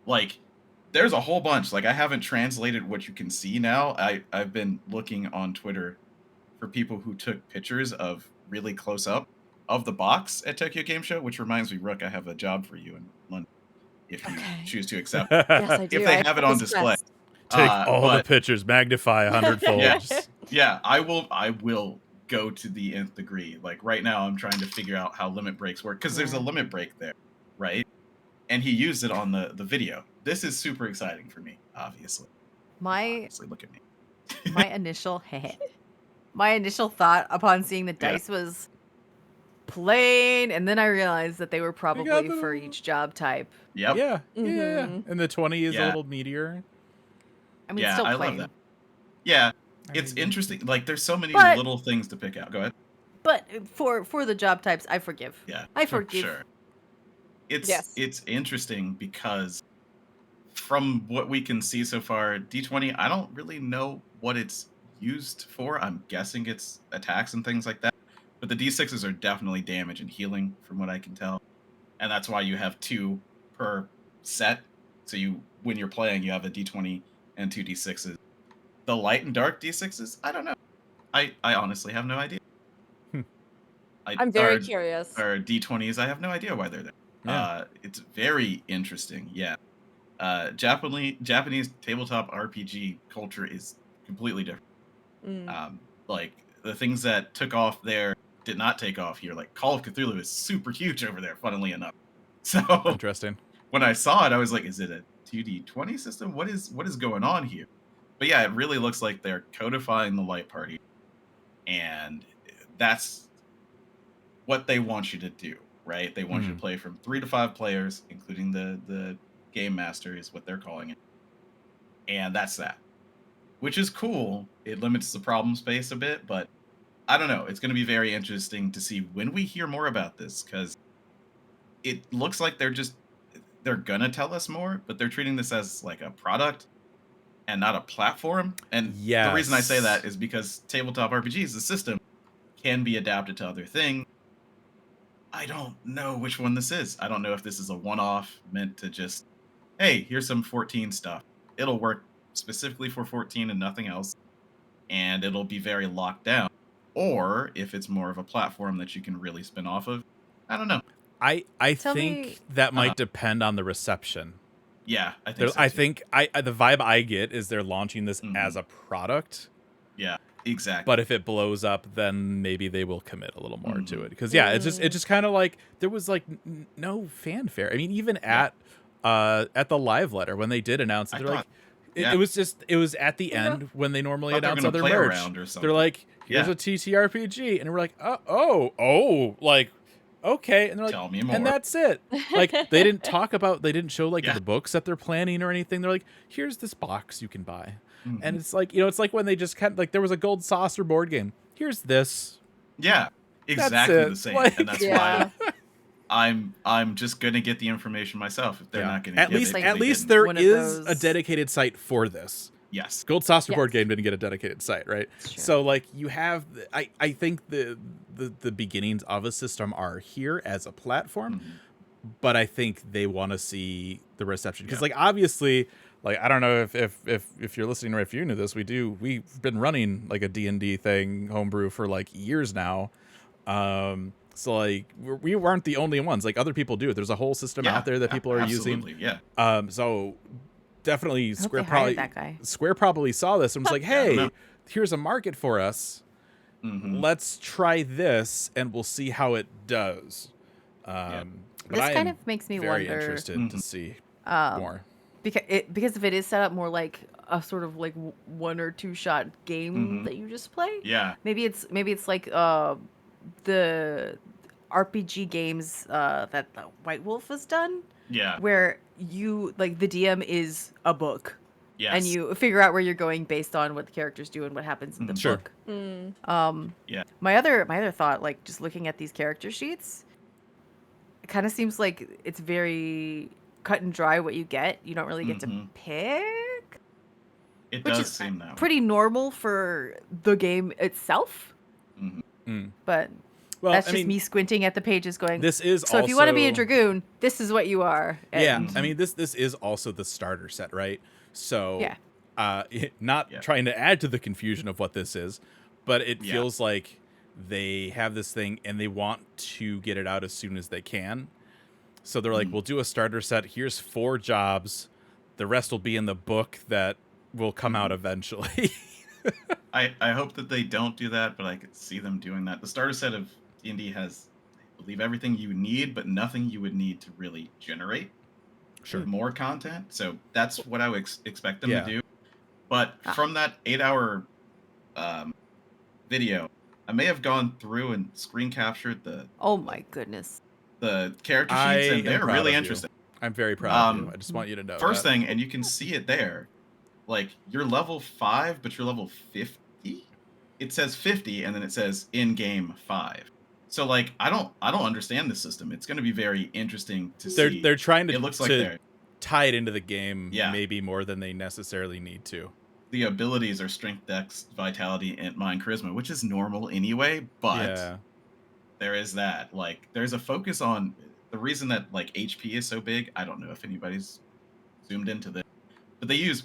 Like, there's a whole bunch. Like, I haven't translated what you can see now. I've been looking on Twitter for people who took pictures of really close up of the box at Tokyo Game Show, which reminds me, Rook, I have a job for you in London if you choose to accept. Yes, I do. If they I have it on display. pressed. Take all the But pictures, magnify 100-fold. yeah, I will go to the nth degree. Like right now, I'm trying to figure out how limit breaks work because there's a limit break there, right? And he used it on the video. This is super exciting for me, obviously. Obviously, look at me. my initial thought upon seeing the dice was plain, and then I realized that they were probably for each job type. Yep. Yeah. And the 20 is a little meteor. I mean, still I plain. love that. Yeah, it's interesting. Like, there's so many little things to pick out. Go ahead. But for the job types, I forgive. Yeah, I forgive. Sure. It's interesting because from what we can see so far, D20, I don't really know what it's used for. I'm guessing it's attacks and things like that. But the D6s are definitely damage and healing from what I can tell. And that's why you have 2 per set. So when you're playing, you have a D20 and 2 D6s. The light and dark D6s, I don't know. I honestly have no idea. I'm very curious. Or D20s, I have no idea why they're there. Yeah. It's very interesting. Yeah. Japanese tabletop RPG culture is completely different. Like the things that took off there did not take off here. Like Call of Cthulhu is super huge over there, funnily enough. So Interesting. when I saw it, I was like, is it a 2D20 system? What is going on here? But yeah, it really looks like they're codifying the light party. And that's what they want you to do, right? They want you to play from 3 to 5 players, including the game master is what they're calling it. And that's that. Which is cool. It limits the problem space a bit, but I don't know. It's going to be very interesting to see when we hear more about this, because it looks like they're going to tell us more, but they're treating this as like a product and not a platform. And the reason I say that is because tabletop RPGs, the system, can be adapted to other things. I don't know which one this is. I don't know if this is a one-off meant to just, hey, here's some 14 stuff. It'll work specifically for 14 and nothing else, and it'll be very locked down. Or if it's more of a platform that you can really spin off of. I don't know. I think that might depend on the reception. Yeah, I think so I too. think the vibe I get is they're launching this as a product. Yeah, exactly. But if it blows up, then maybe they will commit a little more to it. Because it just kind of like there was like no fanfare. I mean, even at the live letter when they did announce it, they're like, it was at the end when they normally announce other merch. They're like, here's a TTRPG, and we're like, oh, like. Okay, and they're like, tell me more. And that's it. Like they didn't show like the books that they're planning or anything. They're like, here's this box you can buy, and it's like it's like when they just kind of like there was a gold saucer board game. Here's this. Yeah, exactly the same, and that's why I'm just gonna get the information myself if they're not gonna. At least there is a dedicated site for this. Yes. Gold Saucer Board Game didn't get a dedicated site, right? So like you have, I think the beginnings of a system are here as a platform, but I think they want to see the reception because like obviously, like I don't know if you're listening or if you knew this, we've been running like a D&D thing homebrew for like years now. So like we weren't the only ones. Like other people do it. There's a whole system out there that people are using. Yeah. So. Definitely, Square that probably saw this and was like, "Hey, here's a market for us. Let's try this, and we'll see how it does." But this kind of makes me very wonder. interested to see more because if it is set up more like a sort of like 1 or 2 shot game that you just play. Yeah. Maybe it's like the RPG games that the White Wolf has done. Yeah. Where you like the DM is a book. Yes. And you figure out where you're going based on what the characters do and what happens in the book. Yeah. My other thought, like just looking at these character sheets, it kind of seems like it's very cut and dry what you get. You don't really get to pick. It which does is seem that way. pretty normal for the game itself. But Well, That's I just mean, me squinting at the pages going, this is so if you want to be a also- dragoon, this is what you are. Yeah, And I mean, this is also the starter set, right? So, Yeah. not Yeah. trying to add to the confusion of what this is, but it Yeah. feels like they have this thing and they want to get it out as soon as they can. So they're like, we'll do a starter set. Here's 4 jobs. The rest will be in the book that will come out eventually. I hope that they don't do that, but I could see them doing that. The starter set of D&D has, I believe, everything you need, but nothing you would need to really generate Sure. more content. So that's what I would expect them Yeah. to do. But from that 8-hour video, I may have gone through and screen captured oh my goodness. the character I sheets, and am they're proud really of you. interesting. I'm very proud of you. Um, I just want you to know First that. thing, and you can see it there, like you're level 5, but you're level 50. It says 50, and then it says in game 5. So like I don't understand this system. It's going to be very interesting to see. They're trying to, It looks like to they're tie it into the game Yeah. maybe more than they necessarily need to. the abilities are strength, dex, vitality, and mind, charisma, which is normal anyway. But Yeah. there is that. Like there's a focus on the reason that like HP is so big. I don't know if anybody's zoomed into this, but they use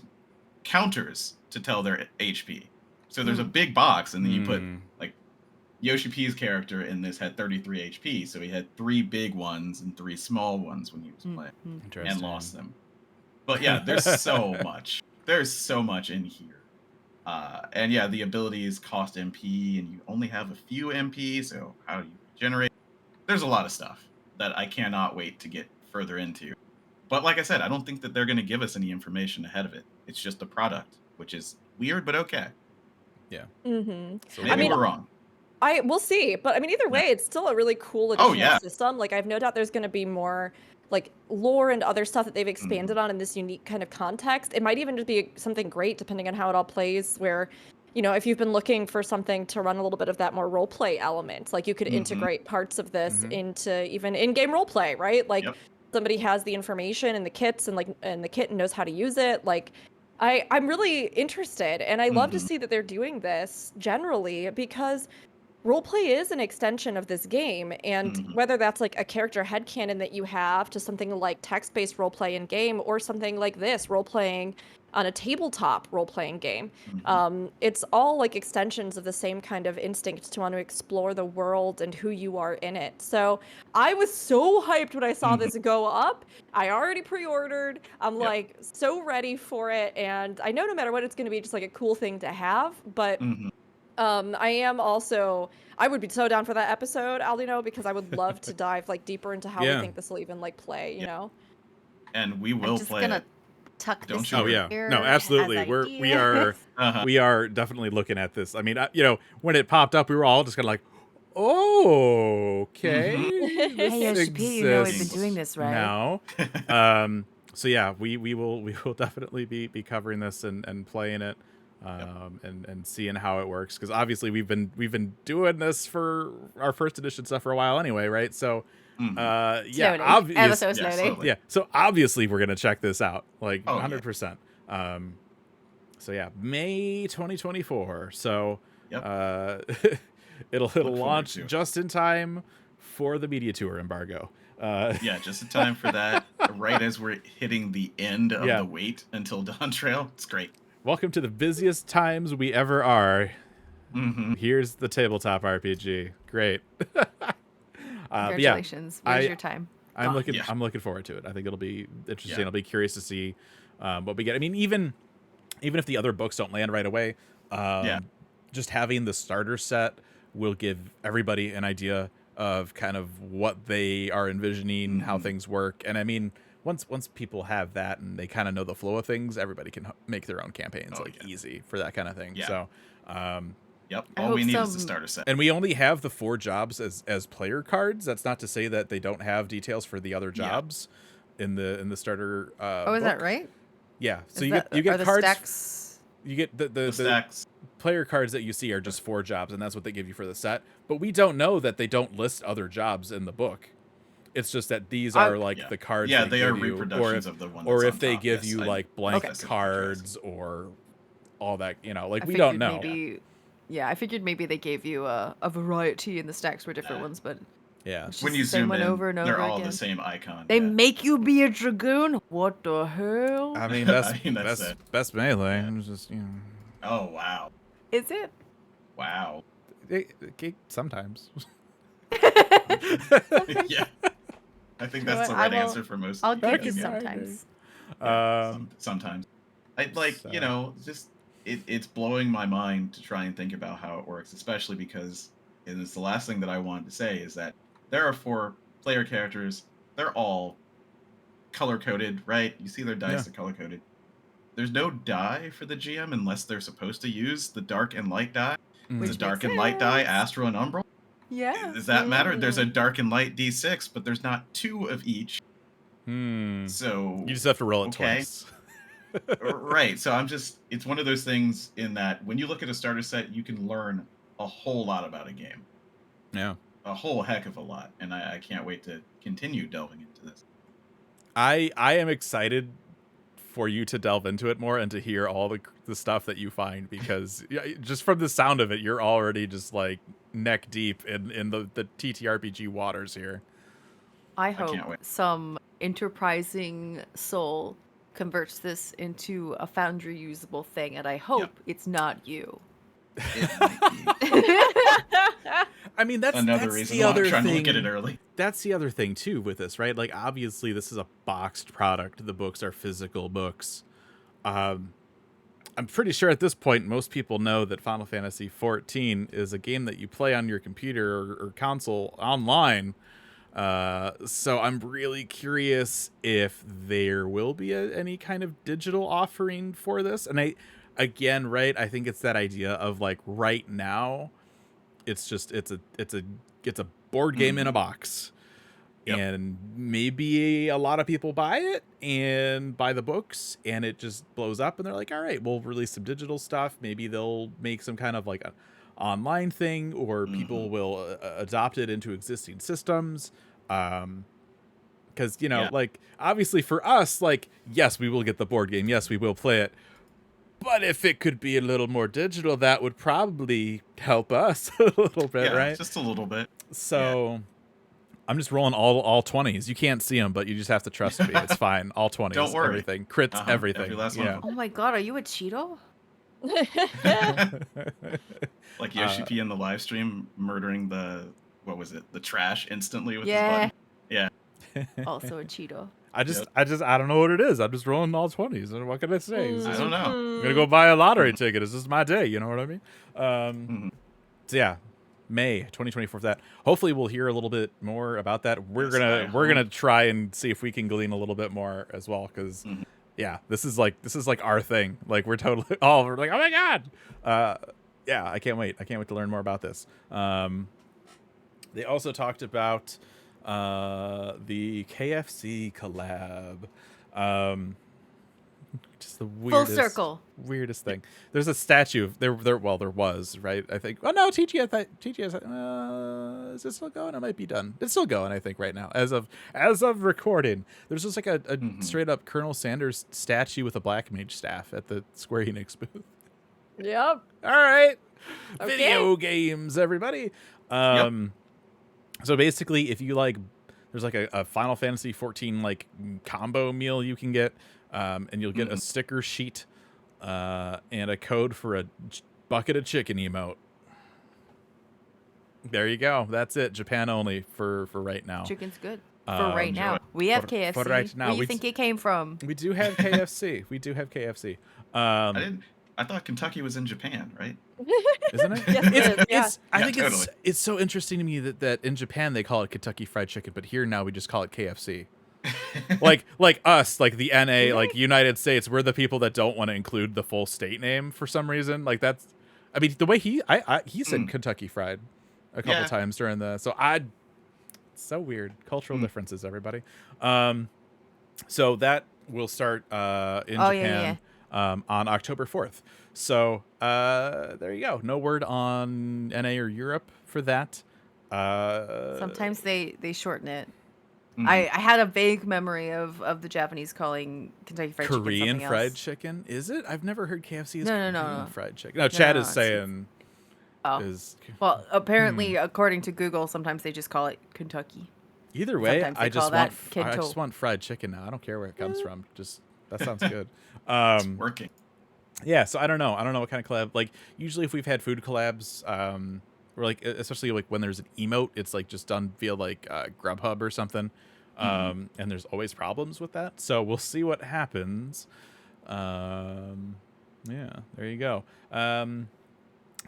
counters to tell their HP. So there's a big box, and then you put like Yoshi P's character in this had 33 HP, so he had 3 big ones and 3 small ones when he was playing, Interesting. and lost them. But yeah, there's so much. There's so much in here. And yeah, the abilities cost MP, and you only have a few MP, so how do you generate? There's a lot of stuff that I cannot wait to get further into. But like I said, I don't think that they're going to give us any information ahead of it. It's just a product, which is weird, but okay. Yeah. So maybe we're wrong. We'll see, but I mean, either way, it's still a really cool additional system. Like, I've no doubt there's going to be more like lore and other stuff that they've expanded on in this unique kind of context. It might even just be something great depending on how it all plays, where, you know, if you've been looking for something to run a little bit of that more role play element, like you could integrate parts of this into even in-game role play, right? Like somebody has the information and the kits and the kit and knows how to use it. Like I'm really interested, and I love to see that they're doing this generally, because roleplay is an extension of this game, and whether that's like a character headcanon that you have to something like text-based roleplay in game, or something like this role-playing on a tabletop role-playing game, it's all like extensions of the same kind of instinct to want to explore the world and who you are in it. So I was so hyped when I saw this go up. I already pre-ordered. I'm like so ready for it, and I know no matter what, it's going to be just like a cool thing to have, but I would be so down for that episode, Aldino, because I would love to dive like deeper into how we think this will even like play, you know? And we will I'm just play gonna it. tuck Don't this you Oh worry. yeah, here no, absolutely. as We are we are definitely looking at this. I mean, you know, when it popped up, we were all just kind of like, "Oh, okay." This Hey, Yoshi P, you know we've been exists doing this, right? now. So yeah, we will definitely be covering this and playing it, and seeing how it works, because obviously we've been doing this for our first edition stuff for a while anyway, right? So. Slowly. obviously, Ever so slowly. yeah. So obviously we're gonna check this out, like Oh, 100%. So yeah, May 2024. So it'll forward launch to it. just in time for the media tour embargo. Yeah, just in time for that. Right as we're hitting the end of the wait until Dawn Trail. It's great. Welcome to the busiest times we ever are. Here's the tabletop RPG. Great. Congratulations. Where's your time? I'm Gone. looking forward to it. I think it'll be interesting. Yeah. I'll be curious to see what we get. I mean, even if the other books don't land right away, just having the starter set will give everybody an idea of kind of what they are envisioning, how things work. And I mean, once people have that and they kind of know the flow of things, everybody can make their own campaigns easy for that kind of thing. Yeah. So Yep. I All we hope need is the some- starter set. and we only have the 4 jobs as player cards. That's not to say that they don't have details for the other jobs in the starter. Oh, is that book. right? Yeah. So Is you that- get are the cards. stacks? You get the Stacks. player cards that you see are just 4 jobs, and that's what they give you for the set. But we don't know that they don't list other jobs in the book. It's just that these are like the cards. Yeah, they are give you, reproductions of the one. or that's if on they top. give Yes, you I- like blank that's cards or all that. You know, like I we don't figured know. Maybe Yeah, I figured maybe they gave you a variety and the stacks were different Nah. ones, but Yeah. it's When just you the same zoom one in, over and over they're all again. the same icon. They yeah. make you be a dragoon? What the hell? I mean, best I mean, that's best it. best melee. Yeah. It's just Oh wow, Is it? wow. sometimes. Yeah, I think know that's the what, I right will- answer for most. I'll Back give you in my sometimes. Yeah, Um, sometimes. I like so- just it's blowing my mind to try and think about how it works, especially because it is the last thing that I wanted to say is that there are 4 player characters. They're all color coded, right? You see their dice Yeah. are color coded. There's no die for the GM unless they're supposed to use the dark and light die. Mm. It's Which a dark makes and light die, sense. Astro and Umbral. Yeah. Does that matter? There's a dark and light D6, but there's not 2 of each. So You just have to roll it okay. twice. Right. So it's one of those things in that when you look at a starter set, you can learn a whole lot about a game. Yeah. A whole heck of a lot. And I can't wait to continue delving into this. I am excited for you to delve into it more and to hear all the stuff that you find, because just from the sound of it, you're already just like neck deep in the TTRPG waters here. I can't hope wait. some enterprising soul converts this into a foundry usable thing, and I hope it's not you. It might be I mean, that's another reason the why other I'm trying thing. to look at it early. That's the other thing too with this, right? Like, obviously this is a boxed product. The books are physical books. I'm pretty sure at this point most people know that Final Fantasy XIV is a game that you play on your computer or console online. So I'm really curious if there will be any kind of digital offering for this. And again, right, I think it's that idea of like right now it's a board game in a box. Yep. And maybe a lot of people buy it and buy the books and it just blows up and they're like, all right, we'll release some digital stuff. Maybe they'll make some kind of like an online thing, or people will adopt it into existing systems. Because, like, obviously for us, like, yes, we will get the board game. Yes, we will play it. But if it could be a little more digital, that would probably help us a little bit, right? Just a little bit. So I'm just rolling all 20s. You can't see them, but you just have to trust me. It's fine. All 20s. Don't worry. Everything. Crits, everything. Every last one yeah. of Oh my god, are you a Cheeto? Like Yoshi P in the live stream murdering the trash instantly with his Yeah. button. Yeah. Also a Cheeto. I don't know what it is. I'm just rolling all 20s. And what can I say? I don't know. I'm gonna go buy a lottery ticket. This is my day. You know what I mean? So yeah, May 2024 for that. Hopefully we'll hear a little bit more about that. We're gonna try and see if we can glean a little bit more as well, because yeah, this is like our thing. Like we're totally we're like, oh my god. Yeah, I can't wait. I can't wait to learn more about this. They also talked about the KFC collab. Just the weirdest thing. There's a statue. There was, right? I think. Oh no, TGS. Is it still going? It might be done. It's still going, I think, right now. As of recording, there's just like a straight up Colonel Sanders statue with a Black Mage staff at the Square Enix booth. Yep. All right, Okay. video games, everybody. So basically, if you like, there's like a Final Fantasy 14 like combo meal you can get, and you'll get a sticker sheet, and a code for a bucket of chicken emote. There you go. That's it. Japan only for right now. Chicken's good. For right now. We have KFC. For right now. Where do you think it came from? We do have KFC. We do have KFC. I thought Kentucky was in Japan, right? Isn't it? Yes, it is. Yeah. I think totally. it's so interesting to me that in Japan they call it Kentucky Fried Chicken, but here now we just call it KFC. like us, like the NA, like United States, we're the people that don't want to include the full state name for some reason. Like that's, I mean, the way he said Kentucky Fried a couple times during it's so weird. Cultural differences, everybody. So that will start in Japan. On October 4th. So there you go. No word on NA or Europe for that. Sometimes they shorten it. I had a vague memory of the Japanese calling Kentucky Fried Chicken Korean something fried else. chicken? Is it? I've never heard KFC is No, Korean no. fried chicken. No, Chad is it's- saying Oh. Is Well, apparently, according to Google, sometimes they just call it Kentucky. either way. Sometimes they I call just that want I Kento. just want fried chicken now. I don't care where it comes from. Just that sounds good. It's working. Yeah, so I don't know. I don't know what kind of collab. Like usually, if we've had food collabs, or like especially like when there's an emote, it's like just done via like Grubhub or something. And there's always problems with that. So we'll see what happens. Yeah, there you go.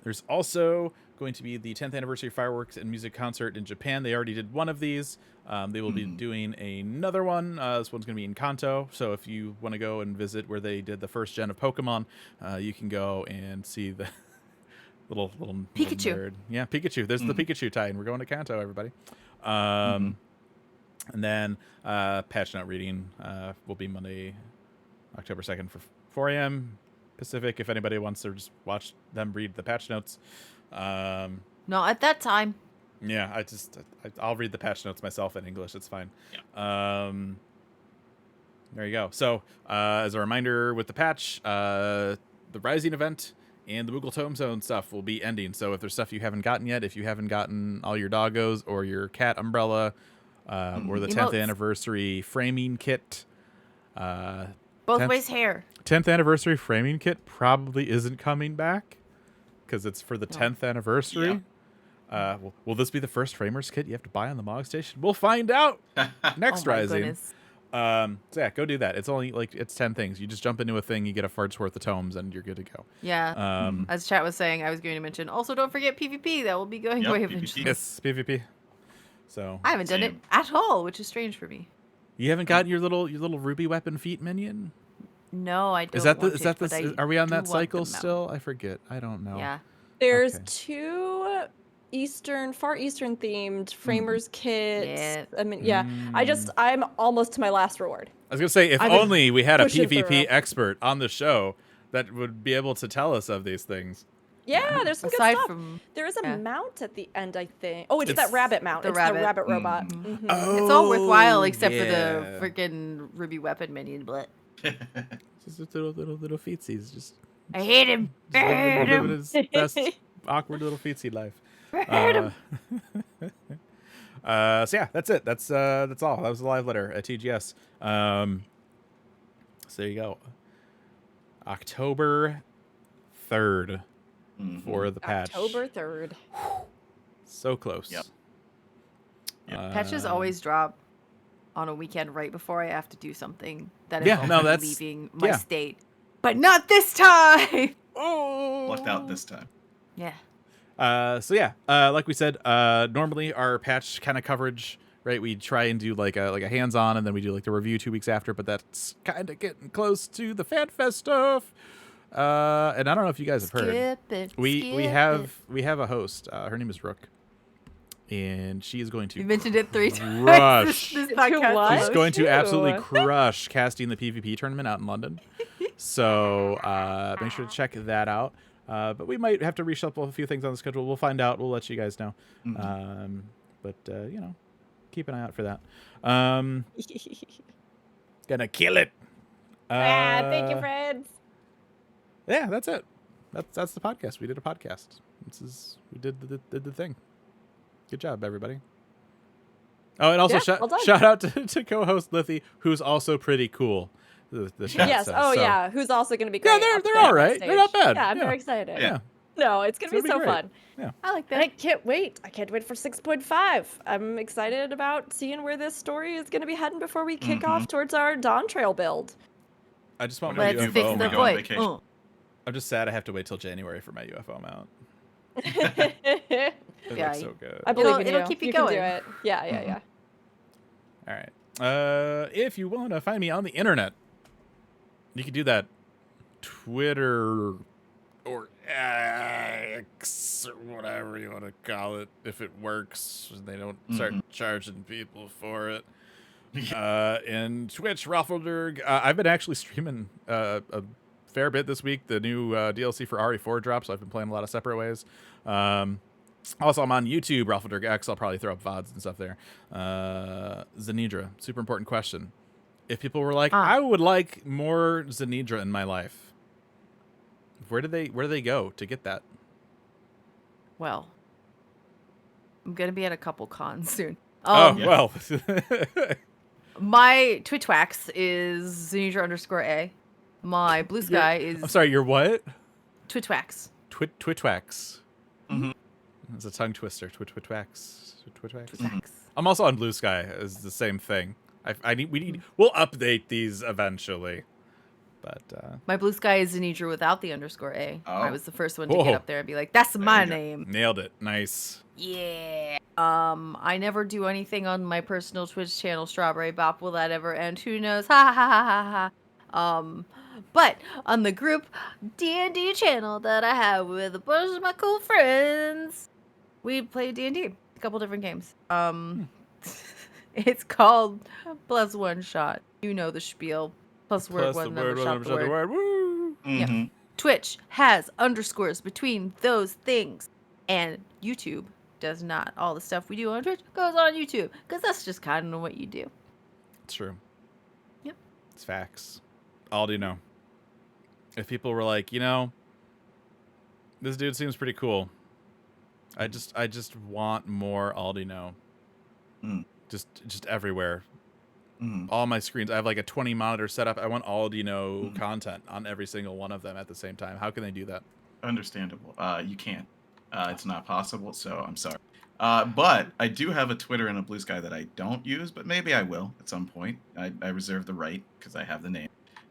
There's also going to be the 10th anniversary fireworks and music concert in Japan. They already did one of these. They will be doing another one. This one's going to be in Kanto. So if you want to go and visit where they did the first gen of Pokemon, you can go and see the little Pikachu. Little nerd. Yeah, Pikachu. There's the Pikachu tie-in. We're going to Kanto, everybody. And then patch note reading will be Monday, October 2nd for 4 a.m. Pacific. If anybody wants to just watch them read the patch notes. No, at that time. Yeah, I'll read the patch notes myself in English. It's fine. Yeah. There you go. So as a reminder, with the patch, the Rising event and the Moogle Tome Zone stuff will be ending. So if there's stuff you haven't gotten yet, if you haven't gotten all your doggos or your cat umbrella, or the 10th Emotes. anniversary framing kit, Both 10th ways hair. 10th anniversary framing kit probably isn't coming back because it's for the 10th anniversary. Will this be the first framers kit you have to buy on the Mog Station? We'll find out next Oh my Rising. goodness. So yeah, go do that. It's only like it's 10 things. You just jump into a thing, you get a fart's worth of tomes, and you're good to go. Yeah. As chat was saying, I was going to mention. Also, don't forget PvP. That will be going away PvP. eventually. Yes, PvP. So I haven't done it Same. at all, which is strange for me. you haven't gotten your little ruby weapon feat minion? No, I don't. Is that the want is that it, but the? I Are we on do that want cycle them out. still? I forget. I don't know. Yeah. There's Okay. 2 Far Eastern themed framers kits. Yeah. I mean, yeah. I'm almost to my last reward. I was gonna say if I've been only we had a pushing PvP through. expert on the show that would be able to tell us of these things. Yeah, there's some Aside good stuff. from There is a yeah. mount at the end, I think. Oh, it's It's that rabbit mount. the It's rabbit. the rabbit robot. Oh, it's all worthwhile except for yeah. the freaking ruby weapon minion. But Just little feetsies. Just I hate him. I hate living him. his best awkward little feetsy life. I hate him. So yeah, that's it. That's all. That was the live letter at TGS. So there you go. October 3rd for the patch. October 3rd. So close. Yep. Patches always drop on a weekend right before I have to do something that Yeah, involves no, me that's- leaving my yeah. state. But not this time. Oh. Lucked out this time. Yeah. So yeah, like we said, normally our patch kind of coverage, right? We try and do like a hands-on, and then we do like the review 2 weeks after. But that's kind of getting close to the FanFest stuff. And I don't know if you guys have heard. Skip it. We skip have a host. Her name is Rook, and she is going it. You to mentioned it 3 times. Rush. This To podcast. what? she's Oh, going to absolutely shoot. crush casting the PvP tournament out in London. So make sure to check that out. But we might have to reshuffle a few things on the schedule. We'll find out. We'll let you guys know. But keep an eye out for that. Gonna kill it. Thank you, friends. Yeah, that's it. That's the podcast. We did a podcast. We did the thing. Good job, everybody. Oh, and also Yeah, well done. shout out to co-host Lithy, who's also pretty cool. The chat Yes. says. Oh, So, yeah. Who's also going to be great. Yeah, up they're there all on right. They're not stage. bad. Yeah, I'm Yeah. very excited. Yeah. No, it's going to It's be gonna so be great. fun. Yeah. I like And I that. can't wait. I can't wait for 6.5. I'm excited about seeing where this story is going to be heading before we kick off towards our Dawn Trail build. I just want my Let's UFO fix when the we go on void. vacation. I'm just sad I have to wait till January for my UFO mount. I It Yeah, looks so good. believe in It'll you. keep you You can do going. it. Yeah, yeah, yeah. All right. If you want to find me on the internet, you can do that Twitter or X or whatever you want to call it, if it works. They don't start charging people for it. And Twitch, Raffledurg. I've been actually streaming a fair bit this week. The new DLC for RE4 dropped, so I've been playing a lot of separate ways. Also, I'm on YouTube, Raffledurg X. I'll probably throw up VODs and stuff there. Zenidra, super important question. If people were like, I would like more Zenidra in my life, where do they go to get that? well, I'm gonna be at a couple cons soon. Well. My Twitch wax is Zenidra_A. My blue sky is I'm sorry, you're what? Twitch wax. Twitch wax. Mhm. It's a tongue twister. Twitch wax. Twitch wax. I'm also on Blue Sky. It's the same thing. We'll update these eventually. But My blue sky is Zenidra without the _A. Oh. I was the first one to Whoa. get up there and be like, that's my you go. name. nailed it. Nice. Yeah. I never do anything on my personal Twitch channel, Strawberry Bop. Will that ever end? Who knows? Ha ha ha ha ha. But on the group D&D channel that I have with a bunch of my cool friends, we play D&D. A couple different games. It's called Plus One Shot. You know the spiel. Plus word, one number, shot the word. Woo. Mhm. Twitch has underscores between those things, and YouTube does not. All the stuff we do on Twitch goes on YouTube, because that's just kind of what you do. It's true. Yep. It's facts. All do you know? If people were like, this dude seems pretty cool. I just want more Aldi know. Mm. Just everywhere. Mhm. All my screens. I have like a 20 monitor setup. I want Aldi know content on every single one of them at the same time. How can they do that? Understandable. You can't. It's not possible, so I'm sorry. But I do have a Twitter and a Blue Sky that I don't use, but maybe I will at some point. I reserve the right because I have the name.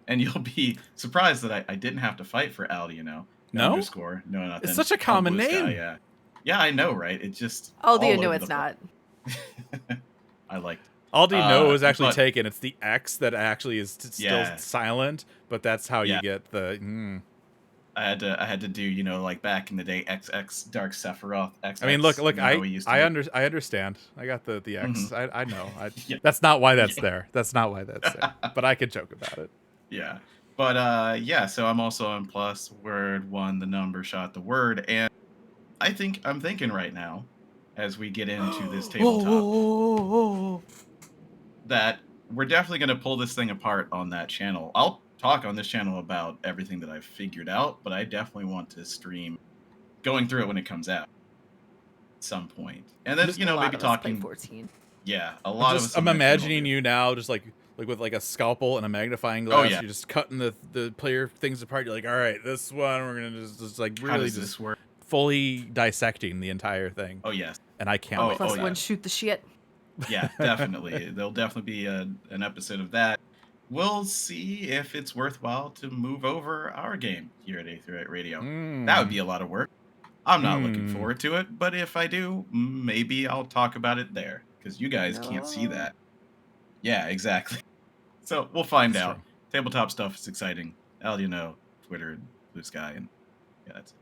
And you'll be surprised that I didn't have to fight for Aldi, No? Underscore. No, nothing. It's such a on common Blue Sky, name. yeah. Yeah, I know, right? It just. Oh, all no, over it's the not. I liked it. Aldi know is actually but- taken. It's the X that actually is still Yeah. silent, but that's how you Yeah. get the. I had to do, like back in the day, XX Dark Sephiroth. XX, I mean, look. how we used to I do. understand. I got the X. Mhm. I know. Yeah. That's not why that's there. That's not why that's there. But I could joke about it. Yeah. But yeah, so I'm also on plus word one, the number, shot the word, and I'm thinking right now, as we get into this tabletop, that we're definitely going to pull this thing apart on that channel. I'll talk on this channel about everything that I've figured out, but I definitely want to stream going through it when it comes out at some point. And then, maybe talking 14. Yeah, a lot of us. I'm on that channel imagining do. you now just like with like a scalpel and a magnifying glass. yeah. You're just cutting the player things apart. You're like, all right, this one we're gonna just like How really does just this work? fully dissecting the entire thing. Oh yes. And I can't Oh, wait. Plus for that. one, shoot the shit. Yeah, definitely. There'll definitely be an episode of that. We'll see if it's worthwhile to move over our game here at Aetheryte Radio. That would be a lot of work. I'm not looking forward to it, but if I do, maybe I'll talk about it there, because you guys can't see that. Yeah, exactly. So we'll find That's out. true. Tabletop stuff is exciting. Twitter, and Blue Sky, and yeah, that's it.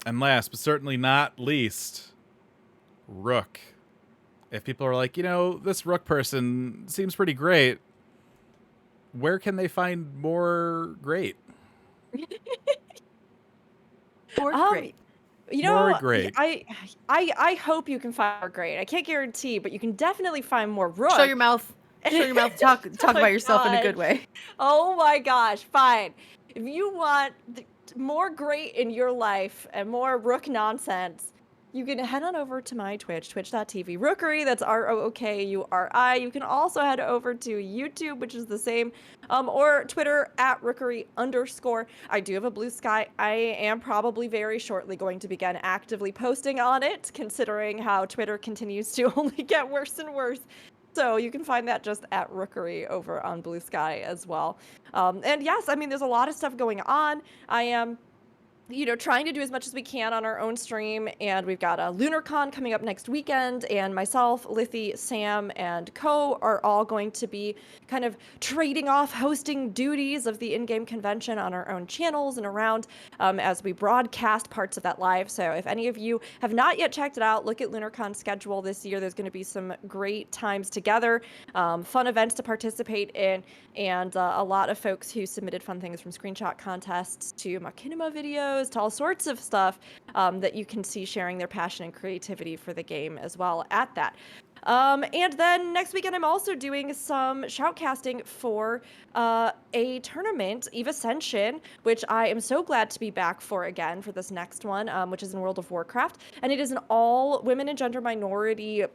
And last but certainly not least, Rook. If people are like, this Rook person seems pretty great, where can they find more great? Or great. More great. I hope you can find more great. I can't guarantee, but you can definitely find more Rook. Show your mouth. Show your mouth. Talk about yourself in a good way. Oh my gosh, fine. If you want more great in your life and more Rook nonsense, you can head on over to my Twitch, twitch.tv Rookery. That's ROOKURI. You can also head over to YouTube, which is the same, or Twitter @Rookery_. I do have a Blue Sky. I am probably very shortly going to begin actively posting on it, considering how Twitter continues to only get worse and worse. So you can find that just @Rookery over on Blue Sky as well. And yes, I mean, there's a lot of stuff going on. I am trying to do as much as we can on our own stream, and we've got a LunarCon coming up next weekend, and myself, Lithy, Sam, and Co are all going to be kind of trading off hosting duties of the in-game convention on our own channels and around as we broadcast parts of that live. So if any of you have not yet checked it out, look at LunarCon's schedule this year. There's going to be some great times together, fun events to participate in, and a lot of folks who submitted fun things from screenshot contests to machinima videos to all sorts of stuff that you can see sharing their passion and creativity for the game as well at that. And then next weekend, I'm also doing some shoutcasting for a tournament, Eve Ascension, which I am so glad to be back for again for this next one, which is in World of Warcraft. And it is an all women and gender minority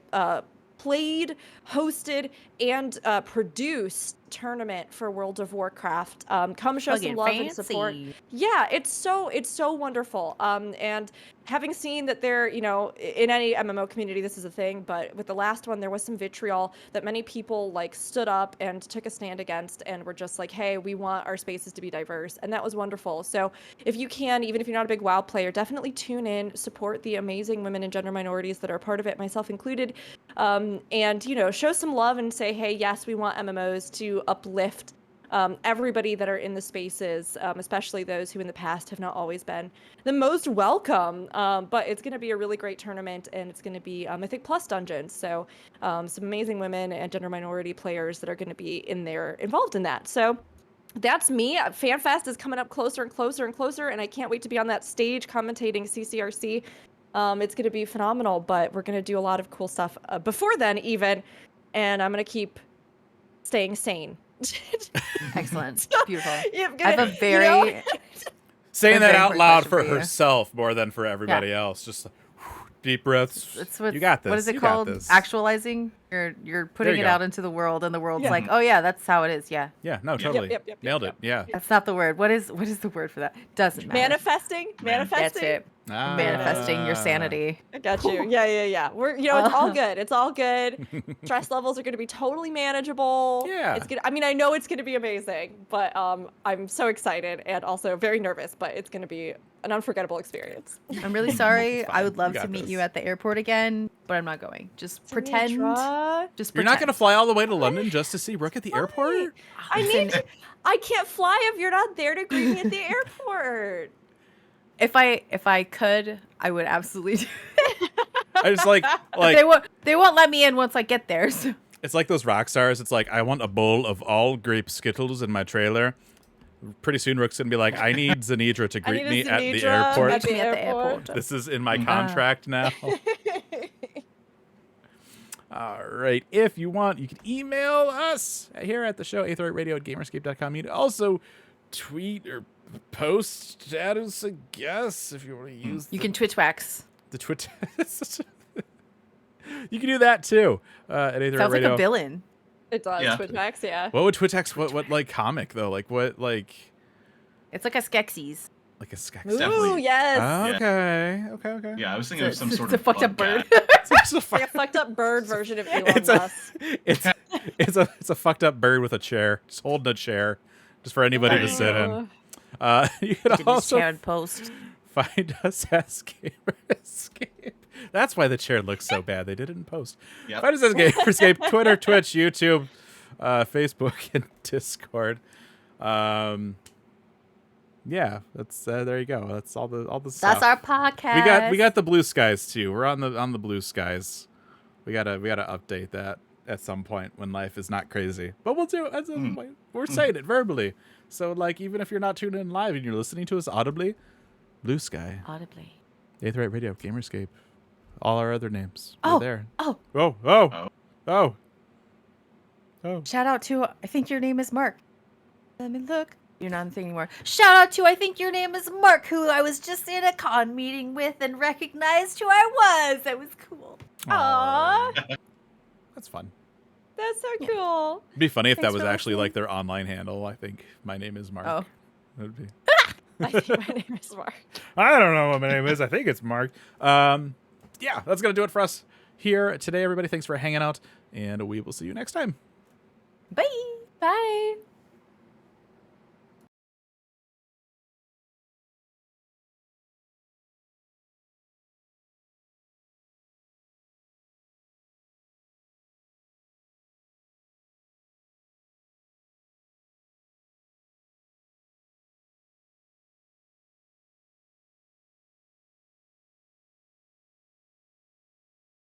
played, hosted, and produced tournament for World of Warcraft. Come show some love and support. Yeah, it's so wonderful. And having seen that there, you know, in any MMO community, this is a thing, but with the last one, there was some vitriol that many people like stood up and took a stand against and were just like, hey, we want our spaces to be diverse. And that was wonderful. So if you can, even if you're not a big WoW player, definitely tune in, support the amazing women and gender minorities that are a part of it, myself included. And, you know, show some love and say, hey, yes, we want MMOs to uplift everybody that are in the spaces, especially those who in the past have not always been the most welcome. But it's going to be a really great tournament, and it's going to be Mythic Plus dungeons. So some amazing women and gender minority players that are going to be in there involved in that. So that's me. FanFest is coming up closer and closer and closer, and I can't wait to be on that stage commentating CCRC. It's going to be phenomenal, but we're going to do a lot of cool stuff before then even, and I'm going to keep staying sane. Excellent. Beautiful. Yeah, I have a very... Saying A that very out quick loud question for for you. herself more than for everybody else. Just deep breaths. It's what, You got this. What is it You got called? this. Actualizing? You're putting you it go. out into the world, and the world's Yeah. like, oh yeah, that's how it is. Yeah. Yeah, no, totally. yep, Nailed it. Yeah. That's not the word. What is the word for that? Doesn't matter. Manifesting. That's it. Manifesting your sanity. I got you. Yeah. We're, you know, it's all good. It's all good. Stress levels are going to be totally manageable. Yeah. It's gonna. I mean, I know it's going to be amazing, but I'm so excited and also very nervous. But it's going to be an unforgettable experience. I'm really sorry. It's fine. I would love You to got meet this. you at the airport again, but I'm not going. Just pretend. Demetra? Just You're pretend. not going to fly all the way to London just to see Rook at the airport? I need to. I can't fly if you're not there to greet me at the airport. If I could, I would absolutely do it. I just like They won't let me in once I get there. So. it's like those rock stars. It's like, I want a bowl of all grape Skittles in my trailer. Pretty soon Rook's going to be like, I need Zanidra to greet me at the airport. Meet me at the airport. This is in my contract now. All right. If you want, you can email us here at the show, aetheryte@gamerscape.com. You can also tweet or post status, I guess, if you want to use You can Twitch wax. the Twitter. You can do that too at Aetheryte Sounds Radio. like a villain. It does. Yeah. Twitch Max, yeah. What would Twittex? What like comic though? Like what like It's like a Skeksis. like a Skex? Ooh, Definitely. yes. Okay. Yeah, I was thinking of some It's sort a of fucked up bug bird. guy. It's a It's like a fucked up bird version of Elon It's a- Musk. it's a fucked up bird with a chair, just holding a chair, just for anybody to sit in. You could Did this also chair and post. find us at Gamer Escape. That's why the chair looks so bad. They did it in post. Yep. Find us at Gamer Escape, Twitter, Twitch, YouTube, Facebook, and Discord. Yeah, that's there you go. That's all the stuff. That's our podcast. We got the blue skies too. We're on the blue skies. We gotta update that at some point when life is not crazy. But we'll do it at some point. We're saying it verbally. So like even if you're not tuned in live and you're listening to us audibly, blue sky, audibly. Aetheryte Radio, Gamerscape, all our other names. Oh, They're there. oh. Oh. Shout out to I think your name is Mark. Let me look. You're not on the thing anymore. Shout out to I think your name is Mark, who I was just in a con meeting with and recognized who I was. That was cool. Aww. That's fun. That's so cool. It'd be funny if Thanks that was for actually listening. like their online handle. I think my name is Mark. Oh. That'd be. I think my name is Mark. I don't know what my name is. I think it's Mark. Yeah, that's going to do it for us here today, everybody. Thanks for hanging out, and we will see you next time. Bye. Bye.